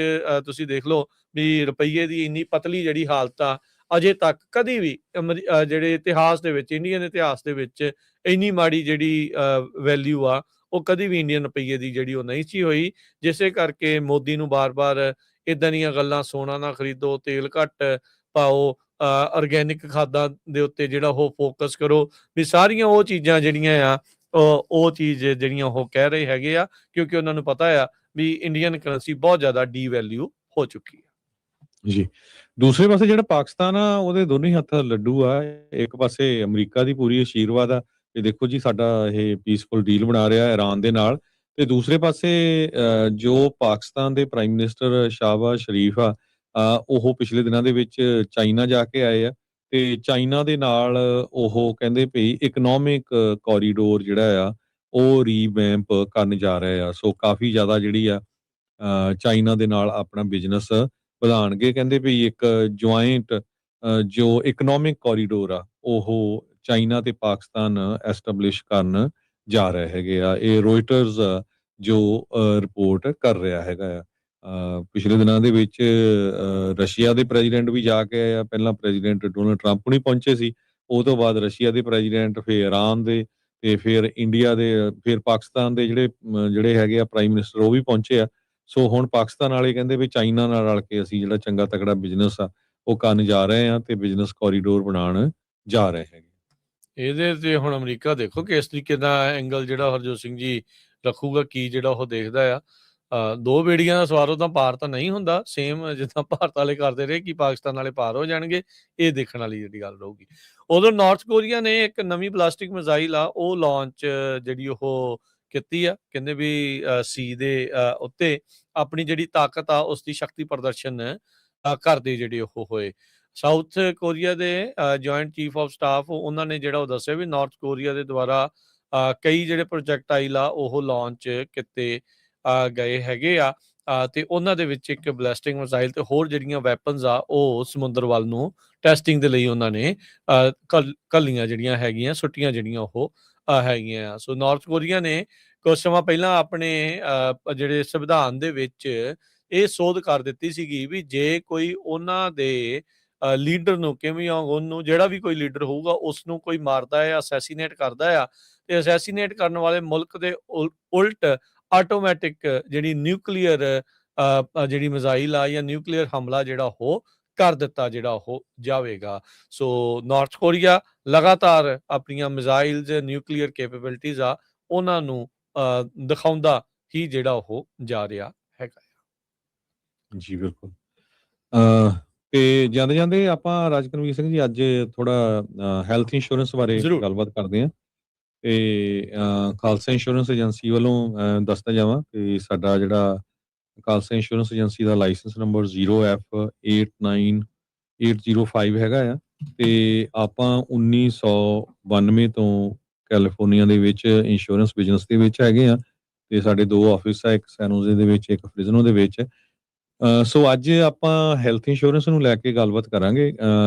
ਤੁਸੀਂ ਦੇਖ ਲਓ ਵੀ ਰੁਪਈਏ ਦੀ ਇੰਨੀ ਪਤਲੀ ਜਿਹੜੀ ਹਾਲਤ ਆ ਅਜੇ ਤੱਕ ਕਦੀ ਵੀ ਜਿਹੜੇ ਇਤਿਹਾਸ ਦੇ ਵਿੱਚ ਇੰਡੀਅਨ ਇਤਿਹਾਸ ਦੇ ਵਿੱਚ ਇੰਨੀ ਮਾੜੀ ਜਿਹੜੀ ਵੈਲਿਊ ਆ ਉਹ ਕਦੀ ਵੀ ਇੰਡੀਅਨ ਰੁਪਈਏ ਦੀ ਜਿਹੜੀ ਉਹ ਨਹੀਂ ਸੀ ਹੋਈ। ਜਿਸੇ ਕਰਕੇ ਮੋਦੀ ਨੂੰ ਬਾਰ-ਬਾਰ ਇਦਾਂ ਦੀਆਂ ਗੱਲਾਂ ਸੋਨਾ ਨਾ ਖਰੀਦੋ, ਤੇਲ ਘੱਟ ਪਾਓ, ਆਰਗੈਨਿਕ ਖਾਦਾਂ ਦੇ ਉੱਤੇ ਜਿਹੜਾ ਉਹ ਫੋਕਸ ਕਰੋ, ਵੀ ਸਾਰੀਆਂ ਉਹ ਚੀਜ਼ਾਂ ਜਿਹੜੀਆਂ ਆ ਉਹ ਚੀਜ਼ ਜਿਹੜੀਆਂ ਉਹ ਕਹਿ ਰਹੇ ਹੈਗੇ ਆ ਕਿਉਂਕਿ ਉਹਨਾਂ ਨੂੰ ਪਤਾ ਆ ਵੀ ਇੰਡੀਅਨ ਕਰੰਸੀ ਬਹੁਤ ਜ਼ਿਆਦਾ ਡੀਵੈਲਿਊ ਹੋ ਚੁੱਕੀ ਹੈ। ਜੀ ਦੂਸਰੇ ਪਾਸੇ ਜਿਹੜਾ ਪਾਕਿਸਤਾਨ ਆ ਉਹਦੇ ਦੋਨੇ ਹੀ ਹੱਥ ਲੱਡੂ ਆ। ਇੱਕ ਪਾਸੇ ਅਮਰੀਕਾ ਦੀ ਪੂਰੀ ਆਸ਼ੀਰਵਾਦ ਆ ਕਿ ਦੇਖੋ ਜੀ ਸਾਡਾ ਇਹ ਪੀਸਫੁਲ ਡੀਲ ਬਣਾ ਰਿਹਾ ਇਰਾਨ ਦੇ ਨਾਲ, ਤੇ ਦੂਸਰੇ ਪਾਸੇ ਜੋ ਪਾਕਿਸਤਾਨ ਦੇ ਪ੍ਰਾਈਮ ਮਿਨਿਸਟਰ ਸ਼ਾਹਬਾਜ਼ ਸ਼ਰੀਫ ਆ ਉਹ ਪਿਛਲੇ ਦਿਨਾਂ ਦੇ ਵਿੱਚ ਚਾਈਨਾ ਜਾ ਕੇ ਆਏ ਆ ਤੇ ਚਾਈਨਾ ਦੇ ਨਾਲ ਉਹ ਕਹਿੰਦੇ ਭਈ ਇਕਨੋਮਿਕ ਕੋਰੀਡੋਰ ਜਿਹੜਾ ਆ ਉਹ ਰੀਵੈਂਪ ਕਰਨ ਜਾ ਰਹੇ ਆ। ਸੋ ਕਾਫੀ ਜ਼ਿਆਦਾ ਜਿਹੜੀ ਆ ਚਾਈਨਾ ਦੇ ਨਾਲ ਆਪਣਾ ਬਿਜ਼ਨਸ ਵਧਾਉਣਗੇ। ਕਹਿੰਦੇ ਵੀ ਇੱਕ ਜੁਆਇੰਟ ਜੋ ਇਕਨੋਮਿਕ ਕੋਰੀਡੋਰ ਆ ਉਹ ਚਾਈਨਾ ਤੇ ਪਾਕਿਸਤਾਨ ਐਸਟੈਬਲਿਸ਼ ਕਰਨ ਜਾ ਰਹੇ ਹੈਗੇ ਆ। ਇਹ ਰੋਇਟਰਸ ਜੋ ਰਿਪੋਰਟ ਕਰ ਰਿਹਾ ਹੈਗਾ ਆ। ਪਿਛਲੇ ਦਿਨਾਂ ਦੇ ਵਿੱਚ ਰਸ਼ੀਆ ਦੇ ਪ੍ਰੈਜ਼ੀਡੈਂਟ ਵੀ ਜਾ ਕੇ ਆਏ ਆ। ਪਹਿਲਾਂ ਪ੍ਰੈਜ਼ੀਡੈਂਟ ਡੋਨਲਡ ਟਰੰਪ ਨਹੀਂ ਪਹੁੰਚੇ ਸੀ, ਉਹ ਤੋਂ ਬਾਅਦ ਰਸ਼ੀਆ ਦੇ ਪ੍ਰੈਜ਼ੀਡੈਂਟ, ਫਿਰ ਇਰਾਨ ਦੇ ਤੇ ਫਿਰ ਇੰਡੀਆ ਦੇ, ਫਿਰ ਪਾਕਿਸਤਾਨ ਦੇ ਜਿਹੜੇ ਹੈਗੇ ਆ ਪ੍ਰਾਈਮ ਮਿਨਿਸਟਰ ਉਹ ਵੀ ਪਹੁੰਚੇ ਆ। ਸੋ ਹੁਣ ਪਾਕਿਸਤਾਨ ਵਾਲੇ ਕਹਿੰਦੇ ਵੀ ਚਾਈਨਾ ਨਾਲ ਰਲ ਕੇ ਅਸੀਂ ਜਿਹੜਾ ਚੰਗਾ ਤਕੜਾ ਬਿਜ਼ਨਸ ਆ ਉਹ ਕਰਨ ਜਾ ਰਹੇ ਆ ਤੇ ਬਿਜ਼ਨਸ ਕੋਰੀਡੋਰ ਬਣਾਉਣ ਜਾ ਰਹੇ ਹੈਗੇ। ਇਹਦੇ ਤੇ ਹੁਣ ਅਮਰੀਕਾ ਦੇਖੋ ਕਿ ਇਸ ਤਰੀਕੇ ਦਾ ਐਂਗਲ ਜਿਹੜਾ ਹਰਜੋਤ ਸਿੰਘ ਜੀ ਰੱਖੂਗਾ, ਕੀ ਜਿਹੜਾ ਉਹ ਦੇਖਦਾ ਆ। ਦੋ ਬੇੜੀਆਂ ਦਾ ਸਵਾਰ ਤਾਂ ਪਾਰ ਤਾਂ ਨਹੀਂ ਹੁੰਦਾ, ਸੇਮ ਜਿੱਦਾਂ ਭਾਰਤ ਵਾਲੇ ਕਰਦੇ ਰਹੇ ਕਿ ਪਾਕਿਸਤਾਨ ਵਾਲੇ ਪਾਰ ਹੋ ਜਾਣਗੇ, ਇਹ ਦੇਖਣ ਵਾਲੀ ਜਿਹੜੀ ਗੱਲ ਰਹੂਗੀ। ਉਦੋਂ ਨਾਰਥ ਕੋਰੀਆ ਨੇ ਇੱਕ ਨਵੀਂ ਪਲਾਸਟਿਕ ਮਿਜ਼ਾਈਲ ਆ ਉਹ ਲਾਂਚ ਜਿਹੜੀ ਉਹ ਕੀਤੀ ਆ, ਕਹਿੰਦੇ ਵੀ ਸੀ ਦੇ ਉੱਤੇ ਆਪਣੀ ਜਿਹੜੀ ਤਾਕਤ ਆ ਉਸ ਦੀ ਸ਼ਕਤੀ ਪ੍ਰਦਰਸ਼ਨ ਕਰਦੇ ਜਿਹੜੇ ਉਹ ਹੋਏ। ਸਾਊਥ ਕੋਰੀਆ ਦੇ ਜੁਆਇੰਟ ਚੀਫ ਆਫ ਸਟਾਫ ਉਹਨਾਂ ਨੇ ਜਿਹੜਾ ਉਹ ਦੱਸਿਆ ਵੀ ਨਾਰਥ ਕੋਰੀਆ ਦੇ ਦੁਆਰਾ ਕਈ ਜਿਹੜੇ ਪ੍ਰੋਜੈਕਟਾਈਲ ਆ ਉਹ ਲਾਂਚ ਕੀਤੇ ਗਏ ਹੈਗੇ ਆ, ਤੇ ਉਹਨਾਂ ਦੇ ਵਿੱਚ ਇੱਕ ਬਲਾਸਟਿੰਗ ਮਿਜ਼ਾਈਲ ਤੇ ਹੋਰ ਜਿਹੜੀਆਂ ਵੈਪਨਸ ਆ ਉਹ ਸਮੁੰਦਰ ਵੱਲ ਨੂੰ ਟੈਸਟਿੰਗ ਦੇ ਲਈ ਉਹਨਾਂ ਨੇ ਕੱਲੀਆਂ ਜਿਹੜੀਆਂ ਹੈਗੀਆਂ ਸੁੱਟੀਆਂ ਜਿਹੜੀਆਂ ਉਹ ਹੈਗੀਆਂ ਆ। ਸੋ ਨਾਰਥ ਕੋਰੀਆ ਨੇ ਕੁਝ ਸਮਾਂ ਪਹਿਲਾਂ ਆਪਣੇ ਜਿਹੜੇ ਸੰਵਿਧਾਨ ਦੇ ਵਿੱਚ ਇਹ ਸੋਧ ਕਰ ਦਿੱਤੀ ਸੀਗੀ ਵੀ ਜੇ ਕੋਈ ਉਹਨਾਂ ਦੇ ਲੀਡਰ ਨੂੰ ਕਿਮ ਜੋਂਗ ਉਨ ਨੂੰ, ਜਿਹੜਾ ਵੀ ਕੋਈ ਲੀਡਰ ਹੋਊਗਾ ਉਸ ਨੂੰ ਕੋਈ ਮਾਰਦਾ ਹੈ, ਅਸੈਸੀਨੇਟ ਕਰਦਾ ਆ, ਤੇ ਅਸੈਸੀਨੇਟ ਕਰਨ ਵਾਲੇ ਮੁਲਕ ਦੇ ਉਲਟ ਆਟੋਮੈਟਿਕ ਜਿਹੜੀ ਨਿਊਕਲੀਅਰ ਜਿਹੜੀ ਮਿਜ਼ਾਈਲ ਆ ਜਾਂ ਨਿਊਕਲੀਅਰ ਹਮਲਾ ਜਿਹੜਾ ਉਹ ਕਰ ਦਿੱਤਾ ਜਿਹੜਾ ਉਹ ਜਾਵੇਗਾ। ਸੋ ਨਾਰਥ ਕੋਰੀਆ ਲਗਾਤਾਰ ਆਪਣੀਆਂ ਮਿਜ਼ਾਈਲਸ ਨਿਊਕਲੀਅਰ ਕੈਪੇਬਿਲਿਟੀਜ਼ ਆ ਉਹਨਾਂ ਨੂੰ ਦਿਖਾਉਂਦਾ ਹੀ ਜਿਹੜਾ ਉਹ ਜਾ ਰਿਹਾ ਹੈਗਾ। ਜੀ ਬਿਲਕੁਲ। ਤੇ ਜਾਂਦੇ ਜਾਂਦੇ ਆਪਾਂ ਰਾਜਕਨਵੀਰ ਸਿੰਘ ਜੀ ਅੱਜ ਥੋੜਾ ਹੈਲਥ ਇੰਸ਼ੋਰੈਂਸ ਬਾਰੇ ਜ਼ਰੂਰ। ਗੱਲਬਾਤ ਕਰਦੇ ਹਾਂ। ਤੇ ਖਾਲਸਾ ਇੰਸ਼ੋਰੈਂਸ ਏਜੰਸੀ ਵੱਲੋਂ ਦੱਸਦਾ ਜਾਵਾਂ ਕਿ ਸਾਡਾ ਜਿਹੜਾ ਖਾਲਸਾ ਇੰਸ਼ੋਰੈਂਸ ਏਜੰਸੀ ਦਾ ਲਾਇਸੈਂਸ ਨੰਬਰ 0F89805 ਹੈਗਾ ਆ, ਤੇ ਆਪਾਂ 1992 ਤੋਂ ਕੈਲੀਫੋਰਨੀਆ ਦੇ ਵਿੱਚ ਇੰਸ਼ੋਰੈਂਸ ਬਿਜ਼ਨਸ ਦੇ ਵਿੱਚ ਹੈਗੇ ਆ, ਤੇ ਸਾਡੇ ਦੋ ਆਫਿਸ ਆ, ਇੱਕ ਸੈਨੋਜ਼ੇ ਦੇ ਵਿੱਚ, ਇੱਕ ਫ੍ਰਿਜ਼ਨੋ ਦੇ ਵਿੱਚ। ਸੋ ਅੱਜ ਆਪਾਂ ਹੈਲਥ ਇੰਸ਼ੋਰੈਂਸ ਨੂੰ ਲੈ ਕੇ ਗੱਲਬਾਤ ਕਰਾਂਗੇ।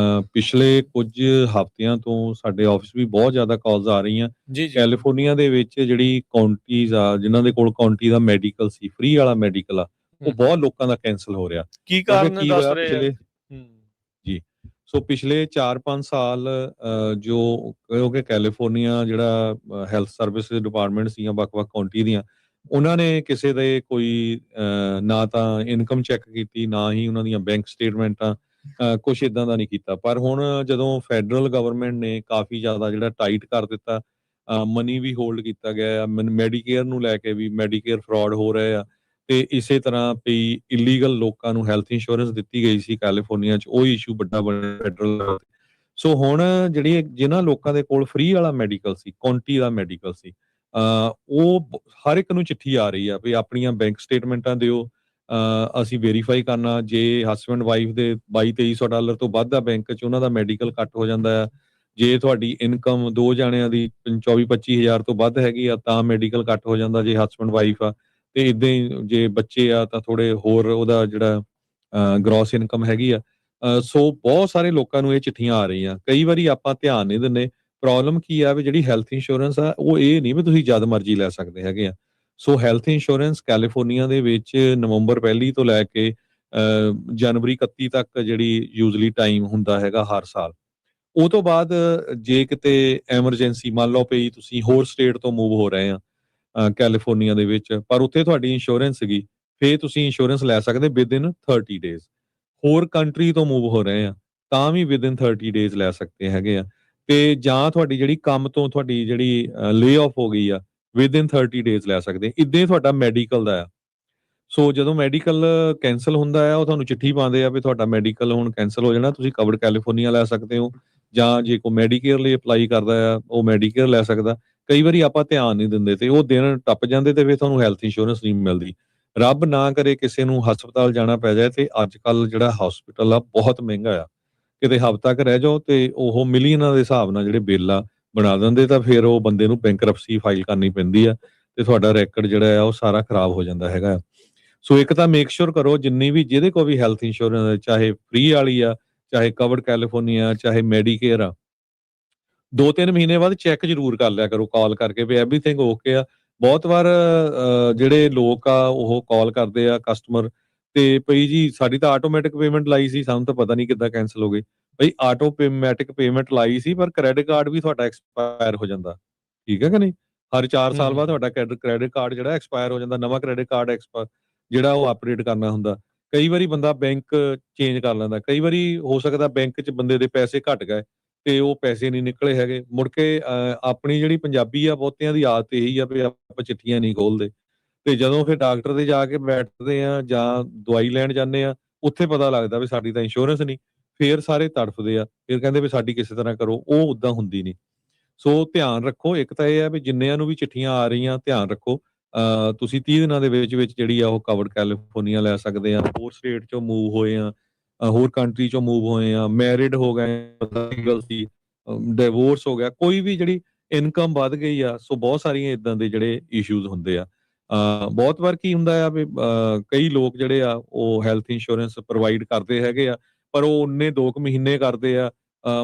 ਪਿਛਲੇ ਕੁਝ ਹਫ਼ਤਿਆਂ ਤੋਂ ਸਾਡੇ ਆਫਿਸ ਵੀ ਬਹੁਤ ਜ਼ਿਆਦਾ ਕਾਲਸ ਆ ਰਹੀਆਂ। ਜੀ ਜੀ ਕੈਲੀਫੋਰਨੀਆ ਦੇ ਵਿੱਚ ਜਿਹੜੀ ਕਾਉਂਟੀਜ਼ ਆ, ਜਿਨ੍ਹਾਂ ਦੇ ਕੋਲ ਕਾਉਂਟੀ ਦਾ ਮੈਡੀਕਲ ਸੀ, ਫ੍ਰੀ ਵਾਲਾ ਮੈਡੀਕਲ ਆ, ਉਹ ਬਹੁਤ ਲੋਕਾਂ ਦਾ ਕੈਂਸਲ ਹੋ ਰਿਹਾ। ਕੀ ਕਿਉਂਕਿ ਕਾਰਨ ਕੀ ਦੱਸ ਹੋਇਆ ਰਹੇ ਆ? ਪਿਛਲੇ ਹੂੰ, ਜੀ ਸੋ ਪਿਛਲੇ 4-5 ਸਾਲ ਜੋ ਕਿਉਂਕਿ ਕੈਲੀਫੋਰਨੀਆ ਜਿਹੜਾ ਹੈਲਥ ਸਰਵਿਸਿਜ਼ ਡਿਪਾਰਟਮੈਂਟ ਸੀਆਂ ਵੱਖ-ਵੱਖ ਕਾਉਂਟੀ ਦੀਆਂ, ਉਹਨਾਂ ਨੇ ਕਿਸੇ ਦੇ ਕੋਈ ਨਾ ਤਾਂ ਇਨਕਮ ਚੈੱਕ ਕੀਤੀ, ਨਾ ਹੀ ਉਹਨਾਂ ਦੀਆਂ ਬੈਂਕ ਸਟੇਟਮੈਂਟਾਂ, ਕੁਛ ਇਦਾਂ ਦਾ ਨਹੀਂ ਕੀਤਾ। ਪਰ ਹੁਣ ਜਦੋਂ ਫੈਡਰਲ ਗਵਰਨਮੈਂਟ ਨੇ ਕਾਫੀ ਜ਼ਿਆਦਾ ਜਿਹੜਾ ਟਾਈਟ ਕਰ ਦਿੱਤਾ, ਮਨੀ ਵੀ ਹੋਲਡ ਕੀਤਾ ਗਿਆ ਆ, ਮੈਡੀਕੇਅਰ ਨੂੰ ਲੈ ਕੇ ਵੀ ਮੈਡੀਕੇਅਰ ਫਰਾਡ ਹੋ ਰਹੇ ਆ, ਤੇ ਇਸੇ ਤਰ੍ਹਾਂ ਵੀ ਇਲੀਗਲ ਲੋਕਾਂ ਨੂੰ ਹੈਲਥ ਇੰਸ਼ੋਰੈਂਸ ਦਿੱਤੀ ਗਈ ਸੀ ਕੈਲੀਫੋਰਨੀਆ 'ਚ, ਉਹ ਇਸ਼ੂ ਵੱਡਾ ਬਣਿਆ ਫੈਡਰਲ ਲੈਵਲ ਤੇ। ਸੋ ਹੁਣ ਜਿਹੜੀ ਜਿਨ੍ਹਾਂ ਲੋਕਾਂ ਦੇ ਕੋਲ ਫ੍ਰੀ ਵਾਲਾ ਮੈਡੀਕਲ ਸੀ, ਕਾਉਂਟੀ ਦਾ ਮੈਡੀਕਲ ਸੀ, ਉਹ ਹਰ ਇੱਕ ਨੂੰ ਚਿੱਠੀ ਆ ਰਹੀ ਆ ਵੀ ਆਪਣੀਆਂ ਬੈਂਕ ਸਟੇਟਮੈਂਟਾਂ ਦਿਓ, ਅਸੀਂ ਵੈਰੀਫਾਈ ਕਰਨਾ। ਜੇ ਹਸਬੈਂਡ ਵਾਈਫ ਦੇ $2200 ਤੋਂ ਵੱਧ ਆ ਬੈਂਕ 'ਚ, ਉਹਨਾਂ ਦਾ ਮੈਡੀਕਲ ਕੱਟ ਹੋ ਜਾਂਦਾ ਆ। ਜੇ ਤੁਹਾਡੀ ਇਨਕਮ ਦੋ ਜਾਣਿਆਂ ਦੀ 24-25 ਹਜ਼ਾਰ ਤੋਂ ਵੱਧ ਹੈਗੀ ਆ ਤਾਂ ਮੈਡੀਕਲ ਕੱਟ ਹੋ ਜਾਂਦਾ, ਜੇ ਹਸਬੈਂਡ ਵਾਈਫ ਆ। ਤੇ ਇਦਾਂ ਹੀ ਜੇ ਬੱਚੇ ਆ ਤਾਂ ਥੋੜੇ ਹੋਰ ਉਹਦਾ ਜਿਹੜਾ ਗ੍ਰੋਸ ਇਨਕਮ ਹੈਗੀ ਆ। ਸੋ ਬਹੁਤ ਸਾਰੇ ਲੋਕਾਂ ਨੂੰ ਇਹ ਚਿੱਠੀਆਂ ਆ ਰਹੀਆਂ, ਕਈ ਵਾਰੀ ਆਪਾਂ ਧਿਆਨ ਨਹੀਂ ਦਿੰਦੇ। ਪ੍ਰੋਬਲਮ ਕੀ ਆ ਵੀ ਜਿਹੜੀ ਹੈਲਥ ਇੰਸ਼ੋਰੈਂਸ ਆ ਉਹ ਇਹ ਨਹੀਂ ਵੀ ਤੁਸੀਂ ਜਦ ਮਰਜ਼ੀ ਲੈ ਸਕਦੇ ਹੈਗੇ ਆ। ਸੋ ਹੈਲਥ ਇੰਸ਼ੋਰੈਂਸ ਕੈਲੀਫੋਰਨੀਆ ਦੇ ਵਿੱਚ ਨਵੰਬਰ 1 ਤੋਂ ਲੈ ਕੇ ਜਨਵਰੀ 31 ਤੱਕ ਜਿਹੜੀ ਯੂਜ਼ਲੀ ਟਾਈਮ ਹੁੰਦਾ ਹੈਗਾ ਹਰ ਸਾਲ। ਉਹ ਤੋਂ ਬਾਅਦ ਜੇ ਕਿਤੇ ਐਮਰਜੈਂਸੀ ਮੰਨ ਲਓ ਪਈ, ਤੁਸੀਂ ਹੋਰ ਸਟੇਟ ਤੋਂ ਮੂਵ ਹੋ ਰਹੇ ਆ ਕੈਲੀਫੋਰਨੀਆ ਦੇ ਵਿੱਚ, ਪਰ ਉੱਥੇ ਤੁਹਾਡੀ ਇੰਸ਼ੋਰੈਂਸ ਸੀਗੀ, ਫੇਰ ਤੁਸੀਂ ਇੰਸ਼ੋਰੈਂਸ ਲੈ ਸਕਦੇ ਵਿਦਿਨ 30 ਡੇਜ਼। ਹੋਰ ਕੰਟਰੀ ਤੋਂ ਮੂਵ ਹੋ ਰਹੇ ਆ ਤਾਂ ਵੀ ਵਿਦਿਨ 30 ਡੇਜ਼ ਲੈ ਸਕਦੇ ਹੈਗੇ ਆ। ਤੇ ਜਾਂ ਤੁਹਾਡੀ ਜਿਹੜੀ ਕੰਮ ਤੋਂ ਤੁਹਾਡੀ ਜਿਹੜੀ ਲੇ ਆਫ ਹੋ ਗਈ ਆ, ਵਿਦਿਨ 30 ਡੇਜ਼ ਲੈ ਸਕਦੇ। ਇਦਾਂ ਹੀ ਤੁਹਾਡਾ ਮੈਡੀਕਲ ਦਾ ਆ। ਸੋ ਜਦੋਂ ਮੈਡੀਕਲ ਕੈਂਸਲ ਹੁੰਦਾ ਆ, ਉਹ ਤੁਹਾਨੂੰ ਚਿੱਠੀ ਪਾਉਂਦੇ ਆ ਵੀ ਤੁਹਾਡਾ ਮੈਡੀਕਲ ਹੁਣ ਕੈਂਸਲ ਹੋ ਜਾਣਾ, ਤੁਸੀਂ ਕਵਰਡ ਕੈਲੀਫੋਰਨੀਆ ਲੈ ਸਕਦੇ ਹੋ, ਜਾਂ ਜੇ ਕੋਈ ਮੈਡੀਕੇਅਰ ਲਈ ਅਪਲਾਈ ਕਰਦਾ ਆ ਉਹ ਮੈਡੀਕੇਅਰ ਲੈ ਸਕਦਾ। ਕਈ ਵਾਰੀ ਆਪਾਂ ਧਿਆਨ ਨਹੀਂ ਦਿੰਦੇ ਤੇ ਉਹ ਦਿਨ ਟੱਪ ਜਾਂਦੇ ਤੇ ਫਿਰ ਤੁਹਾਨੂੰ ਹੈਲਥ ਇੰਸ਼ੋਰੈਂਸ ਨਹੀਂ ਮਿਲਦੀ। ਰੱਬ ਨਾ ਕਰੇ ਕਿਸੇ ਨੂੰ ਹਸਪਤਾਲ ਜਾਣਾ ਪੈ ਜਾਏ, ਤੇ ਅੱਜ ਕੱਲ ਜਿਹੜਾ ਹਸਪੀਟਲ ਆ ਬਹੁਤ ਮਹਿੰਗਾ ਆ। ਕਿਤੇ ਹਫ਼ਤਾ ਕੁ ਰਹਿ ਜਾਓ ਤੇ ਉਹ ਮਿਲੀਅਨਾਂ ਦੇ ਹਿਸਾਬ ਨਾਲ ਜਿਹੜੇ ਬਿੱਲ ਆ ਬਣਾ ਦਿੰਦੇ, ਤਾਂ ਫਿਰ ਉਹ ਬੰਦੇ ਨੂੰ ਬੈਂਕਰਪਸੀ ਫਾਈਲ ਕਰਨੀ ਪੈਂਦੀ ਆ, ਤੇ ਤੁਹਾਡਾ ਰੈਕਡ ਜਿਹੜਾ ਆ ਉਹ ਸਾਰਾ ਖਰਾਬ ਹੋ ਜਾਂਦਾ ਹੈਗਾ। ਸੋ ਇੱਕ ਤਾਂ ਮੇਕ ਸ਼ੋਰ ਕਰੋ ਜਿੰਨੀ ਵੀ ਜਿਹਦੇ ਕੋਲ ਵੀ ਹੈਲਥ ਇੰਸ਼ੋਰੈਂਸ, ਚਾਹੇ ਫ੍ਰੀ ਵਾਲੀ ਆ, ਚਾਹੇ ਕਵਰਡ ਕੈਲੀਫੋਰਨੀਆ, ਚਾਹੇ ਮੈਡੀਕੇਅਰ ਆ, 2-3 ਮਹੀਨੇ ਬਾਅਦ ਚੈੱਕ ਜ਼ਰੂਰ ਕਰ ਲਿਆ ਕਰੋ ਕਾਲ ਕਰਕੇ ਵੀ ਐਵਰੀਥਿੰਗ ਓਕੇ ਆ। ਬਹੁਤ ਵਾਰ ਜਿਹੜੇ ਲੋਕ ਆ ਉਹ ਕਾਲ ਕਰਦੇ ਆ ਕਸਟਮਰ, ਤੇ ਭਈ ਜੀ ਸਾਡੀ ਤਾਂ ਆਟੋਮੈਟਿਕ ਪੇਮੈਂਟ ਲਾਈ ਸੀ, ਸਾਨੂੰ ਤਾਂ ਪਤਾ ਨਹੀਂ ਕਿੱਦਾਂ ਕੈਂਸਲ ਹੋ ਗਈ। ਭਈ ਆਟੋਮੈਟਿਕ ਪੇਮੈਂਟ ਲਾਈ ਸੀ, ਪਰ ਕ੍ਰੈਡਿਟ ਕਾਰਡ ਵੀ ਤੁਹਾਡਾ ਐਕਸਪਾਇਰ ਹੋ ਜਾਂਦਾ, ਠੀਕ ਹੈ ਕਿ ਨਹੀਂ? ਹਰ 4 ਸਾਲ ਬਾਅਦ ਤੁਹਾਡਾ ਕ੍ਰੈਡਿਟ ਕਾਰਡ ਜਿਹੜਾ ਐਕਸਪਾਇਰ ਹੋ ਜਾਂਦਾ, ਨਵਾਂ ਕ੍ਰੈਡਿਟ ਕਾਰਡ ਜਿਹੜਾ ਉਹ ਅਪਡੇਟ ਕਰਨਾ ਹੁੰਦਾ। ਕਈ ਵਾਰੀ ਬੰਦਾ ਬੈਂਕ ਚੇਂਜ ਕਰ ਲੈਂਦਾ, ਕਈ ਵਾਰੀ ਹੋ ਸਕਦਾ ਬੈਂਕ 'ਚ ਬੰਦੇ ਦੇ ਪੈਸੇ ਘਟ ਗਏ ਤੇ ਉਹ ਪੈਸੇ ਨਹੀਂ ਨਿਕਲੇ ਹੈਗੇ। ਮੁੜ ਕੇ ਆਪਣੀ ਜਿਹੜੀ ਪੰਜਾਬੀ ਆ ਬਹੁਤਿਆਂ ਦੀ ਆਦਤ ਇਹੀ ਆ ਵੀ ਆਪਾਂ ਚਿੱਠੀਆਂ ਨਹੀਂ ਖੋਲਦੇ, ਤੇ ਜਦੋਂ ਫਿਰ ਡਾਕਟਰ ਦੇ ਜਾ ਕੇ ਬੈਠਦੇ ਆ ਜਾਂ ਦਵਾਈ ਲੈਣ ਜਾਂਦੇ ਆ, ਉੱਥੇ ਪਤਾ ਲੱਗਦਾ ਵੀ ਸਾਡੀ ਤਾਂ ਇੰਸ਼ੋਰੈਂਸ ਨਹੀਂ। ਫਿਰ ਸਾਰੇ ਤੜਫਦੇ ਆ, ਫਿਰ ਕਹਿੰਦੇ ਵੀ ਸਾਡੀ ਕਿਸੇ ਤਰ੍ਹਾਂ ਕਰੋ, ਉਹ ਓਦਾਂ ਹੁੰਦੀ ਨਹੀਂ। ਸੋ ਧਿਆਨ ਰੱਖੋ, ਇੱਕ ਤਾਂ ਇਹ ਆ ਵੀ ਜਿੰਨਿਆਂ ਨੂੰ ਵੀ ਚਿੱਠੀਆਂ ਆ ਰਹੀਆਂ ਧਿਆਨ ਰੱਖੋ, ਤੁਸੀਂ 30 ਦਿਨਾਂ ਦੇ ਵਿੱਚ ਜਿਹੜੀ ਆ ਉਹ ਕਵਰਡ ਕੈਲੀਫੋਰਨੀਆ ਲੈ ਸਕਦੇ ਆ, ਹੋਰ ਸਟੇਟ ਚੋਂ ਮੂਵ ਹੋਏ ਆ, ਹੋਰ ਕੰਟਰੀ ਚੋਂ ਮੂਵ ਹੋਏ ਆ, ਮੈਰਿਡ ਹੋ ਗਏ, ਸਿੰਗਲ ਸੀ, ਡਿਵੋਰਸ ਹੋ ਗਿਆ, ਕੋਈ ਵੀ ਜਿਹੜੀ ਇਨਕਮ ਵੱਧ ਗਈ ਆ, ਸੋ ਬਹੁਤ ਸਾਰੀਆਂ ਇਦਾਂ ਦੇ ਜਿਹੜੇ ਇਸ਼ੂਜ਼ ਹੁੰਦੇ ਆ। ਬਹੁਤ ਵਾਰ ਕੀ ਹੁੰਦਾ ਆ ਵੀ ਕਈ ਲੋਕ ਜਿਹੜੇ ਆ ਉਹ ਹੈਲਥ ਇੰਸ਼ੋਰੈਂਸ ਪ੍ਰੋਵਾਈਡ ਕਰਦੇ ਹੈਗੇ ਆ, ਪਰ ਉਹ ਉਨੇ 2 ਕੁ ਮਹੀਨੇ ਕਰਦੇ ਆ,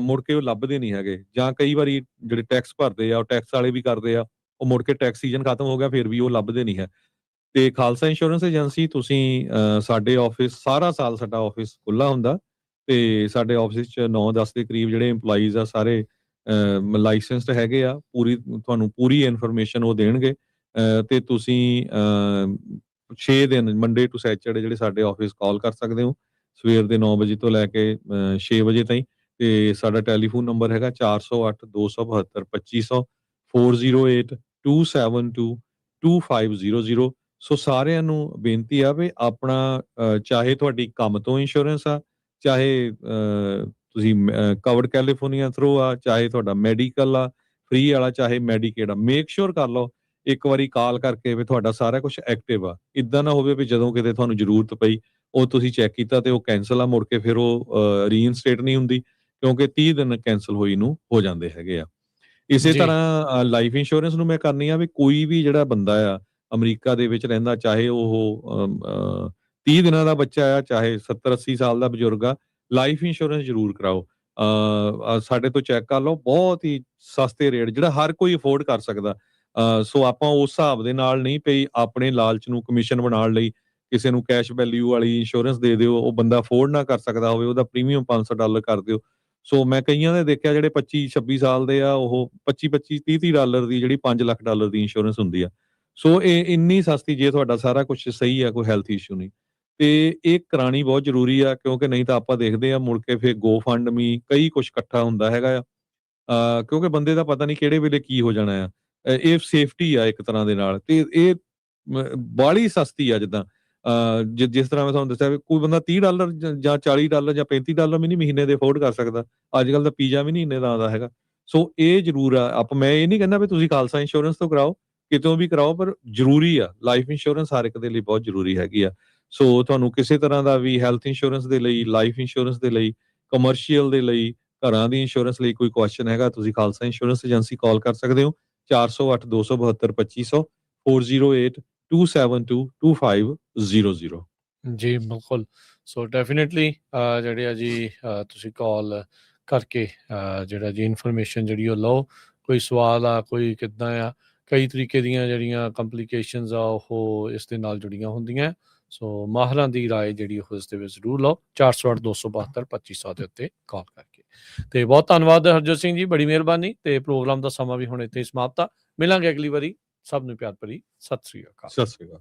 ਮੁੜ ਕੇ ਉਹ ਲੱਭਦੇ ਨਹੀਂ ਹੈਗੇ। ਜਾਂ ਕਈ ਵਾਰੀ ਜਿਹੜੇ ਟੈਕਸ ਭਰਦੇ ਆ, ਉਹ ਟੈਕਸ ਵਾਲੇ ਵੀ ਕਰਦੇ ਆ, ਉਹ ਮੁੜ ਕੇ ਟੈਕਸ ਸੀਜ਼ਨ ਖਤਮ ਹੋ ਗਿਆ ਫਿਰ ਵੀ ਉਹ ਲੱਭਦੇ ਨਹੀਂ ਹੈ। ਤੇ ਖਾਲਸਾ ਇੰਸ਼ੋਰੈਂਸ ਏਜੰਸੀ ਤੁਸੀਂ ਸਾਡੇ ਆਫਿਸ ਸਾਰਾ ਸਾਲ ਸਾਡਾ ਆਫਿਸ ਖੁੱਲਾ ਹੁੰਦਾ ਤੇ ਸਾਡੇ ਆਫਿਸ 'ਚ 9-10 ਦੇ ਕਰੀਬ ਜਿਹੜੇ EMPLOYEES ਆ ਸਾਰੇ ਲਾਇਸੈਂਸਡ ਹੈਗੇ ਆ, ਤੁਹਾਨੂੰ ਪੂਰੀ ਇਨਫੋਰਮੇਸ਼ਨ ਉਹ ਦੇਣਗੇ। ਤੇ ਤੁਸੀਂ 6 ਦਿਨ ਮੰਡੇ ਟੂ ਸੈਚਰਡੇ ਜਿਹੜੇ ਸਾਡੇ ਆਫਿਸ ਕਾਲ ਕਰ ਸਕਦੇ ਹੋ, ਸਵੇਰ ਦੇ 9 ਵਜੇ ਤੋਂ ਲੈ ਕੇ 6 ਵਜੇ ਤਾਈਂ। ਤੇ ਸਾਡਾ ਟੈਲੀਫੋਨ ਨੰਬਰ ਹੈਗਾ 408-272-2500 408-272-2500। ਸੋ ਸਾਰਿਆਂ ਨੂੰ ਬੇਨਤੀ ਆ ਵੀ ਆਪਣਾ ਚਾਹੇ ਤੁਹਾਡੀ ਕੰਮ ਤੋਂ ਇੰਸ਼ੋਰੈਂਸ ਆ, ਚਾਹੇ ਤੁਸੀਂ ਕਵਰਡ ਕੈਲੀਫੋਰਨੀਆ ਥਰੂ ਆ, ਚਾਹੇ ਤੁਹਾਡਾ ਮੈਡੀਕਲ ਆ ਫ੍ਰੀ ਵਾਲਾ, ਚਾਹੇ ਮੈਡੀਕੇਡ ਆ, ਮੇਕ ਸ਼ੋਰ ਕਰ ਲਓ ਇੱਕ ਵਾਰੀ ਕਾਲ ਕਰਕੇ ਵੀ ਤੁਹਾਡਾ ਸਾਰਾ ਕੁਝ ਐਕਟਿਵ ਆ। ਇਦਾਂ ਨਾ ਹੋਵੇ ਵੀ ਜਦੋਂ ਕਿਤੇ ਤੁਹਾਨੂੰ ਜ਼ਰੂਰਤ ਪਈ ਉਹ ਤੁਸੀਂ ਚੈੱਕ ਕੀਤਾ ਤੇ ਉਹ ਕੈਂਸਲ ਆ, ਮੁੜ ਕੇ ਫਿਰ ਉਹ ਰੀਇਨਸਟੇਟ ਨਹੀਂ ਹੁੰਦੀ, ਕਿਉਂਕਿ 30 ਦਿਨ ਕੈਂਸਲ ਹੋਈ ਨੂੰ ਹੋ ਜਾਂਦੇ ਹੈਗੇ ਆ। ਇਸੇ ਜੀ। ਤਰ੍ਹਾਂ ਲਾਈਫ ਇੰਸ਼ੋਰੈਂਸ ਨੂੰ ਮੈਂ ਕਰਨੀ ਆ ਵੀ ਕੋਈ ਵੀ ਜਿਹੜਾ ਬੰਦਾ ਆ ਅਮਰੀਕਾ ਦੇ ਵਿੱਚ ਰਹਿੰਦਾ, ਚਾਹੇ ਉਹ 30 ਦਿਨਾਂ ਦਾ ਬੱਚਾ ਆ, ਚਾਹੇ 70-80 ਸਾਲ ਦਾ ਬਜ਼ੁਰਗ ਆ, ਲਾਈਫ ਇੰਸ਼ੋਰੈਂਸ ਜ਼ਰੂਰ ਕਰਾਓ। ਸਾਡੇ ਤੋਂ ਚੈੱਕ ਕਰ ਲਓ, ਬਹੁਤ ਹੀ ਸਸਤੇ ਰੇਟ ਜਿਹੜਾ ਹਰ ਕੋਈ ਅਫੋਰਡ ਕਰ ਸਕਦਾ। ਸੋ ਆਪਾਂ ਉਸ ਹਿਸਾਬ ਦੇ ਨਾਲ ਨਹੀਂ ਪਈ ਆਪਣੇ ਲਾਲਚ ਨੂੰ ਕਮਿਸ਼ਨ ਬਣਾਉਣ ਲਈ ਕਿਸੇ ਨੂੰ ਕੈਸ਼ ਵੈਲਿਊ ਵਾਲੀ ਇੰਸ਼ੋਰੈਂਸ ਦੇ ਦਿਓ, ਉਹ ਬੰਦਾ ਅਫੋਰਡ ਨਾ ਕਰ ਸਕਦਾ ਹੋਵੇ, ਉਹਦਾ ਪ੍ਰੀਮੀਅਮ $500 ਕਰ ਦਿਓ। ਸੋ ਮੈਂ ਕਈਆਂ ਦੇ ਦੇਖਿਆ ਜਿਹੜੇ 25-26 ਸਾਲ ਦੇ ਆ, ਉਹ 25-25 30-30 ਡਾਲਰ ਦੀ ਜਿਹੜੀ $5 ਲੱਖ ਦੀ ਇੰਸ਼ੋਰੈਂਸ ਹੁੰਦੀ ਆ। ਸੋ ਇਹ ਇੰਨੀ ਸਸਤੀ, ਜੇ ਤੁਹਾਡਾ ਸਾਰਾ ਕੁਝ ਸਹੀ ਆ, ਕੋਈ ਹੈਲਥ ਇਸ਼ੂ ਨਹੀਂ, ਤੇ ਇਹ ਕਰਾਣੀ ਬਹੁਤ ਜ਼ਰੂਰੀ ਆ, ਕਿਉਂਕਿ ਨਹੀਂ ਤਾਂ ਆਪਾਂ ਦੇਖਦੇ ਆ ਮੁੜ ਕੇ ਫਿਰ ਗੋ ਫੰਡ ਮੀ ਕਈ ਕੁਝ ਇਕੱਠਾ ਹੁੰਦਾ ਹੈਗਾ ਆ, ਕਿਉਂਕਿ ਬੰਦੇ ਦਾ ਪਤਾ ਨਹੀਂ ਕਿਹੜੇ ਵੇਲੇ ਕੀ ਹੋ ਜਾਣਾ ਆ। ਇਹ ਸੇਫਟੀ ਆ ਇੱਕ ਤਰ੍ਹਾਂ ਦੇ ਨਾਲ, ਤੇ ਇਹ ਬਾਹਲੀ ਸਸਤੀ ਆ। ਜਿੱਦਾਂ ਜਿਸ ਤਰ੍ਹਾਂ ਮੈਂ ਤੁਹਾਨੂੰ ਦੱਸਿਆ ਵੀ ਕੋਈ ਬੰਦਾ $30 ਜਾਂ $40 ਜਾਂ $35 ਵੀ ਨਹੀਂ ਮਹੀਨੇ ਦੇ ਅਫੋਰਡ ਕਰ ਸਕਦਾ। ਅੱਜ ਕੱਲ ਤਾਂ ਪੀਜ਼ਾ ਵੀ ਨਹੀਂ ਇੰਨੇ ਦਾ ਆਉਂਦਾ ਹੈਗਾ। ਸੋ ਇਹ ਜ਼ਰੂਰ ਆ, ਮੈਂ ਇਹ ਨਹੀਂ ਕਹਿੰਦਾ ਵੀ ਤੁਸੀਂ ਖਾਲਸਾ ਇੰਸ਼ੋਰੈਂਸ ਤੋਂ ਕਰਾਓ, ਕਿਤੋਂ ਵੀ ਕਰਾਓ, ਪਰ ਜ਼ਰੂਰੀ ਆ ਲਾਈਫ ਇੰਸ਼ੋਰੈਂਸ ਹਰ ਇੱਕ ਦੇ ਲਈ ਬਹੁਤ ਜ਼ਰੂਰੀ ਹੈਗੀ ਆ। ਸੋ ਤੁਹਾਨੂੰ ਕਿਸੇ ਤਰ੍ਹਾਂ ਦਾ ਵੀ ਹੈਲਥ ਇੰਸ਼ੋਰੈਂਸ ਦੇ ਲਈ, ਲਾਈਫ ਇੰਸ਼ੋਰੈਂਸ ਦੇ ਲਈ, ਕਮਰਸ਼ੀਅਲ ਦੇ ਲਈ, ਘਰਾਂ ਦੀ ਇੰਸ਼ੋਰੈਂਸ ਲਈ ਕੋਈ ਕੁਐਸਚਨ ਹੈਗਾ, ਤੁਸੀਂ ਖਾਲਸਾ ਇੰਸ਼ੋਰੈਂਸ ਏਜੰਸੀ ਕਾਲ ਕਰ ਸਕਦੇ ਹੋ 408-272-2500 408-272-2500। ਜੀ, ਬਿਲਕੁਲ। ਸੋ ਡੈਫੀਨਿਟਲੀ ਜਿਹੜੇ ਆ ਜੀ ਤੁਸੀਂ ਕਾਲ ਕਰਕੇ ਜਿਹੜਾ ਜੀ ਇਨਫੋਰਮੇਸ਼ਨ ਜਿਹੜੀ ਉਹ ਲਓ। ਕੋਈ ਸਵਾਲ ਆ, ਕੋਈ ਕਿੱਦਾਂ ਆ, ਕਈ ਤਰੀਕੇ ਦੀਆਂ ਜਿਹੜੀਆਂ ਕੰਪਲੀਕੇਸ਼ਨਸ ਆ ਉਹ ਇਸ ਦੇ ਨਾਲ ਜੁੜੀਆਂ ਹੁੰਦੀਆਂ। ਸੋ ਮਾਹਰਾਂ ਦੀ ਰਾਏ ਜਿਹੜੀ ਉਹ ਇਸ ਦੇ ਵਿੱਚ ਜ਼ਰੂਰ ਲਓ 408-272-2500 ਦੇ ਉੱਤੇ ਕਾਲ ਕਰਕੇ। ਤੇ ਬਹੁਤ ਧੰਨਵਾਦ ਹਰਜੋਤ ਸਿੰਘ ਜੀ, ਬੜੀ ਮਿਹਰਬਾਨੀ। ਤੇ ਪ੍ਰੋਗਰਾਮ ਦਾ ਸਮਾਂ ਵੀ ਹੁਣ ਇੱਥੇ ਹੀ ਸਮਾਪਤ ਆ। ਮਿਲਾਂਗੇ ਅਗਲੀ ਵਾਰੀ। ਸਭ ਨੂੰ ਪਿਆਰ ਭਰੀ ਸਤਿ ਸ੍ਰੀ ਅਕਾਲ। ਸਤਿ ਸ੍ਰੀ ਅਕਾਲ।